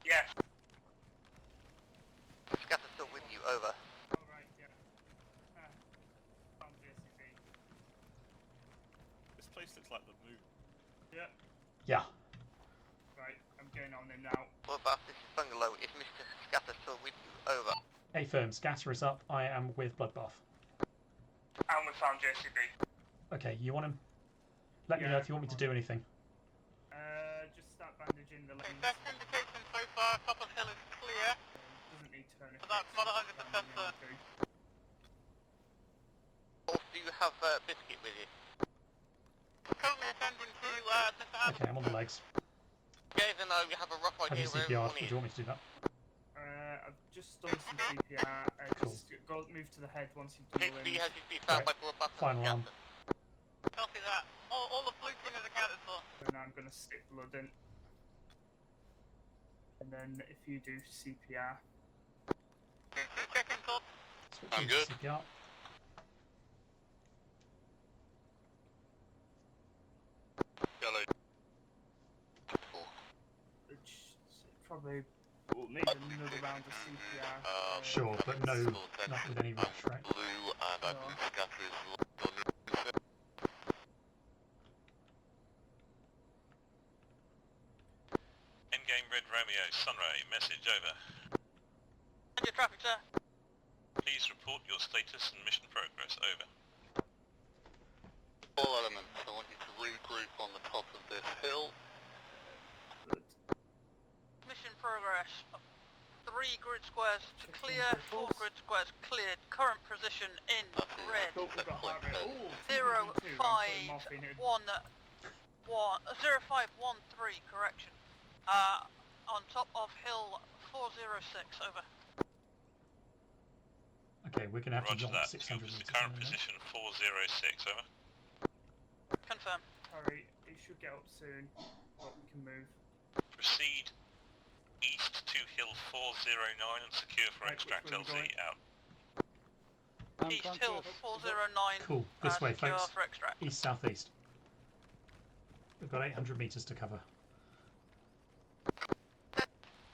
Yes. Scatter still with you. Over. Alright, yeah. Found JCB. This place looks like the moon. Yeah. Yeah. Right, I'm getting on him now. Bloodbath, this is Bungalow. Is Mr. Scatter still with you? Over. A firm, Scatter is up. I am with Bloodbath. And we found JCB. Okay, you want him? Let me know if you want me to do anything. Just start bandaging the legs. Best indication so far, top of hill is clear. Doesn't need tourniquets. That's not 100% certain. Do you have Biscuit with you? Currently attending to Mr. Adam. Okay, I'm on the legs. Guys, I know you have a rough Have idea you where CPR? everyone Do is. you want me to do that? I've just done some CPR. Just go move to the head once you've done the JCB limbs. has been found by Bloodbath. Final round. Copy that. All the blue thing is accounted for. And I'm going to stick blood in. And then if you do CPR. Checking top. I'm good. CPR. Yellow. Which probably will need another round of CPR. Sure, but no, not with any rush, right? Blue and I believe Scatter is on the Endgame Red Romeo, Sunray, message over. Your traffic, sir. Please report your status and mission progress, over. all elements. I want you to regroup on the top of this hill. Mission progress. 3 3 grid squares clear, 4 grid squares cleared. Current position in red. 0513, correction. On top of hill 406, over. Okay, we're going to have Roger to jump that. 600 What's meters. the current in a minute. position 406, over. Confirm. Harry, it should get up soon, but we can move. Proceed east to hill 409 and secure for extract LZ, out. East hill 409. Cool. This way, secure folks. for extract. East, southeast. We've got 800 meters to cover.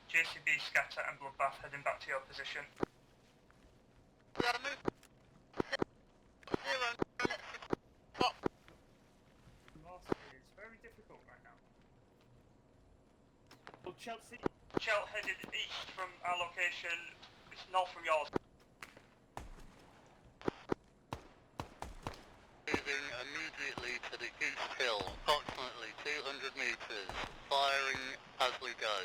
JCB, scatter and bloodbath heading back to your position. We gotta move. It's very difficult right now. Oh, Chelsea. Chel headed east from our location, it's north from yours. Moving immediately to the east hill, approximately 200 meters. Firing as we go.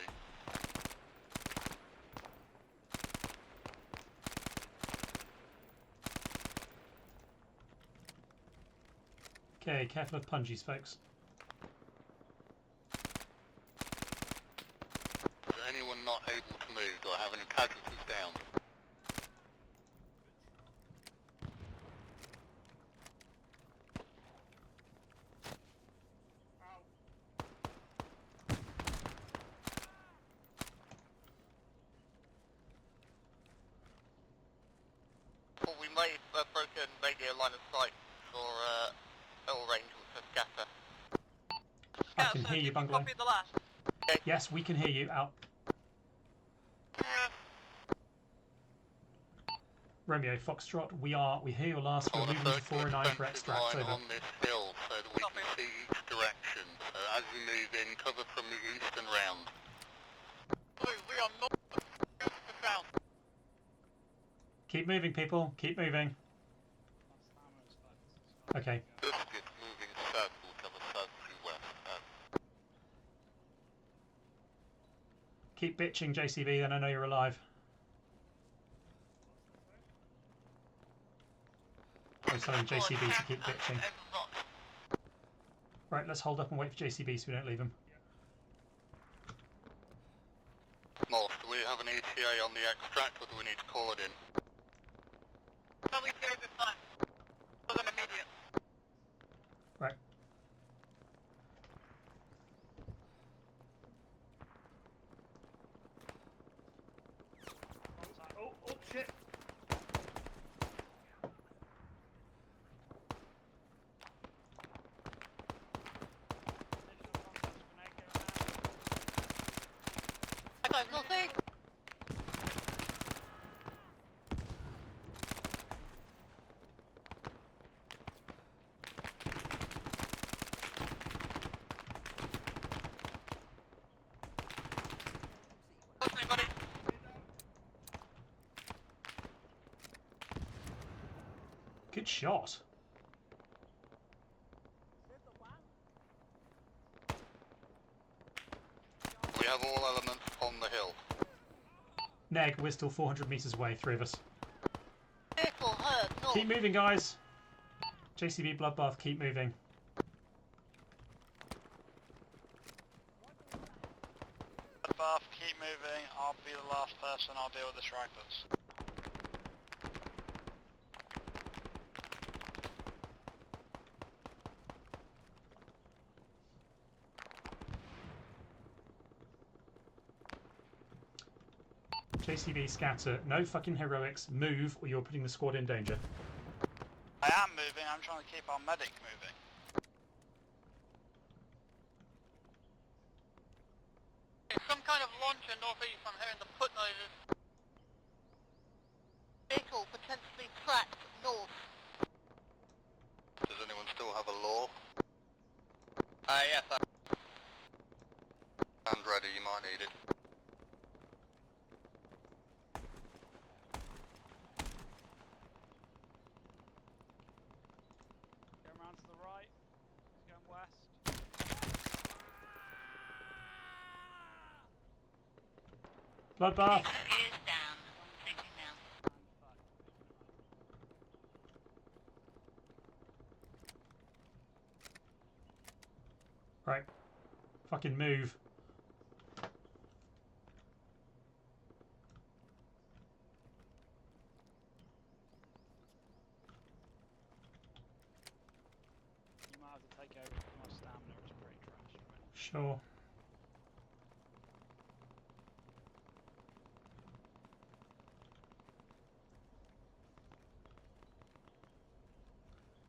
Okay, careful of pungies, folks. Is anyone not able to move? Do I have any casualties down? Well, we made a broken radio line of sight for L range with scatter. I can hear you, Bungalow. Copy the last. Yes, we can hear you. Out. Romeo, Foxtrot, we hear your last. We're moving to 409 for extract. Over. On this hill so that we can see each direction. So as we move in, cover from the east and round. We are north to south. Keep moving, people. Keep moving. Okay. Just moving south, we'll cover south to west. Keep bitching, JCB, then I know you're alive. I was telling JCB to keep bitching. Right, let's hold up and wait for JCB so we don't leave him. Morse, do we have an ETA on the extract or do we need to call it in? No ETA this time. For them immediate. Right. Oh shit. I don't see. Anybody? Good shot. We have all elements on the hill. Neg, we're still 400 meters away, 3 of us. Vehicle heard north. Keep moving, guys. JCB Bloodbath, keep moving. Bath, keep moving. I'll be the last person. I'll deal with the strikers. JCB scatter. No fucking heroics. Move or you're putting the squad in danger. I am moving. I'm trying to keep our medic moving. It's some kind of launcher northeast. I'm hearing the put noises. Vehicle potentially tracked north. Does anyone still have a law? Yes, Stand ready, you might need it. Going round to the right. He's going west. Bloodbath. Right. Fucking move. You might have to take over because my stamina is pretty trashed right now. Sure.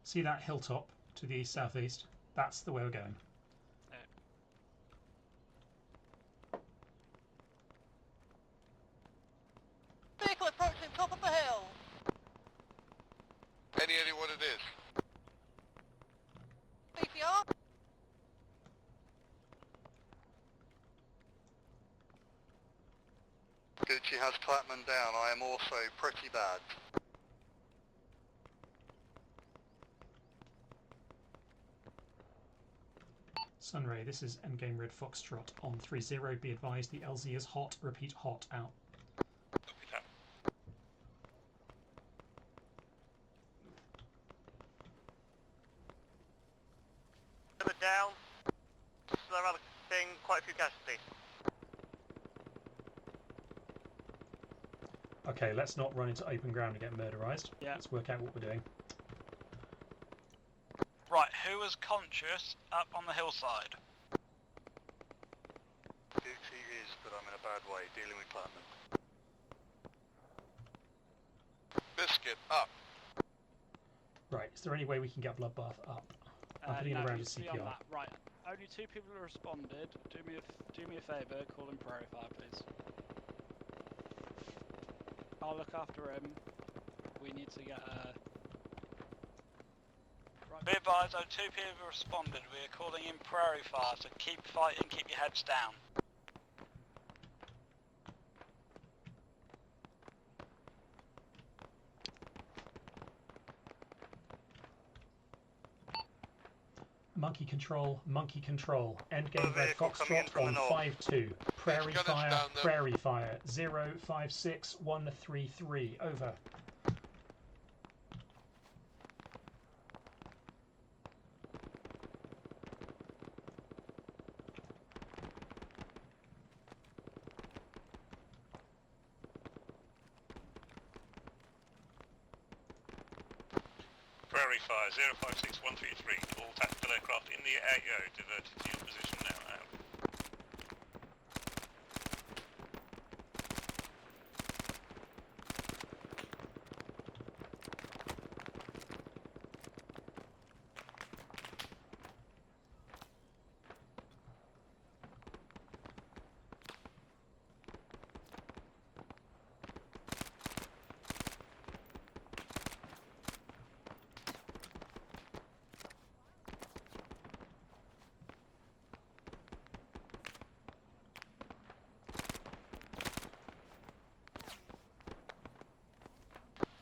See that hilltop to the southeast? That's the way we're going. Vehicle approaching top of the hill. Any idea what it is? CPR. Gucci has Clapman down. I am also pretty bad. Sunray, this is Endgame Red Foxtrot on 3-0. Be advised, the LZ is hot. Repeat, hot. Out. Down. They're seeing quite a few casualties. Okay, let's not run into open ground and get murderized. Yeah. Let's work out what we're doing. Right, who was conscious up on the hillside? Gucci is, but I'm in a bad way, dealing with Clapman. Biscuit, up. Right, is there any way we can get Bloodbath up? I'm putting no, it around he's with beyond CPR. that. Right, only 2 people have responded. Do me a favour, call him Prairie Fire, please. I'll look after him. We need to get a... Be advised, though, 2 people have responded. We are calling in Prairie Fire, so keep fighting, keep your heads down. Monkey control, Endgame Red Foxtrot on 5-2. Prairie Fire, 056133. Over. Prairie Fire, 056133. All tactical aircraft in the AO diverted to your position now. Out.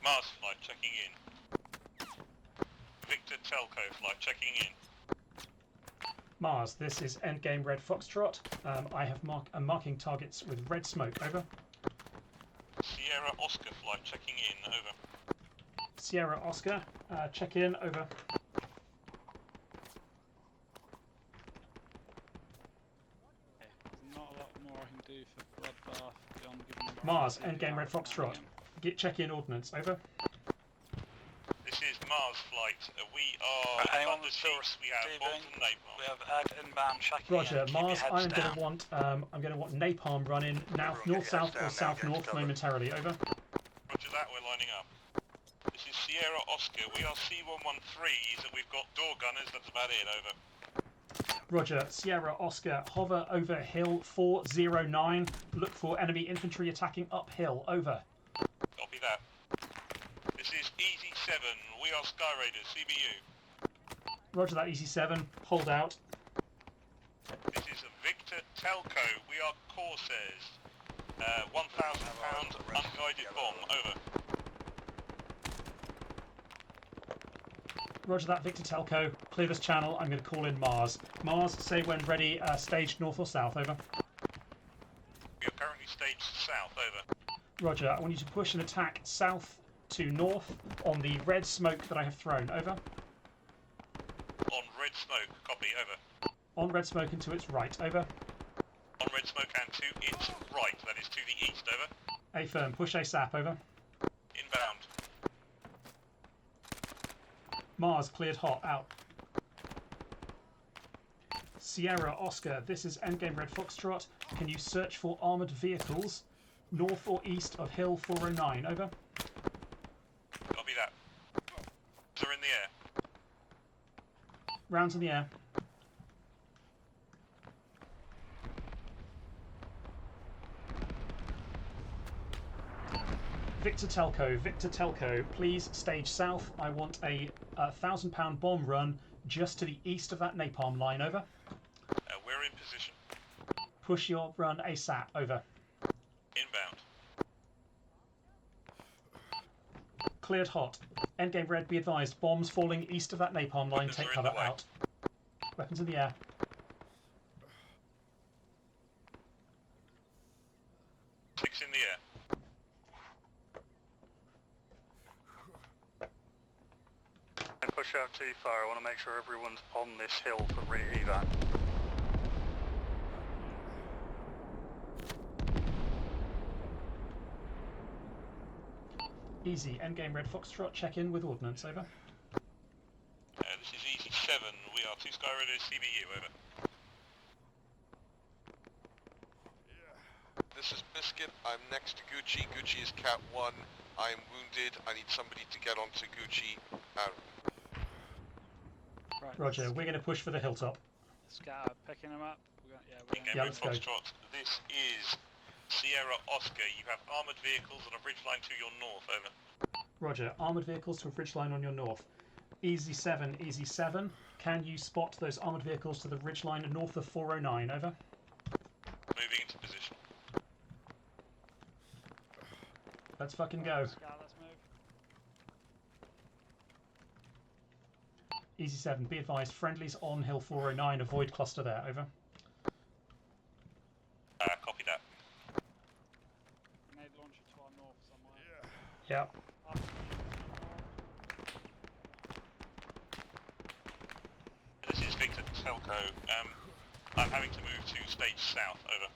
Mars flight checking in. Victor Telco flight checking in. Mars, this is Endgame Red Foxtrot. I'm marking targets with red smoke. Over. Sierra Oscar flight checking in. Over. Sierra Oscar, check in. Over. There's not a lot more I can do for Bloodbath beyond giving him... Mars, Endgame Red Foxtrot. Get check in ordnance. Over. This is Mars flight. We are anyone under still siege. We have bombs and napalm. We have inbound checking Roger, in. Keep your Mars. heads I'm down. going to want napalm running now, north south or south north momentarily. Over. Roger that. We're lining up. This is Sierra Oscar. We are C113s and we've got door gunners. That's about it. Over. Roger, Sierra Oscar. Hover over hill 409. Look for enemy infantry attacking uphill. Over. Copy that. This is Easy 7. We are Sky Raiders. CBU. Roger that, Easy 7. Hold out. This is Victor Telco. We are Corsairs. £1,000 unguided bomb. Over. Roger that, Victor Telco. Clear this channel. I'm going to call in Mars. Mars, say when ready. Staged north or south. Over. We are currently staged south. Over. Roger. I want you to push and attack south to north on the red smoke that I have thrown. Over. On red smoke. Copy. Over. On red smoke and to its right, over. On red smoke and to its right, that is to the east, over. A firm, push ASAP, over. Inbound. Mars, cleared hot, out. Sierra, Oscar, this is Endgame Red Foxtrot. Can you search for armoured vehicles north or east of Hill 409, over? Copy that. They're in the air. Rounds in the air. Victor Telco, please stage south. I want a 1,000-pound bomb run just to the east of that napalm line, over. We're in position. Push your run ASAP, over. Inbound. Cleared hot. Endgame Red, be advised. Bombs falling east of that napalm line. Weapons Take are in cover, the way. out. Weapons in the air. Six in the air. Don't push out too far. I want to make sure everyone's on this hill for re-evac. Easy. Endgame Red Foxtrot, check in with ordnance, over. This is Easy 7. We are 2 Sky Radio CBU, over. This is Biscuit. I'm next to Gucci. Gucci is Cat 1. I am wounded. I need somebody to get onto Gucci. Out. Right. Roger, we're going to push for the hilltop. Scatter, picking them up. Yeah, let's go. Foxtrot, this is Sierra Oscar. You have armoured vehicles on a ridgeline to your north, over. Roger, armoured vehicles to a ridgeline on your north. Easy 7, can you spot those armoured vehicles to the ridgeline north of 409, over? Moving into position. Let's fucking go. Scatter, let's move. Easy 7, be advised, friendlies on Hill 409, avoid cluster there, over. Copy that. Grenade launcher to our north somewhere. Yeah. This is Victor Telco. I'm having to move to stage south, over.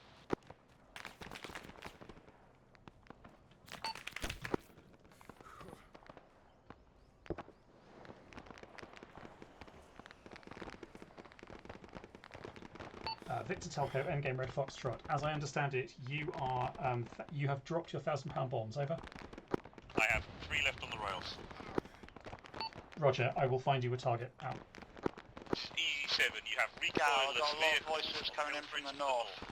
Victor Telco, Endgame Red Foxtrot. As I understand it, you are you have dropped your 1,000-pound bombs, over. I have 3 left on the rails. Roger, I will find you a target, out. Easy 7, you have Yeah, I've recoilless got a lot of vehicles. voices coming in from the north.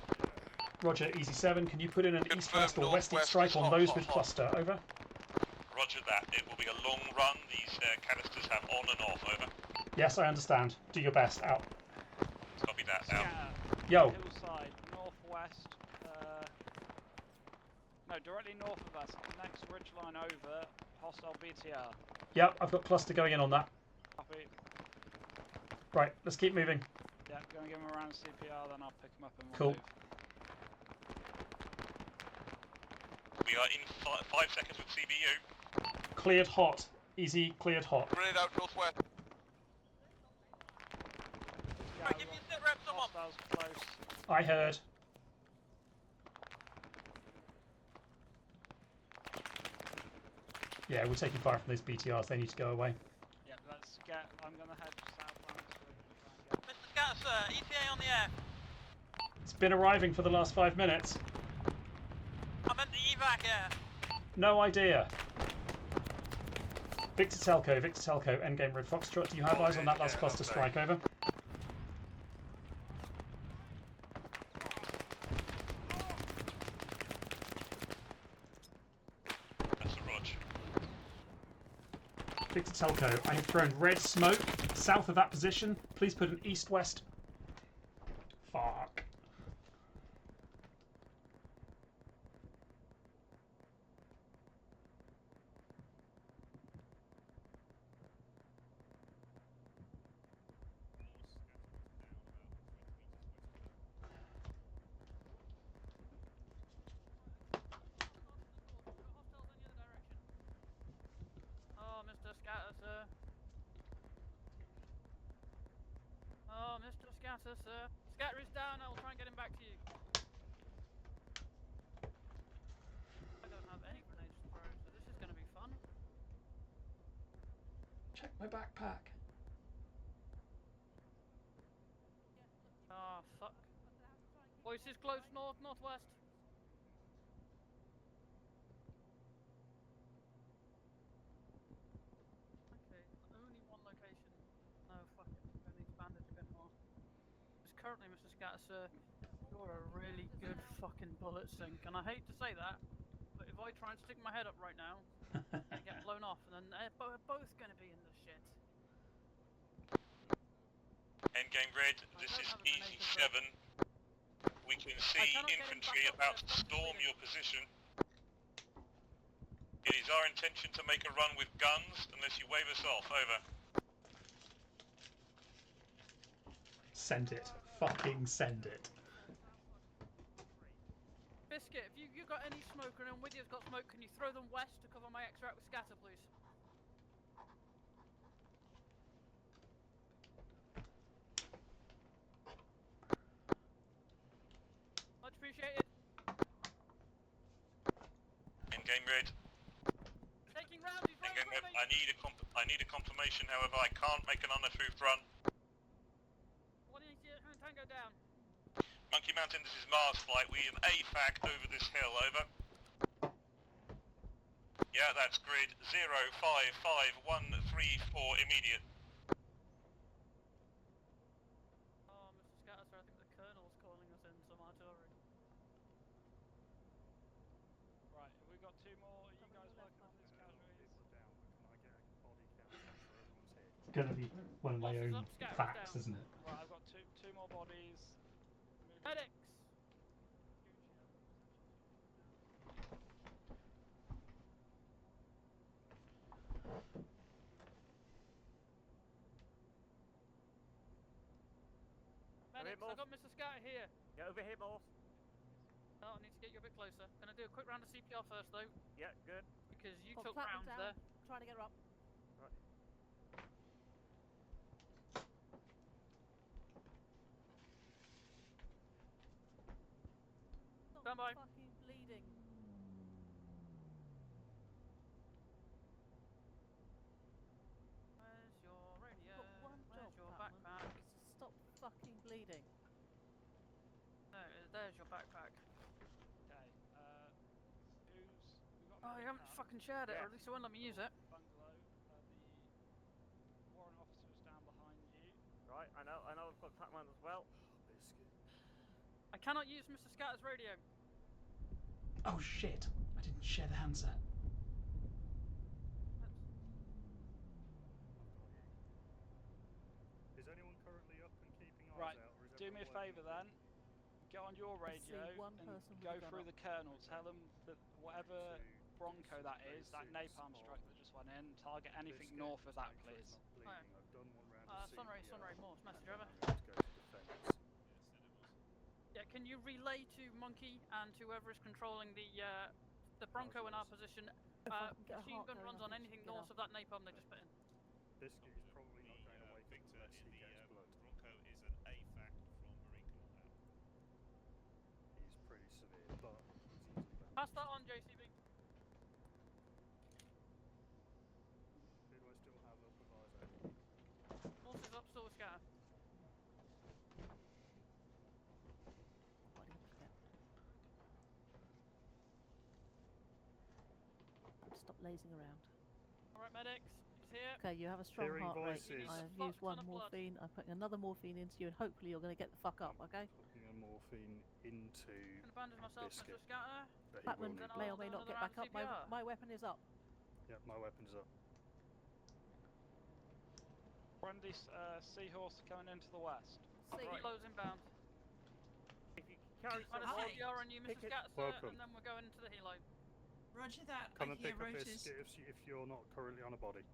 Roger, Easy 7, can you put in an east-west or west-east northwest strike is on hot, those hot, with hot. cluster, over? Roger that. It will be a long run. These canisters have on and off, over. Yes, I understand. Do your best, out. Copy that, out. Scatter. Yo. Hillside, northwest. No, directly north of us. Next ridgeline over. Hostile BTR. Yep, I've got cluster going in on that. Copy. Right, let's keep moving. Yeah, go and give him a round of CPR, then I'll pick him up and we'll Cool. move. We are in 5 seconds with CBU. Cleared hot. Easy, cleared hot. Grenade out northwest. Right, give me a sit rep, someone. Hostiles close. I heard. Yeah, we're taking fire from those BTRs. They need to go away. Yep, let's get. I'm gonna head southbound so we can try and get. Mr. Scatter, sir, ETA on the air. It's been arriving for the last 5 minutes. I meant the evac air. No idea. Victor Telco, Endgame Red Foxtrot. Do you have eyes on that last cluster strike, over? That's a Rog. Victor Telco, I have thrown red smoke south of that position. Please put an east-west. Fuck. Oh, Mr. Scatter, sir. Oh, Mr. Scatter, sir. Scatter is down. I will try and get him back to you. I don't have any grenades to throw, so this is going to be fun. Check my backpack. Ah, fuck. Voices close north, northwest. Okay, only one location. No, fuck it. I'm going to expand it a bit more. Because currently, Mr. Scatter, sir, you're a really good fucking bullet sink. And I hate to say that, but if I try and stick my head up right now, I'm going to get blown off, and then we're both going to be in the shit. Endgame red, this is Easy 7. We can see infantry about to storm your position. It is our intention to make a run with guns unless you wave us off. Over. Send it. Fucking send it. Biscuit, if you got any smoke and with you's got smoke, can you throw them west to cover my extract with Scatter, please? Much appreciated. Endgame red. Taking rounds, he's running Endgame red. quickly. I need a confirmation, however, I can't make an unapproved run. 180 Tango down. Monkey Mountain, this is Mars Flight. We have AFAC over this hill, over. Yeah, that's grid 055134, immediate. Oh, Mr. Scatter, sir, I think the Colonel's calling us in some artillery. Right, have we got 2 more? Are you guys working on these casualties? It's gonna be one of my own facts, isn't it? Right, I've got two more bodies. Medics! Medics, I got Mr. Scatter here. Get over here, boss. Oh, I need to get you a bit closer. Gonna do a quick round of CPR first, though. Yeah, good. Because you Oh, took clap them rounds down. there. Trying to get her up. Right. Stand by. Fucking bleeding. Where's your radio? Got one Where's job, your Batman. backpack? Stop fucking bleeding. No, there's your backpack. Okay, who's... We got Oh, you haven't fucking shared it, or at least it won't let me use it. Bungalow, the warrant officer's down behind you. Right, I know I've got Pac-Man as well. I cannot use Mr. Scatter's radio. Oh shit! I didn't share the handset. Is anyone currently up and keeping eyes Right, out? Or is do me a favour then. Get on your radio and go through the Colonel. Tell them that whatever Bronco that is, that napalm strike that just went in, target anything north of that, please. I've done one round of Sunray, Morse, message over. Yeah, can you relay to Monkey and whoever is controlling the Bronco in our position? Machine gun runs on anything north of that napalm they just put in. Biscuit is probably not going away from unless he gets blood. Bronco is an AFAC from Marine Corps now. He's pretty severe, but he's easily back. Pass that on, JCB. Who do I still have up with eyes out? Morse is up, still with Scatter. Stop lazing around. Alright, medics, he's here. Okay, you have a strong Hearing heart voices. rate. I have used one morphine. I'm putting another morphine into you, and hopefully you're going to get the fuck up, okay? Putting a morphine into Can abandon myself, Biscuit. Mr. Scatter. But he Batman will need may blood. or may not get back up. My weapon is up. Yep, my weapon's up. Brandy Seahorse coming into the west. Helo's inbound. If you carry I'm some on a CPR on you, Mr. Scatter, sir, Welcome. and then we're going into the helo. Roger that. Come I and hear pick up rotors. Biscuit if you're not currently on a body. Oh,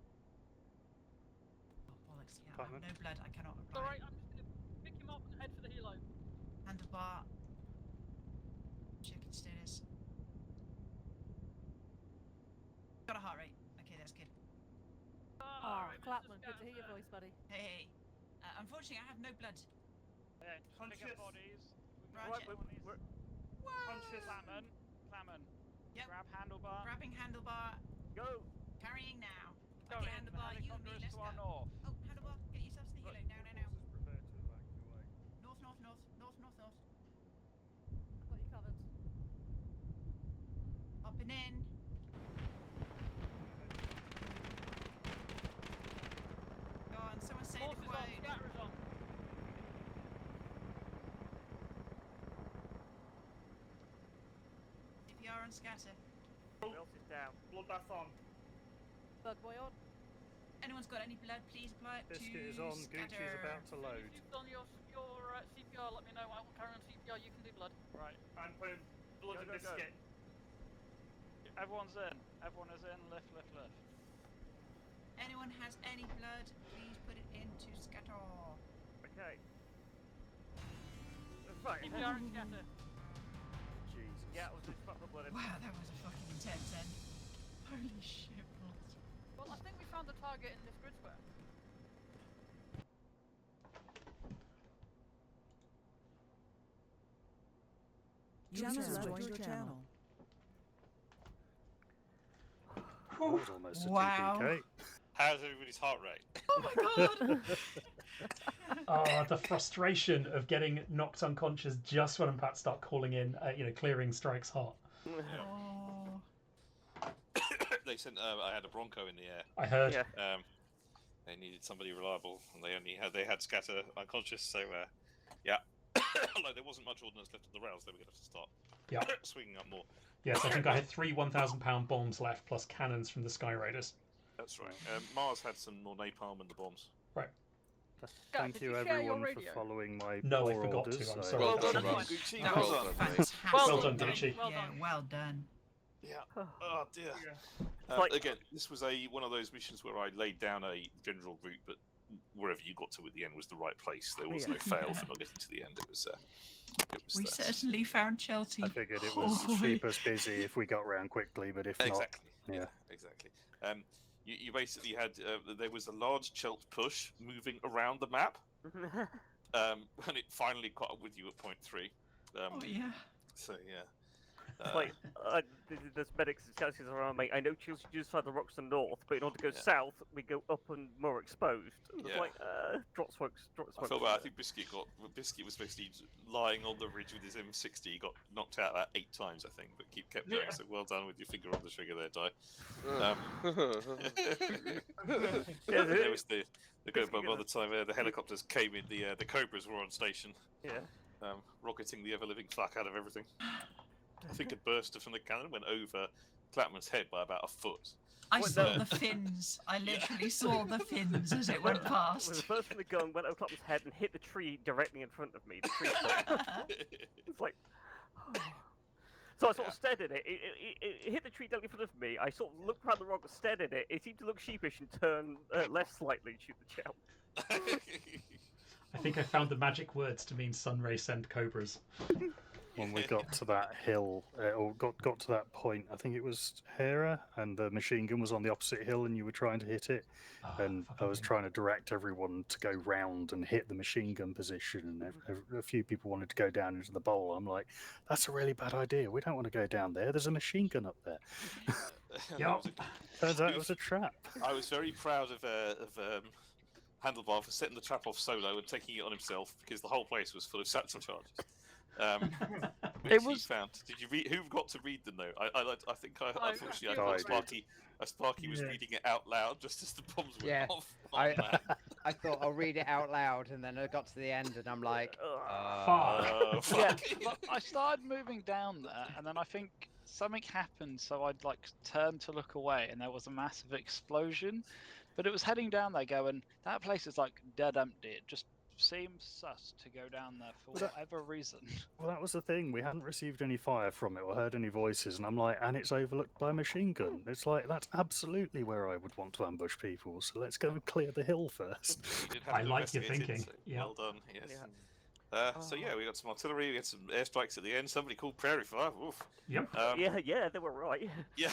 bollocks, yeah, I Pac-Man? have no blood. I cannot reply. Alright, I'm just going to pick him up and head for the helo. Handlebar. Checking status. Got a heart rate. Okay, that's good. Oh, Clapman, good to hear your voice, buddy. Hey. Unfortunately, I have no blood. Yeah, pick up bodies. Roger. Conscious. Clammon. Yep. Grab handlebar. Grabbing handlebar. Go. Carrying now. Go Okay, in. handlebar, you and me, let's To go. our north. Oh, handlebar, get yourself sneaky look. Now. Prepare to evacuate. North. Got you covered. Hopping in. Go on, someone say the quote. Scatterers on. CPR on scatter. Who else is down? Bloodbath on. Bug boy on. Anyone's got any blood, please apply it Biscuit to is on. scatter. Gucci is about to load. If you've done your CPR, let me know. I will carry on CPR. You can do blood. Right. I'm putting blood in biscuit. Everyone's in. Everyone is in. Lift. Anyone has any blood, please put it into scatter. Okay. Right. CPR and scatter. Jesus. Yeah, I was just about to put blood in. Wow, that was a fucking intense end. Holy shit, balls. Well, I think we found the target in this grid square. User has joined your channel. That was almost a Wow. TPK. How's everybody's heart rate? Oh my god! The frustration of getting knocked unconscious just when I'm about to start calling in, clearing strikes hot. Oh. They sent. I had a Bronco in the air. I heard. Yeah. They needed somebody reliable, and they had Scatter unconscious. So yeah. Although there wasn't much ordnance left on the rails, they were going to have to start swinging up more. Yes, I think I had 3 1,000-pound bombs left, plus cannons from the Sky Raiders. That's right. Mars had some more napalm in the bombs. Right. Thank you everyone for following my No, I poor forgot orders. to. I'm so- sorry. Well done, That's Gucci. That Well was done. fantastic. Well done, Gucci. Yeah, well done. Yeah. Oh dear. Like- Again, this was one of those missions where I laid down a general route, but wherever you got to at the end was the right place. There was no fail for not getting to the end. It was We certainly found Chelsea. I figured it was Oh, boy. cheapest busy if we got round quickly, but if exactly. not, yeah. Exactly. You basically had there was a large Chelt push moving around the map, and it finally caught up with you at point 3. Oh yeah. So yeah. It's like, there's medics and scouts around, mate. I know Chelsea just had the rocks to the north, but in order to go south, we go up and more exposed. It's Yeah. like, drop smoke. I felt bad. I think Biscuit was basically lying on the ridge with his M60. He got knocked out about 8 times, I think, but kept going. So well done with your finger on the trigger there, Di. There was the by the time the helicopters came in, the Cobras were on station. Yeah. Rocketing the ever-living fuck out of everything. I think a burster from the cannon went over Clapman's head by about a foot. I saw the fins. I literally saw the fins as it went past. Well, the burst from the gun went over Clapman's head and hit the tree directly in front of me. The tree it's like... So I sort of stared at it. It hit the tree directly in front of me. I sort of looked around the rock, stared at it. It seemed to look sheepish and turn left slightly and shoot the Chelt. I think I found the magic words to mean Sunray send Cobras. When we got to that hill, or got to that point, I think it was Hera, and the machine gun was on the opposite hill, and you were trying to hit it. And I was trying to direct everyone to go round and hit the machine gun position, and a few people wanted to go down into the bowl. I'm like, that's a really bad idea. We don't want to go down there. There's a machine gun up there. Turns out it was a trap. I was very proud of Handlebar for setting the trap off solo and taking it on himself, because the whole place was full of satchel charges. Which he found. Did you read? Who got to read them though? I think unfortunately I thought Sparky was reading it out loud just as the bombs went off. I thought I'll read it out loud, and then I got to the end, and I'm like, Yeah, but I started moving down there, and then I think something happened, so I'd like turned to look away, and there was a massive explosion. But it was heading down there, going, that place is like dead empty. It just seems sus to go down there for whatever reason. Well, that was the thing. We hadn't received any fire from it or heard any voices, and I'm like, and it's overlooked by a machine gun. It's like, that's absolutely where I would want to ambush people. So let's go and clear the hill first. I like your thinking. So well done. Yes. So yeah, we got some artillery. We had some airstrikes at the end. Somebody called Prairie Fire. Oof. Yep. Yeah, they were right. Yeah.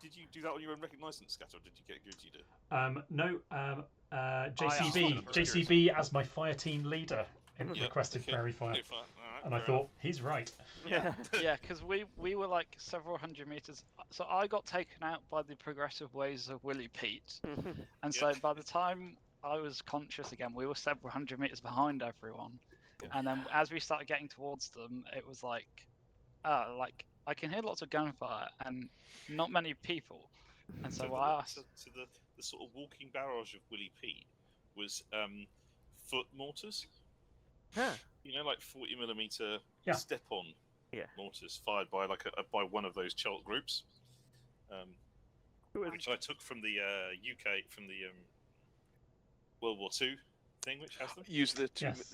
Did you do that on your own recognition, Scatter, or did you get Gucci to? No. JCB as my fire team leader requested okay. Prairie Fire, Alright, and I fair thought he's right. Yeah, yeah, because we were like several hundred meters. So I got taken out by the progressive ways of Willie Pete, and so by the time I was conscious again, we were several hundred meters behind everyone. And then as we started getting towards them, it was like I can hear lots of gunfire and not many people. And so I asked. So the sort of walking barrage of Willie Pete was foot mortars. Huh. You know, like 40mm Yeah. step-on Yeah. mortars fired by by one of those Chult groups, which I took from the UK from the World War II thing, which has them. Use the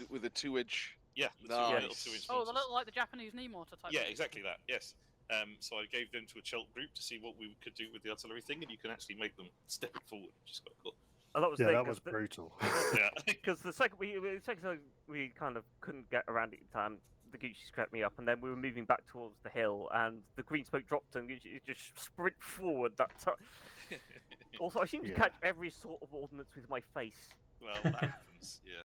with the 2-inch. Yeah, the nice. little 2-inch Oh, mortars. the little like the Japanese knee mortar type. Yeah, thing. exactly that. Yes. So I gave them to a Chult group to see what we could do with the artillery thing, and you can actually make them step it forward, which is quite cool. Oh, that was Yeah, that was brutal. Yeah. Because the second we kind of couldn't get around it in time, the Gucci's crept me up, and then we were moving back towards the hill, and the green smoke dropped, and Gucci just sprint forward that time. Also, I seem to catch every sort of ordnance with my face. Well, that happens. Yeah.